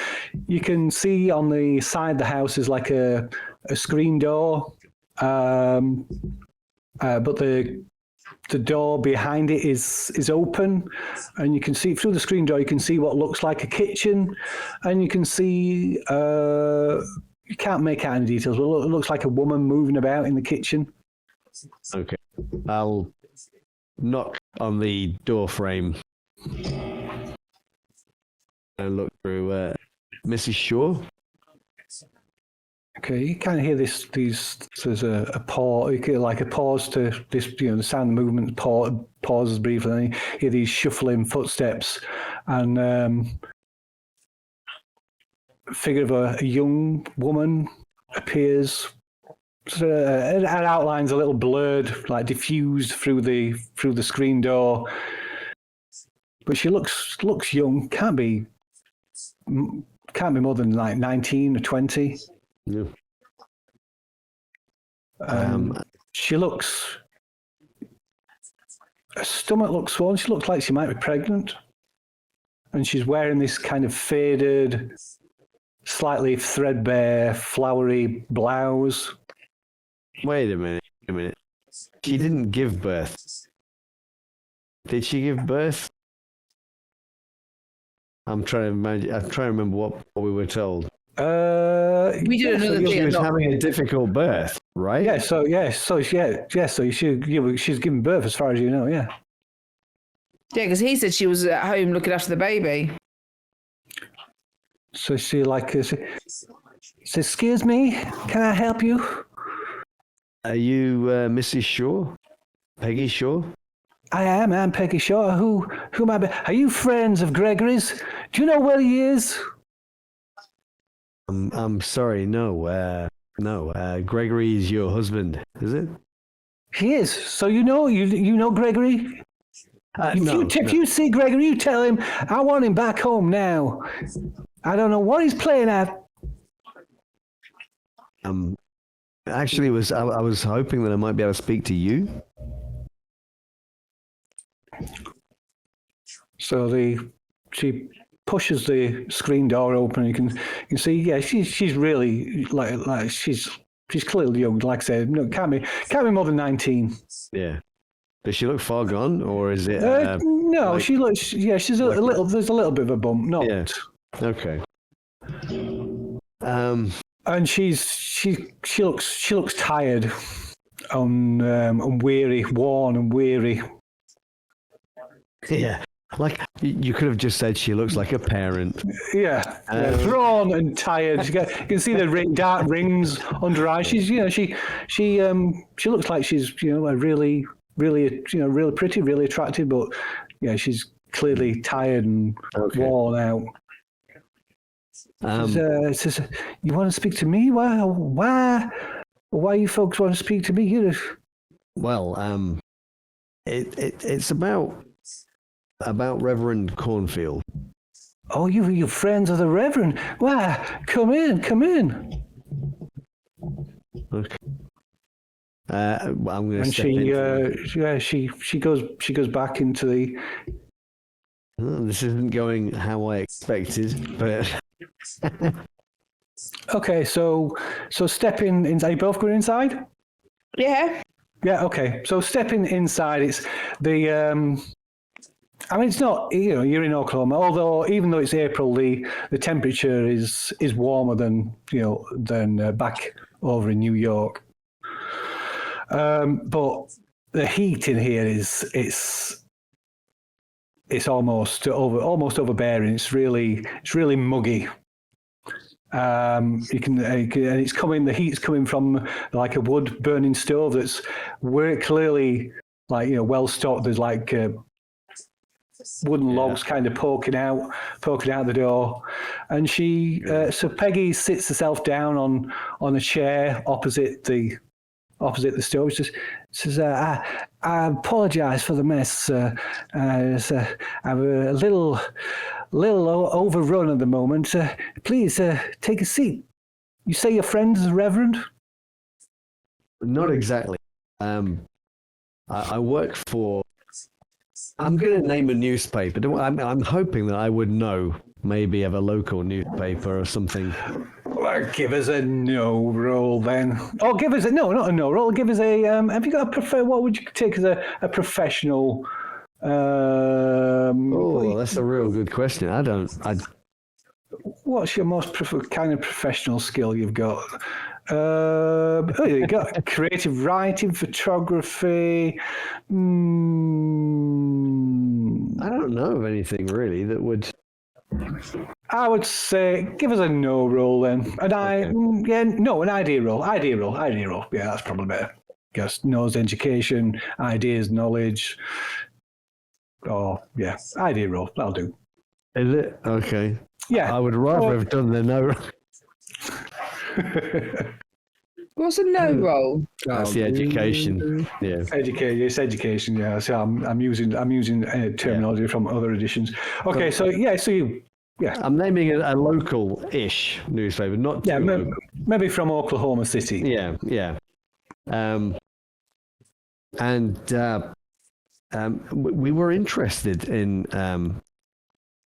on the side of the house is like a screen door, but the door behind it is open, and you can see through the screen door. You can see what looks like a kitchen, and you can see. You can't make out any details, but it looks like a woman moving about in the kitchen. Okay. I'll knock on the door frame and look through. Mrs. Shaw? Okay, you kind of hear there's a pause, like a pause to this, the sound of movement pauses briefly, and you hear these shuffling footsteps, and figure of a young woman appears. Her outline's a little blurred, like diffused through the screen door, but she looks young. Can't be more than like 19 or 20. Yeah. She looks. Her stomach looks swollen. She looks like she might be pregnant, and she's wearing this kind of faded, slightly threadbare, flowery blouse. Wait a minute. She didn't give birth. Did she give birth? I'm trying to imagine. I'm trying to remember what we were told. We did another She was having a difficult birth, right? Yeah. So she's giving birth, as far as you know. Yeah. Yeah, because he said she was at home looking after the baby. So she says, "Excuse me, can I help you?" Are you Mrs. Shaw? Peggy Shaw? I am. I'm Peggy Shaw. Who am I? Are you friends of Gregory's? Do you know where he is? I'm sorry. No. Gregory is your husband, is it? He is. So you know Gregory? If you see Gregory, you tell him I want him back home now. I don't know what he's playing at. Actually, I was hoping that I might be able to speak to you. So she pushes the screen door open. You can see, yeah, she's really like she's clearly young. Like I said, no, can't be more than 19. Yeah. Does she look far gone, or is it? No, like, she looks. Yeah, she's a little. There's a little bit of a bump. Not. Yeah. Okay. And she looks tired, and weary, worn and weary. Yeah. Like you could have just said, she looks like a parent. Yeah, drawn and tired. You can see the dark rings under her eyes. She's, she looks like she's, a really pretty, really attractive, but yeah, she's clearly tired and worn out. Says, you want to speak to me? Why you folks want to speak to me? Well, it's about Reverend Cornfield. Oh, you friends of the Reverend? Why, come in. Okay. Well, I'm going to And step in. she goes back into the. Oh, this isn't going how I expected, but Okay, so stepping in. Are you both going inside? Yeah. Yeah. Okay. So stepping inside, it's the. I mean, it's not. You're in Oklahoma. Although, even though it's April, the temperature is warmer than back over in New York. But the heat in here it's almost overbearing. It's really muggy. You can and it's coming. The heat's coming from like a wood burning stove that's clearly well stocked. There's like wooden logs kind of poking out the door, and so Peggy sits herself down on a chair opposite the stove. She says, I apologise for the mess. I'm a little overrun at the moment. Please take a seat. You say your friend is a reverend? not exactly. I work for. I'm going to name a newspaper. I'm hoping that I would know maybe of a local newspaper or something. Well, give us a no roll then. Oh, give us not a no roll. Give us a. Have you got a what would you take as a professional? Oh, that's a real good question. What's your most kind of professional skill you've got? You got creative writing, photography. I don't know of anything really that would. I would say give us a no roll then. An idea roll. Yeah, that's probably better. Guess knows education, ideas, knowledge. Oh yeah, idea roll. That'll do. Is it okay? Yeah, I would rather have done the no. What's a no roll? That's the education. Yeah. It's education. Yeah. So I'm using terminology from other editions. Okay. So you. Yeah. I'm naming it a local-ish newspaper, not maybe from Oklahoma City. Yeah. We were interested in.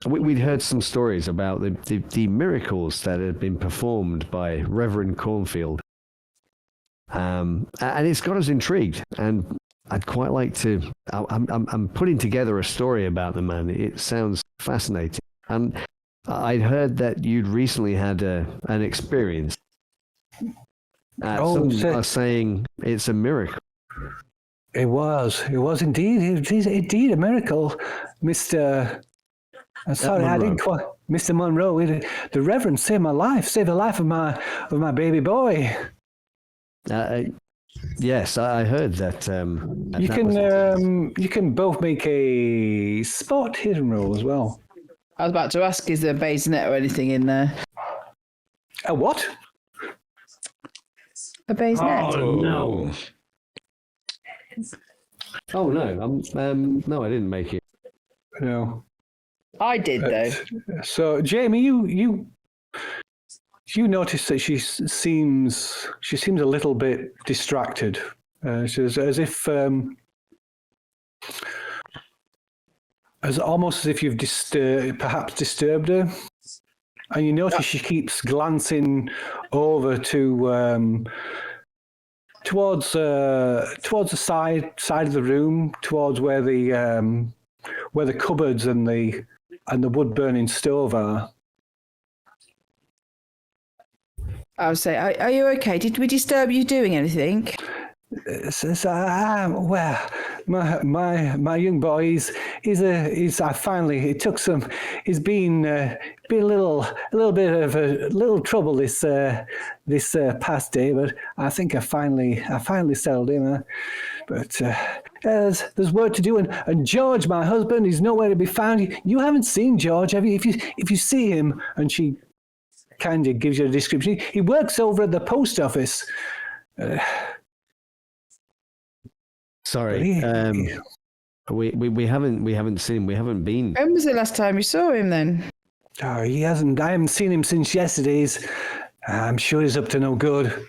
We'd heard some stories about the miracles that had been performed by Reverend Cornfield. And it's got us intrigued, and I'd quite like to. I'm putting together a story about the man. It sounds fascinating, and I'd heard that you'd recently had an experience. Some are saying it's a miracle. It was indeed. It is indeed a miracle, Mr. I'm sorry, I didn't quite. Mr. Monroe, the Reverend saved my life, saved the life of my baby boy. Yes, I heard that. You can both make a spot hidden roll as well. I was about to ask, is there a bayonet or anything in there? A what? A bayonet? Oh no! Oh no! No, I didn't make it. No. I did though. So Jamie, you notice that she seems a little bit distracted. She's as if almost as if you've perhaps disturbed her, and you notice she keeps glancing over towards the side of the room, towards where the cupboards and the wood burning stove are. I would say, are you okay? Did we disturb you doing anything? Well, my young boy he's been a little trouble this past day, but I think I finally settled him. But there's work to do, and George, my husband, is nowhere to be found. You haven't seen George, have you? If you see him, and she kind of gives you a description. He works over at the post office. Sorry, we haven't seen him. We haven't been. When was the last time you saw him then? Oh, he hasn't. I haven't seen him since yesterday's. I'm sure he's up to no good.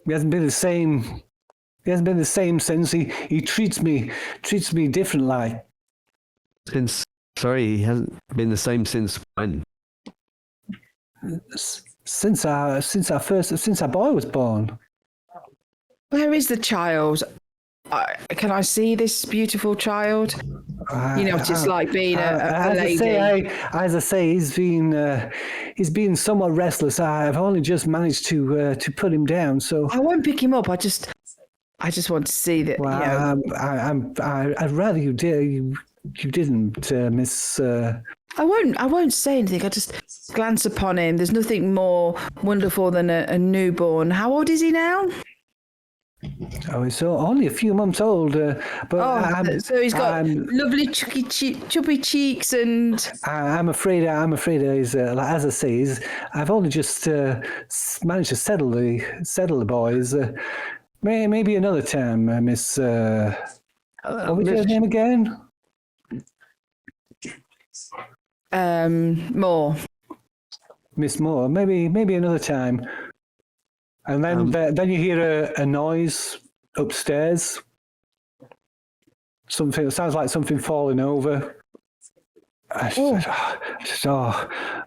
He hasn't been the same. He hasn't been the same since. He treats me differently. Sorry, he hasn't been the same since when? Since our boy was born. Where is the child? Can I see this beautiful child? You know, just like being a lady. As I say, he's been somewhat restless. I've only just managed to put him down. So I won't pick him up. I just want to see that. well, You know, I'd rather you did. You didn't, Miss. I won't say anything. I just glance upon him. There's nothing more wonderful than a newborn. How old is he now? Oh, he's only a few months old. But so he's got lovely chubby cheeks and. I'm afraid he's as I say, I've only just managed to settle the boys. Maybe another time, Miss. What was your name again? Moore. Miss Moore. Maybe another time. And then you hear a noise upstairs. Something that sounds like something falling over.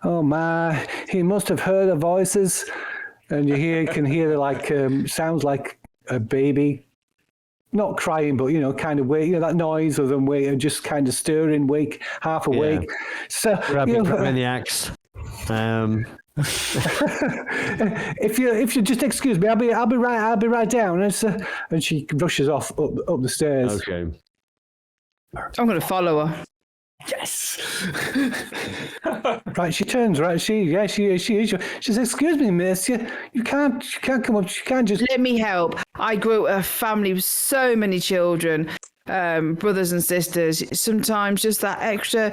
Oh my! He must have heard the voices, and you can hear like sounds like a baby, not crying, but kind of wake. That noise of them just kind of stirring, half awake. Yeah. So grabbing the axe. if you just excuse me, I'll be right down. And she rushes off up the stairs. Okay. I'm going to follow her. Yes. Right, she turns. Right, she is. She says, "Excuse me, miss. You can't come up. You can't just." Let me help. I grew up a family with so many children, brothers and sisters. Sometimes just that extra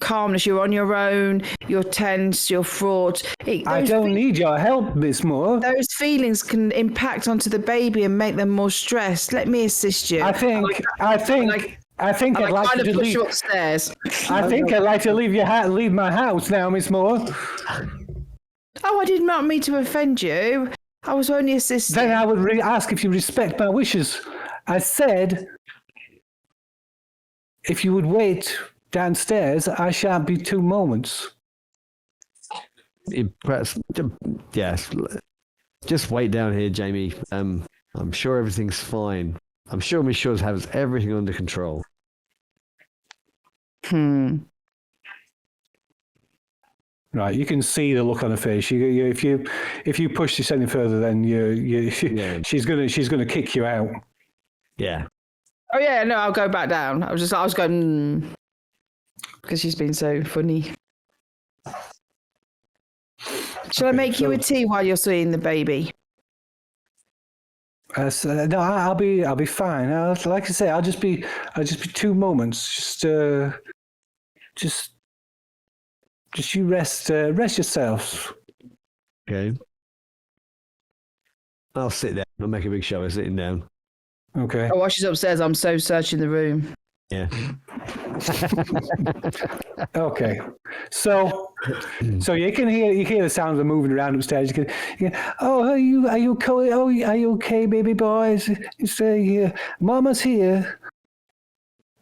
calmness. You're on your own. You're tense. You're fraught. I don't need your help, Miss Moore. Those feelings can impact onto the baby and make them more stressed. Let me assist you. I think I'd like to push you upstairs. I think I'd like to leave my house now, Miss Moore. Oh, I did not mean to offend you. I was only assisting. Then I would ask if you respect my wishes. I said, if you would wait downstairs, I shan't be 2 moments. Yes. Just wait down here, Jamie. I'm sure everything's fine. I'm sure Miss Shores has everything under control. Right, you can see the look on her face. If you push this any further, then she's gonna kick you out. Yeah. Oh yeah, no, I'll go back down. I was going because she's been so funny. Shall I make you a tea while you're seeing the baby? No, I'll be fine. Like I say, I'll just be 2 moments. Just you rest yourself. Okay. I'll sit down. I'll make a big show of sitting down. Okay. Oh, while she's upstairs, I'm so searching the room. Yeah. Okay. So you can hear the sound of them moving around upstairs. You can, oh, are you okay? Oh, are you okay, baby boys? You say, Mama's here.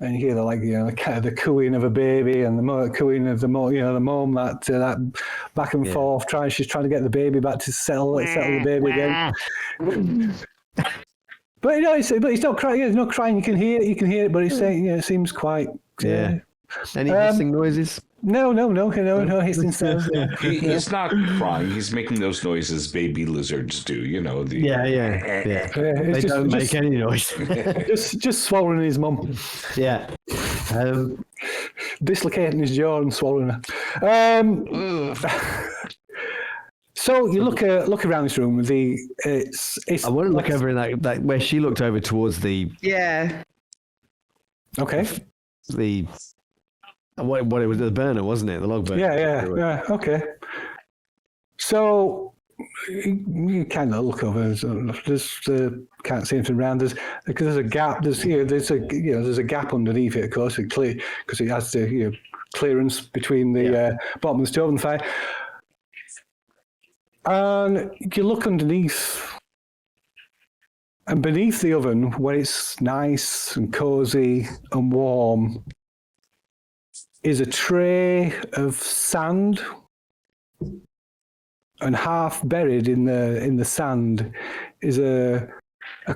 And you hear the cooing of a baby and the cooing of the mom that back and forth. She's trying to get the baby back to settle the baby again. But he's not crying. He's not crying. You can hear it, but he's saying, it seems quite. Yeah. Any hissing noises? No hissing sounds. He's not crying. He's making those noises baby lizards do. Yeah. They don't make any noise. just swallowing his mum. Yeah. Dislocating his jaw and swallowing her. So you look around this room. It's I want to look over in that where she looked over towards the. Yeah. Okay. What it was, the burner, wasn't it? The log burner. Yeah. Okay. So you kind of look over. There's can't see anything around. Because there's a gap. There's a gap underneath it, of course, because it has the clearance between the bottom of the stove and the fire. And you look underneath And beneath the oven, where it's nice and cozy and warm, is a tray of sand. And half buried in the sand is a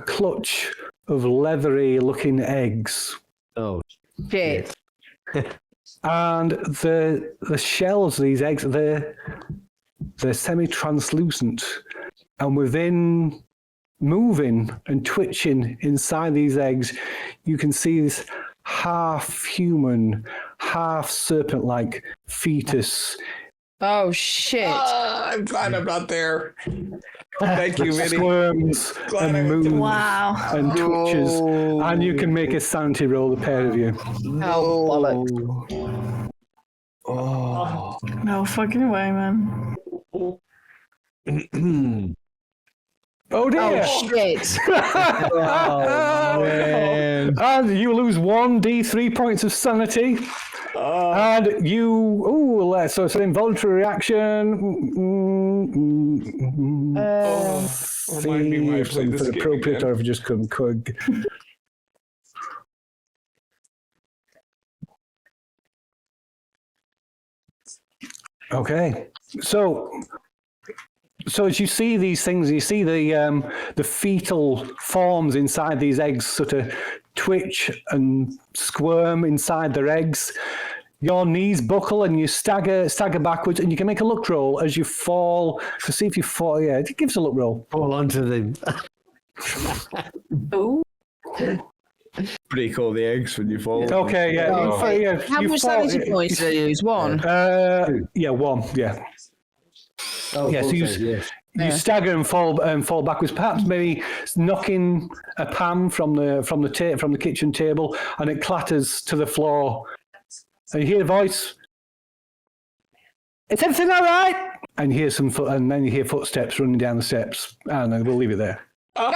clutch of leathery-looking eggs. Oh, Shit. And the shells of these eggs, they're semi-translucent, and within moving and twitching inside these eggs, you can see this half-human, half-serpent-like fetus. Oh shit. I'm glad I'm not there. Thank you, Vinny. Squirms and moves Wow. and twitches, and you can make a sanity roll, the pair of you. Oh, bollocks. Oh. No fucking way, man. Oh dear! Oh shit. Oh, man. And you lose 1d3 points of sanity. And you, so it's an involuntary reaction. Remind me why I If played this something game appropriate, again. or if you just couldn't quig. Okay, so as you see these things, you see the fetal forms inside these eggs sort of twitch and squirm inside their eggs. Your knees buckle and you stagger backwards, and you can make a luck roll as you fall to see if you fall. Yeah, it gives a luck roll. Fall onto them. Ooh. Break all the eggs when you fall. Okay, yeah. Oh. How much sanity points do you use? One? Yeah, one. Yeah. Oh, Yeah, so you, yes. you stagger and fall backwards, perhaps maybe knocking a pan from the kitchen table, and it clatters to the floor. And you hear a voice. Is everything all right? And you hear and then you hear footsteps running down the steps, and we'll leave it there. Oh,